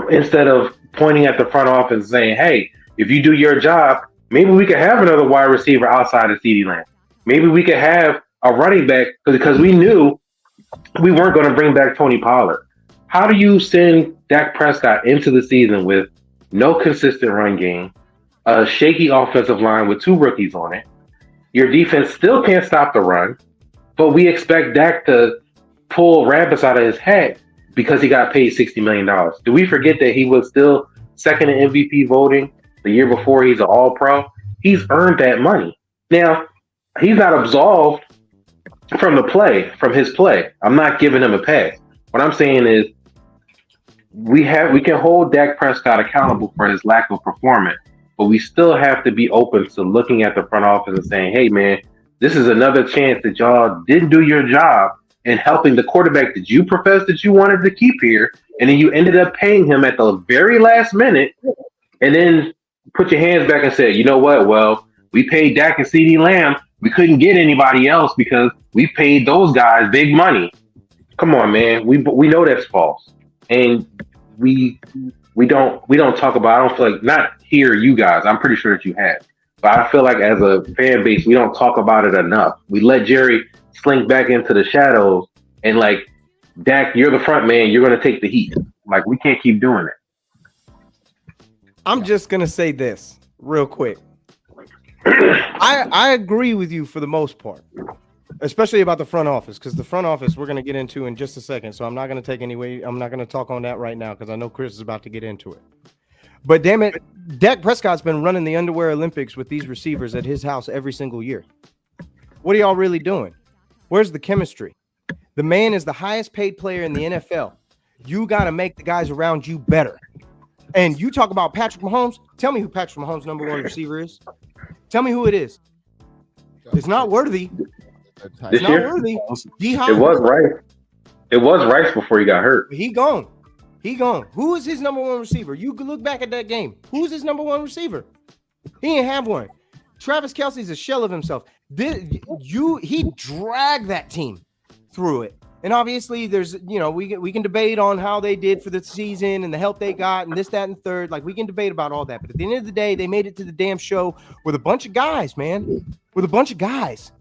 instead of pointing at the front office and saying, hey, if you do your job, maybe we could have another wide receiver outside of CeeDee Lamb. Maybe we could have a running back because we knew we weren't going to bring back Tony Pollard. How do you send Dak Prescott into the season with no consistent run game, a shaky offensive line with 2 rookies on it? Your defense still can't stop the run, but we expect Dak to pull rabbits out of his hat because he got paid $60 million. Do we forget that he was still second in MVP voting the year before he's an All-Pro? He's earned that money. Now, he's not absolved from his play. I'm not giving him a pass. What I'm saying is we can hold Dak Prescott accountable for his lack of performance, but we still have to be open to looking at the front office and saying, hey, man, this is another chance that y'all didn't do your job in helping the quarterback that you professed that you wanted to keep here, and then you ended up paying him at the very last minute, and then put your hands back and said, you know what? Well, we paid Dak and CeeDee Lamb. We couldn't get anybody else because we paid those guys big money. Come on, man. We know that's false, and we don't talk about. I don't feel like, not here, you guys. I'm pretty sure that you have, but I feel like as a fan base, we don't talk about it enough. We let Jerry slink back into the shadows and like, Dak, you're the front man. You're going to take the heat. Like, we can't keep doing it. I'm just going to say this real quick. I agree with you for the most part, especially about the front office, because the front office we're going to get into in just a second. So I'm not going to I'm not going to talk on that right now because I know Chris is about to get into it. But damn it, Dak Prescott's been running the underwear Olympics with these receivers at his house every single year. What are y'all really doing? Where's the chemistry? The man is the highest paid player in the NFL. You got to make the guys around you better. And you talk about Patrick Mahomes. Tell me who Patrick Mahomes' number 1 receiver is. Tell me who it is. It's not Worthy. It's not Worthy. It was Rice. It was Rice before he got hurt. He gone. Who is his number 1 receiver? You can look back at that game. Who's his number 1 receiver? He didn't have one. Travis Kelce's a shell of himself. He dragged that team through it. And obviously there's, we can debate on how they did for the season and the help they got and this, that, and third. Like, we can debate about all that. But at the end of the day, they made it to the damn show with a bunch of guys, man. With a bunch of guys.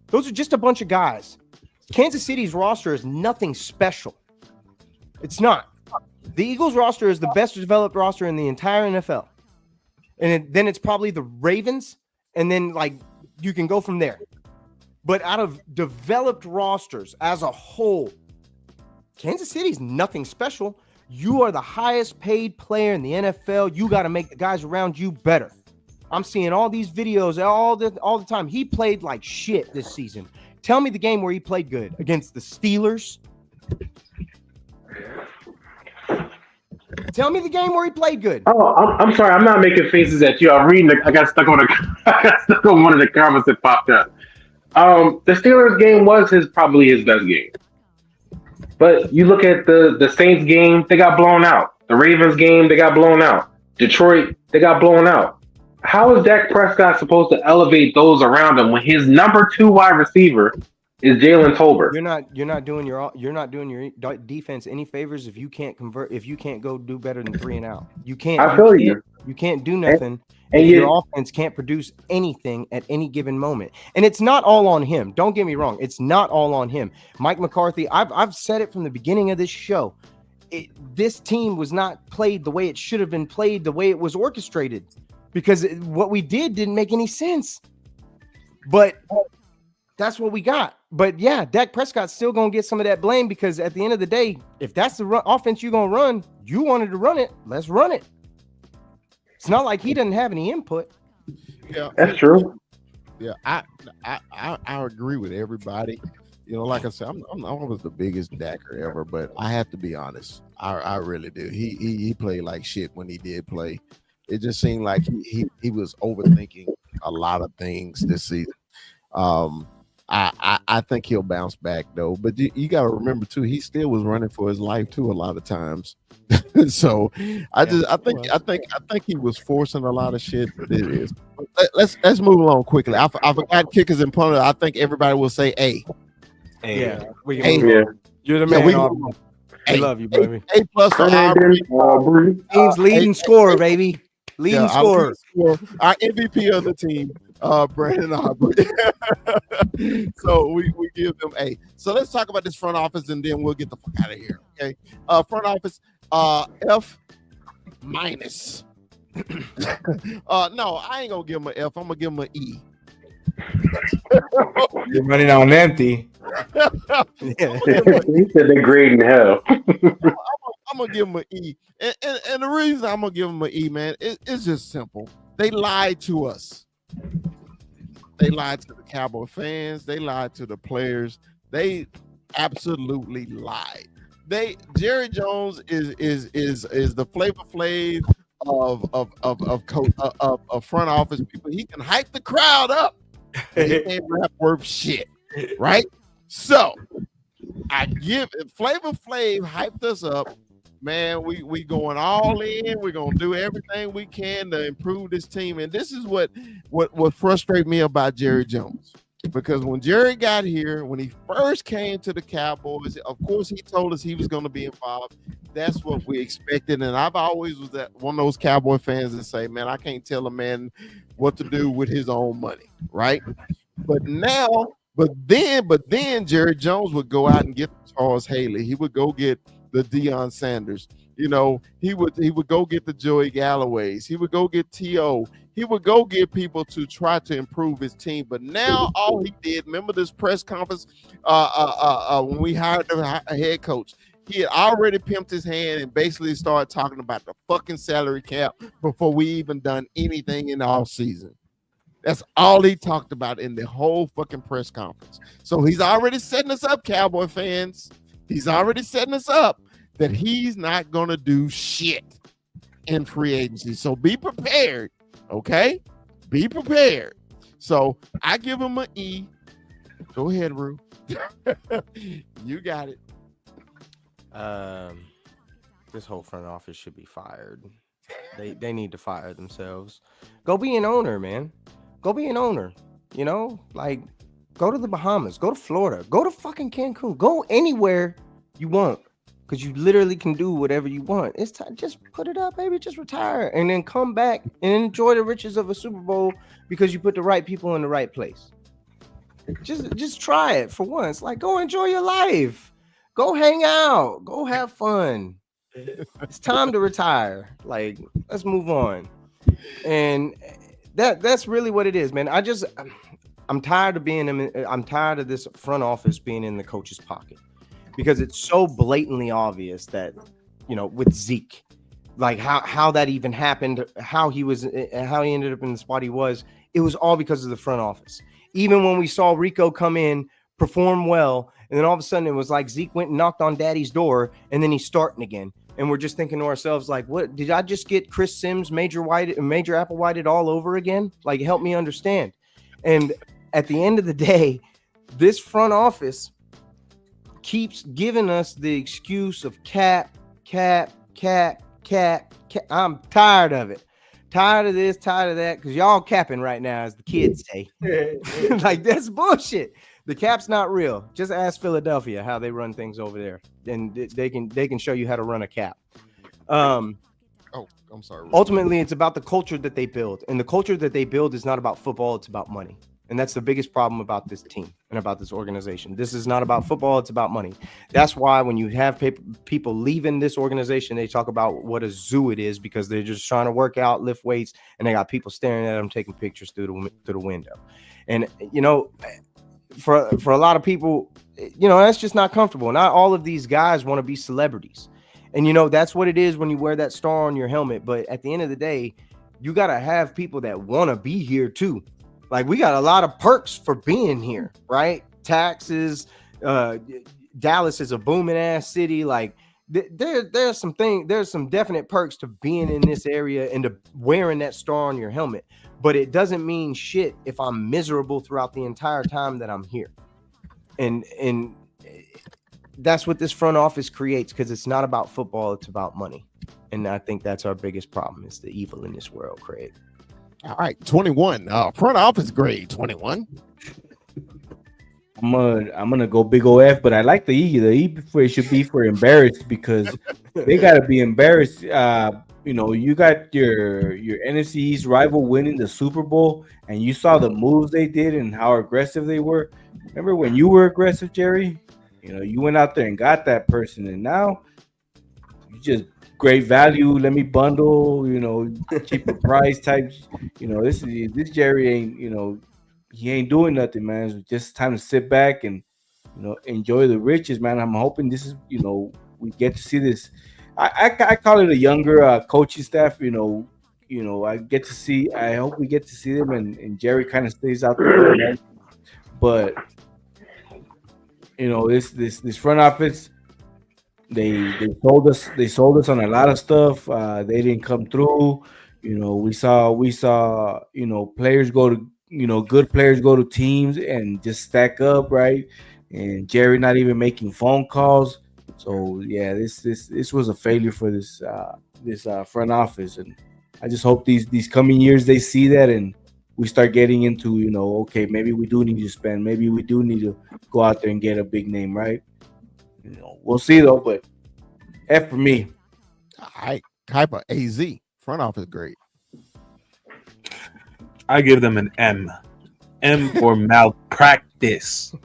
Those are just a bunch of guys. Kansas City's roster is nothing special. It's not. The Eagles roster is the best developed roster in the entire NFL. And then it's probably the Ravens. And then, you can go from there. But out of developed rosters as a whole, Kansas City's nothing special. You are the highest paid player in the NFL. You got to make the guys around you better. I'm seeing all these videos all the time. He played like shit this season. Tell me the game where he played good against the Steelers. Tell me the game where he played good. Oh, I'm sorry. I'm not making faces at you. I'm reading. I got stuck on I got stuck on one of the comments that popped up. The Steelers game was probably his best game. But you look at the Saints game, they got blown out. The Ravens game, they got blown out. Detroit, they got blown out. How is Dak Prescott supposed to elevate those around him when his number 2 wide receiver is Jalen Tolbert? You're not doing your defense any favors if you can't convert, if you can't go do better than 3 and out. You can't. I feel you. You can't do nothing. And if you, your offense can't produce anything at any given moment. And it's not all on him. Don't get me wrong. It's not all on him. Mike McCarthy, I've said it from the beginning of this show. This team was not played the way it should have been played, the way it was orchestrated, because what we didn't make any sense. But that's what we got. But yeah, Dak Prescott's still going to get some of that blame, because at the end of the day, if that's the offense you're going to run, you wanted to run it, let's run it. It's not like he doesn't have any input. Yeah, that's true. Yeah, I agree with everybody. You know, like I said, I'm always the biggest Dacker ever, but I have to be honest. I really do. He played like shit when he did play. It just seemed like he was overthinking a lot of things this season. I think he'll bounce back though, but you got to remember too, he still was running for his life too a lot of times. So I think he was forcing a lot of shit. But it is. Let's move along quickly. I forgot kickers and punters. I think everybody will say A. Yeah, we can move on. You're the man. We love you, baby. A plus for Aubrey. Team's leading scorer, baby. Leading scorer. Our MVP of the team, Brandon Aubrey. So we give them A. So let's talk about this front office and then we'll get the fuck out of here. Okay. Front office, F minus. No, I ain't gonna give him an F. I'm gonna give him an E. You're running on empty. He said they're grading hell. I'm gonna give him an E, and the reason I'm gonna give him an E, man, it's just simple. They lied to us. They lied to the Cowboy fans. They lied to the players. They absolutely lied. Jerry Jones is the Flavor Flav of front office people. He can hype the crowd up. He ain't rap worth shit, right? So I give it. Flavor Flav hyped us up, man. We going all in. We're gonna do everything we can to improve this team. And this is what frustrates me about Jerry Jones. Because when Jerry got here, when he first came to the Cowboys, of course he told us he was going to be involved. That's what we expected. And I've always was one of those Cowboy fans that say, man, I can't tell a man what to do with his own money, right? But then Jerry Jones would go out and get Charles Haley. He would go get the Deion Sanders. You know, he would go get the Joey Galloways. He would go get T.O. He would go get people to try to improve his team. But now all he did, remember this press conference when we hired the head coach, he had already pimped his hand and basically started talking about the fucking salary cap before we even done anything in the offseason. That's all he talked about in the whole fucking press conference. So he's already setting us up, Cowboy fans. He's already setting us up that he's not going to do shit in free agency. So be prepared, okay? Be prepared. So I give him an E. Go ahead, Rue. You got it. This whole front office should be fired. They need to fire themselves. Go be an owner, man. Go be an owner. You know, like go to the Bahamas, go to Florida, go to fucking Cancun, go anywhere you want. Because you literally can do whatever you want. It's time. Just put it up, baby. Just retire and then come back and enjoy the riches of a Super Bowl because you put the right people in the right place. Just try it for once. Like, go enjoy your life. Go hang out. Go have fun. It's time to retire. Like, let's move on. And that's really what it is, man. I'm tired of this front office being in the coach's pocket. Because it's so blatantly obvious that, you know, with Zeke, like how that even happened, how he ended up in the spot he was. It was all because of the front office. Even when we saw Rico come in, perform well, and then all of a sudden it was like Zeke went and knocked on Daddy's door, and then he's starting again. And we're just thinking to ourselves, like, what did I just get? Chris Sims, major apple whited all over again? Like, help me understand. And at the end of the day, this front office keeps giving us the excuse of cap. I'm tired of it. Tired of this, tired of that, because y'all capping right now, as the kids say. Like, that's bullshit. The cap's not real. Just ask Philadelphia how they run things over there, and they can show you how to run a cap. I'm sorry. Ultimately, it's about the culture that they build, and the culture that they build is not about football. It's about money, and that's the biggest problem about this team and about this organization. This is not about football. It's about money. That's why when you have people leaving this organization, they talk about what a zoo it is, because they're just trying to work out, lift weights, and they got people staring at them, taking pictures through the window. And for a lot of people, that's just not comfortable. Not all of these guys want to be celebrities. And, that's what it is when you wear that star on your helmet. But at the end of the day, you got to have people that want to be here too. Like, we got a lot of perks for being here, right? Taxes. Dallas is a booming ass city. Like, there's some definite perks to being in this area and to wearing that star on your helmet. But it doesn't mean shit if I'm miserable throughout the entire time that I'm here. And that's what this front office creates, because it's not about football, it's about money. And I think that's our biggest problem, is the evil in this world, Craig. All right, 21. Front office grade 21. I'm gonna go big O F, but I like the E. The E should be for embarrassed, because they gotta be embarrassed. You got your NFC East rival winning the Super Bowl, and you saw the moves they did and how aggressive they were. Remember when you were aggressive, Jerry? You went out there and got that person, and now you just great value. Let me bundle, cheaper price type. This Jerry ain't, he ain't doing nothing, man. It's just time to sit back and, enjoy the riches, man. I'm hoping this is, we get to see this. I call it a younger coaching staff. I get to see. I hope we get to see them, and Jerry kind of stays out there. But this front office, they sold us on a lot of stuff. They didn't come through. We saw players go to good players go to teams and just stack up, right? And Jerry not even making phone calls. So yeah, this was a failure for this front office, and I just hope these coming years they see that, and we start getting into okay, maybe we do need to spend, maybe we do need to go out there and get a big name, right? We'll see though, but F for me. All right, Kuiper, AZ front office grade. I give them an M. M for malpractice.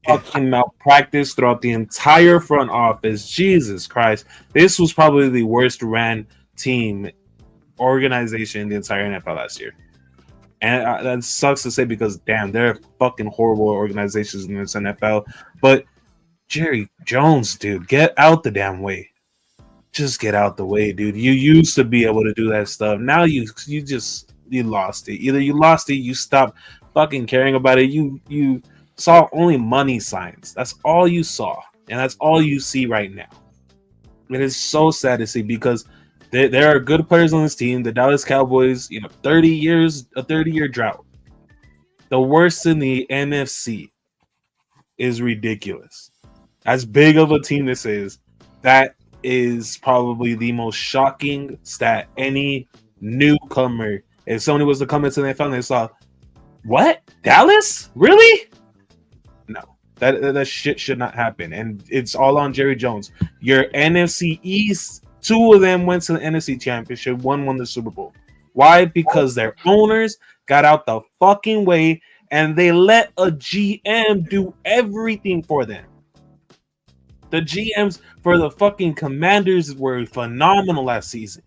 Fucking malpractice throughout the entire front office. Jesus Christ. This was probably the worst ran team organization in the entire NFL last year. And that sucks to say, because, damn, they're fucking horrible organizations in this NFL. But Jerry Jones, dude, get out the damn way. Just get out the way, dude. You used to be able to do that stuff. Now you lost it. Either you lost it, you stopped fucking caring about it. You saw only money signs. That's all you saw, and that's all you see right now. It is so sad to see, because there are good players on this team. The Dallas Cowboys, 30-year drought. The worst in the NFC is ridiculous. As big of a team this is, that is probably the most shocking stat. Any newcomer, if somebody was to come into the NFL and they saw, what? Dallas? Really? No. That shit should not happen. And it's all on Jerry Jones. Your NFC East, 2 of them went to the NFC Championship, 1 won the Super Bowl. Why? Because their owners got out the fucking way and they let a GM do everything for them. The GMs for the fucking Commanders were phenomenal last season.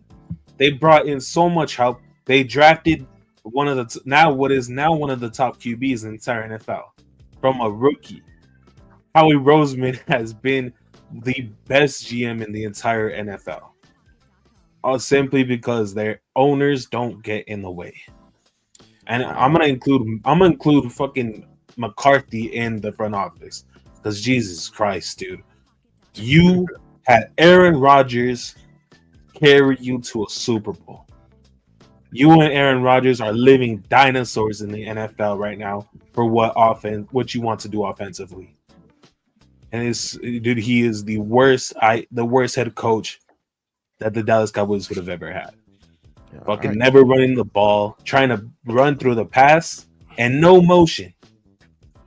They brought in so much help. They drafted one of the one of the top QBs in the entire NFL from a rookie. Howie Roseman has been the best GM in the entire NFL. simply because their owners don't get in the way. And I'm gonna include fucking McCarthy in the front office because Jesus Christ, dude, you had Aaron Rodgers carry you to a Super Bowl. You and Aaron Rodgers are living dinosaurs in the NFL right now for what you want to do offensively. And he is the worst head coach that the Dallas Cowboys would have ever had. Fucking never running the ball, trying to run through the pass, and no motion.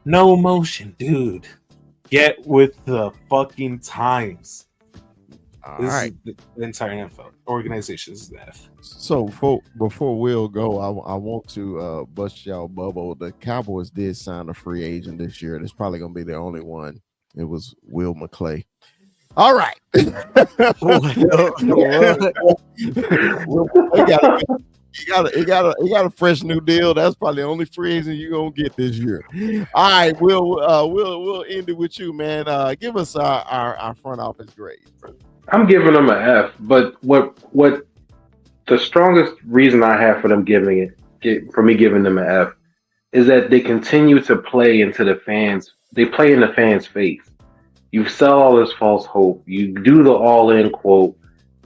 No motion, dude. Get with the fucking times. Is the entire NFL organization is that. So before Will go, I want to bust y'all bubble. The Cowboys did sign a free agent this year. It's probably gonna be the only one. It was Will McClay. All right. He got a fresh new deal. That's probably the only free agent you're gonna get this year. All right, we'll end it with you, man. Give us our front office grade. I'm giving them an F, but what the strongest reason I have for them giving them an F is that they continue to play into the fans. They play in the fans' face. You sell all this false hope. You do the all-in quote.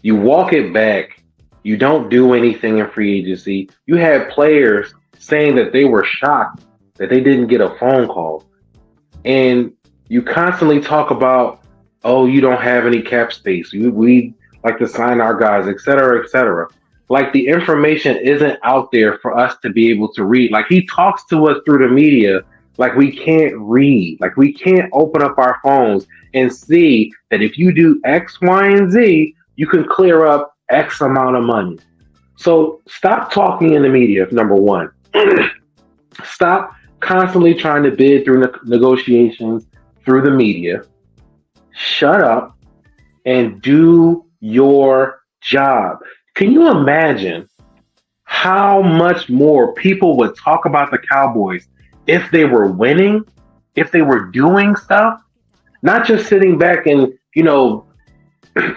You walk it back. You don't do anything in free agency. You had players saying that they were shocked that they didn't get a phone call. And you constantly talk about, oh, you don't have any cap space. We like to sign our guys, et cetera, et cetera. Like the information isn't out there for us to be able to read. Like he talks to us through the media like we can't read. Like we can't open up our phones and see that if you do X, Y, and Z, you can clear up X amount of money. So stop talking in the media, number one. Stop constantly trying to bid through negotiations through the media. Shut up and do your job. Can you imagine how much more people would talk about the Cowboys if they were winning, if they were doing stuff, not just sitting back and,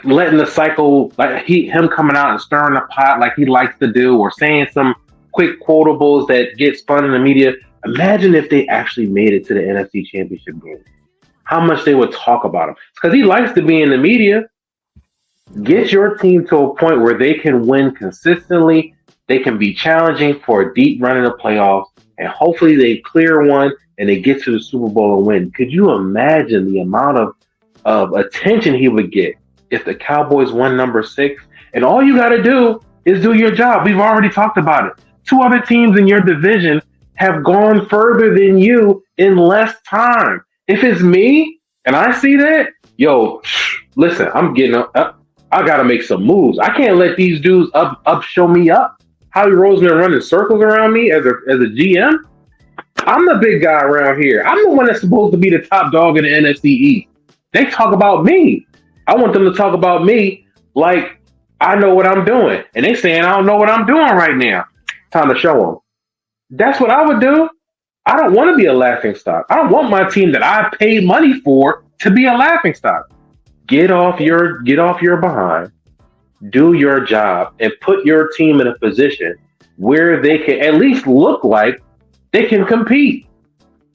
letting the cycle, like him coming out and stirring the pot like he likes to do, or saying some quick quotables that get spun in the media. Imagine if they actually made it to the NFC Championship game. How much they would talk about him. It's because he likes to be in the media. Get your team to a point where they can win consistently. They can be challenging for a deep run in the playoffs, and hopefully they clear one and they get to the Super Bowl and win. Could you imagine the amount of attention he would get if the Cowboys won number 6? And all you got to do is do your job. We've already talked about it. 2 other teams in your division have gone further than you in less time. If it's me and I see that, listen, I'm getting up. I got to make some moves. I can't let these dudes up show me up. Howie Roseman running circles around me as a GM. I'm the big guy around here. I'm the one that's supposed to be the top dog in the NFC East. They talk about me. I want them to talk about me like I know what I'm doing. And they saying I don't know what I'm doing right now. Time to show them. That's what I would do. I don't want to be a laughingstock. I don't want my team that I paid money for to be a laughingstock. Get off your behind, do your job, and put your team in a position where they can at least look like they can compete.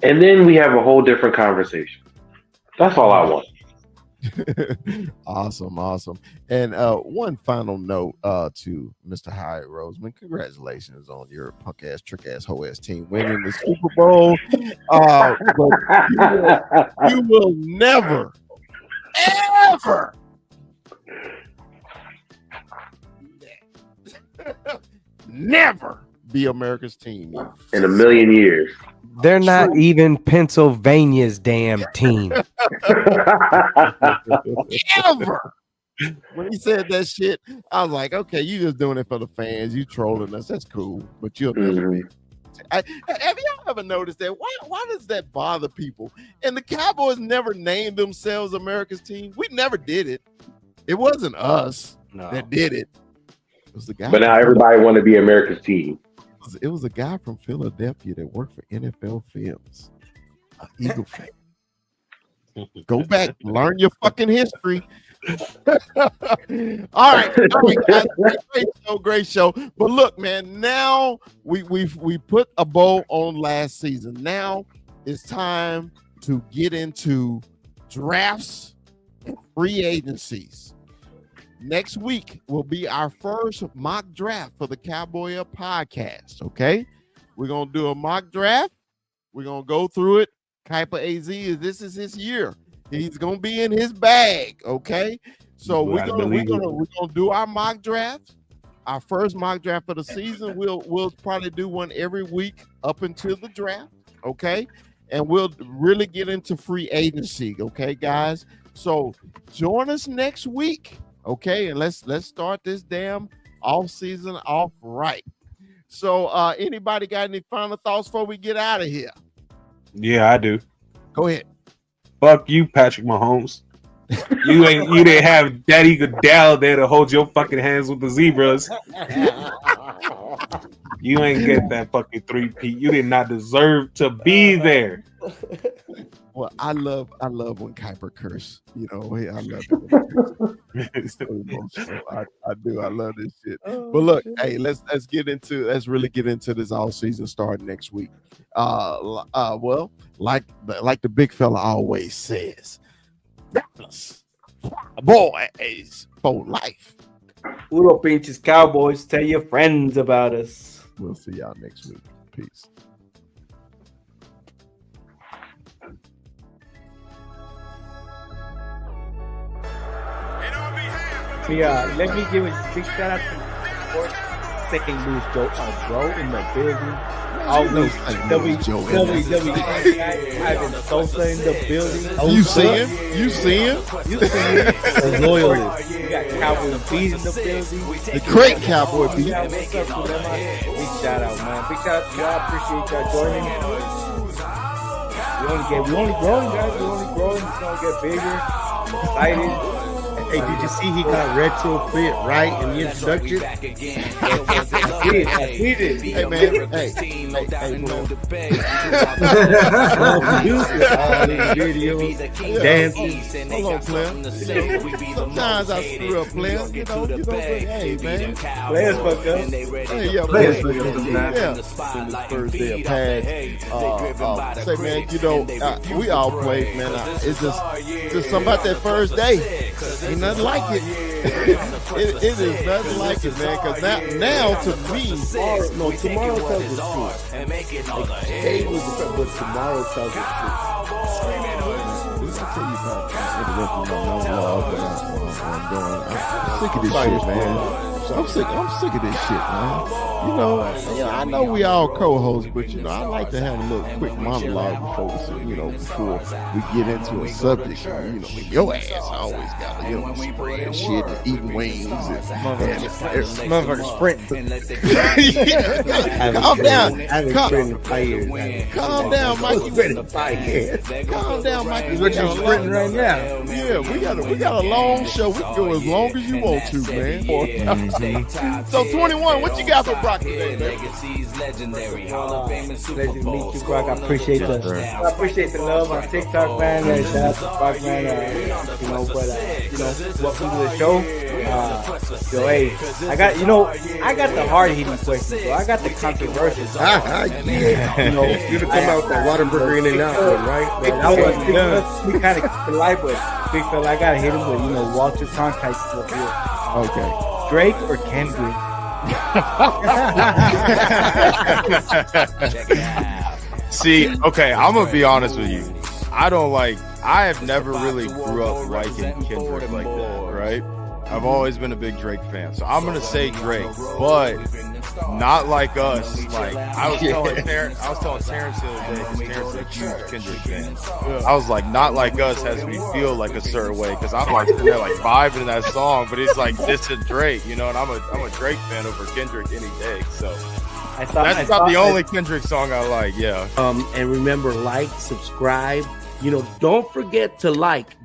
And then we have a whole different conversation. That's all I want. Awesome. And one final note to Mr. Howie Roseman. Congratulations on your punk ass, trick ass, hoe ass team winning the Super Bowl. But you will never, ever never be America's team in a million years. They're not even Pennsylvania's damn team. Ever. When he said that shit, I was like, okay, you just doing it for the fans. You trolling us. That's cool. But you'll never be. Have y'all ever noticed that? Why does that bother people? And the Cowboys never named themselves America's team. We never did it. It wasn't us that did it. It was the guy. But now everybody want to be America's team. It was a guy from Philadelphia that worked for NFL Films, an Eagle fan. Go back, learn your fucking history. All right, guys. Great show. But look, man, now we put a bow on last season. Now it's time to get into drafts and free agencies. Next week will be our first mock draft for the Cowboy Up podcast. Okay, we're gonna do a mock draft. We're gonna go through it. Kuiper AZ this is his year. He's gonna be in his bag. Okay, so we're gonna do our mock draft. Our first mock draft for the season. We'll probably do one every week up until the draft. Okay, and we'll really get into free agency. Okay, guys. So join us next week. Okay, and let's start this damn off season off right. So anybody got any final thoughts before we get out of here? Yeah, I do. Go ahead. Fuck you, Patrick Mahomes. You didn't have Daddy Goodell there to hold your fucking hands with the zebras. You ain't get that fucking 3-peat. You did not deserve to be there. Well, I love when Kuiper curse. You know, I love it. It's so emotional. I do. I love this shit. But look, hey, let's really get into this all season starting next week. Well, like the big fella always says, Dallas boys for life. Uno pinches Cowboys. Tell your friends about us. We'll see y'all next week. Peace. Yeah, let me give a big shout out to St. Louis Joe, bro, in the building. Always WWE Ivan Sosa in the building. You see him? The loyalist. You got Cowboy Beat in the building. The great Cowboy Beat. What's up to them? Big shout out, man. Big shout out to y'all. Appreciate y'all joining. We only growing, guys. We only growing. It's gonna get bigger. Excited. Hey, did you see he got retrofit right in the introduction? I did. Hey, man. Hey. Videos, dancing. Hold on, player. Sometimes I screw up, player. You know, but hey, man. Players fuck up. Hey, yeah, players fuck up. Yeah. In the first day of pads. Say, man, you know, we all play, man. It's just something about that first day. Ain't nothing like it. It is nothing like it, man. Because now to me, tomorrow tells the truth. Today was the fact, but tomorrow tells the truth. I'm sick of this shit, man. I'm sick of this shit, man. You know, I know we all co-hosts, but you know, I like to have a little quick monologue before we get into a subject. You know, your ass always got to spread shit and eating wings and Motherfucker sprinting. Calm down. Calm down, Mikey. Calm down, Mikey. What you sprinting right now? Yeah, we got a long show. We can go as long as you want to, man. So 21, what you got for Brock today, man? Pleasure to meet you, Brock. I appreciate the love on TikTok, man. Shout out to Brock, man. Welcome to the show. Hey, I got the hard hitting questions, so I got the controversial. You come out with that Waterburger in and out, right? We kind of keep it light, but big fella, I gotta hit him with Walter Cronkite stuff here. Okay. Drake or Kendrick? See, okay, I'm gonna be honest with you. I have never really grew up liking Kendrick like that, right? I've always been a big Drake fan, so I'm gonna say Drake, but not like us. Like I was telling Terrence the other day, because Terrence is a huge Kendrick fan. I was like, not like us has me feel like a certain way, because I'm like sitting there like vibing in that song, but it's like this is Drake, you know, and I'm a Drake fan over Kendrick any day. So that's about the only Kendrick song I like. Yeah. And remember, like, subscribe. You know, don't forget to like.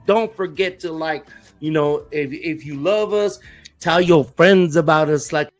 You know, if you love us, tell your friends about us. Like.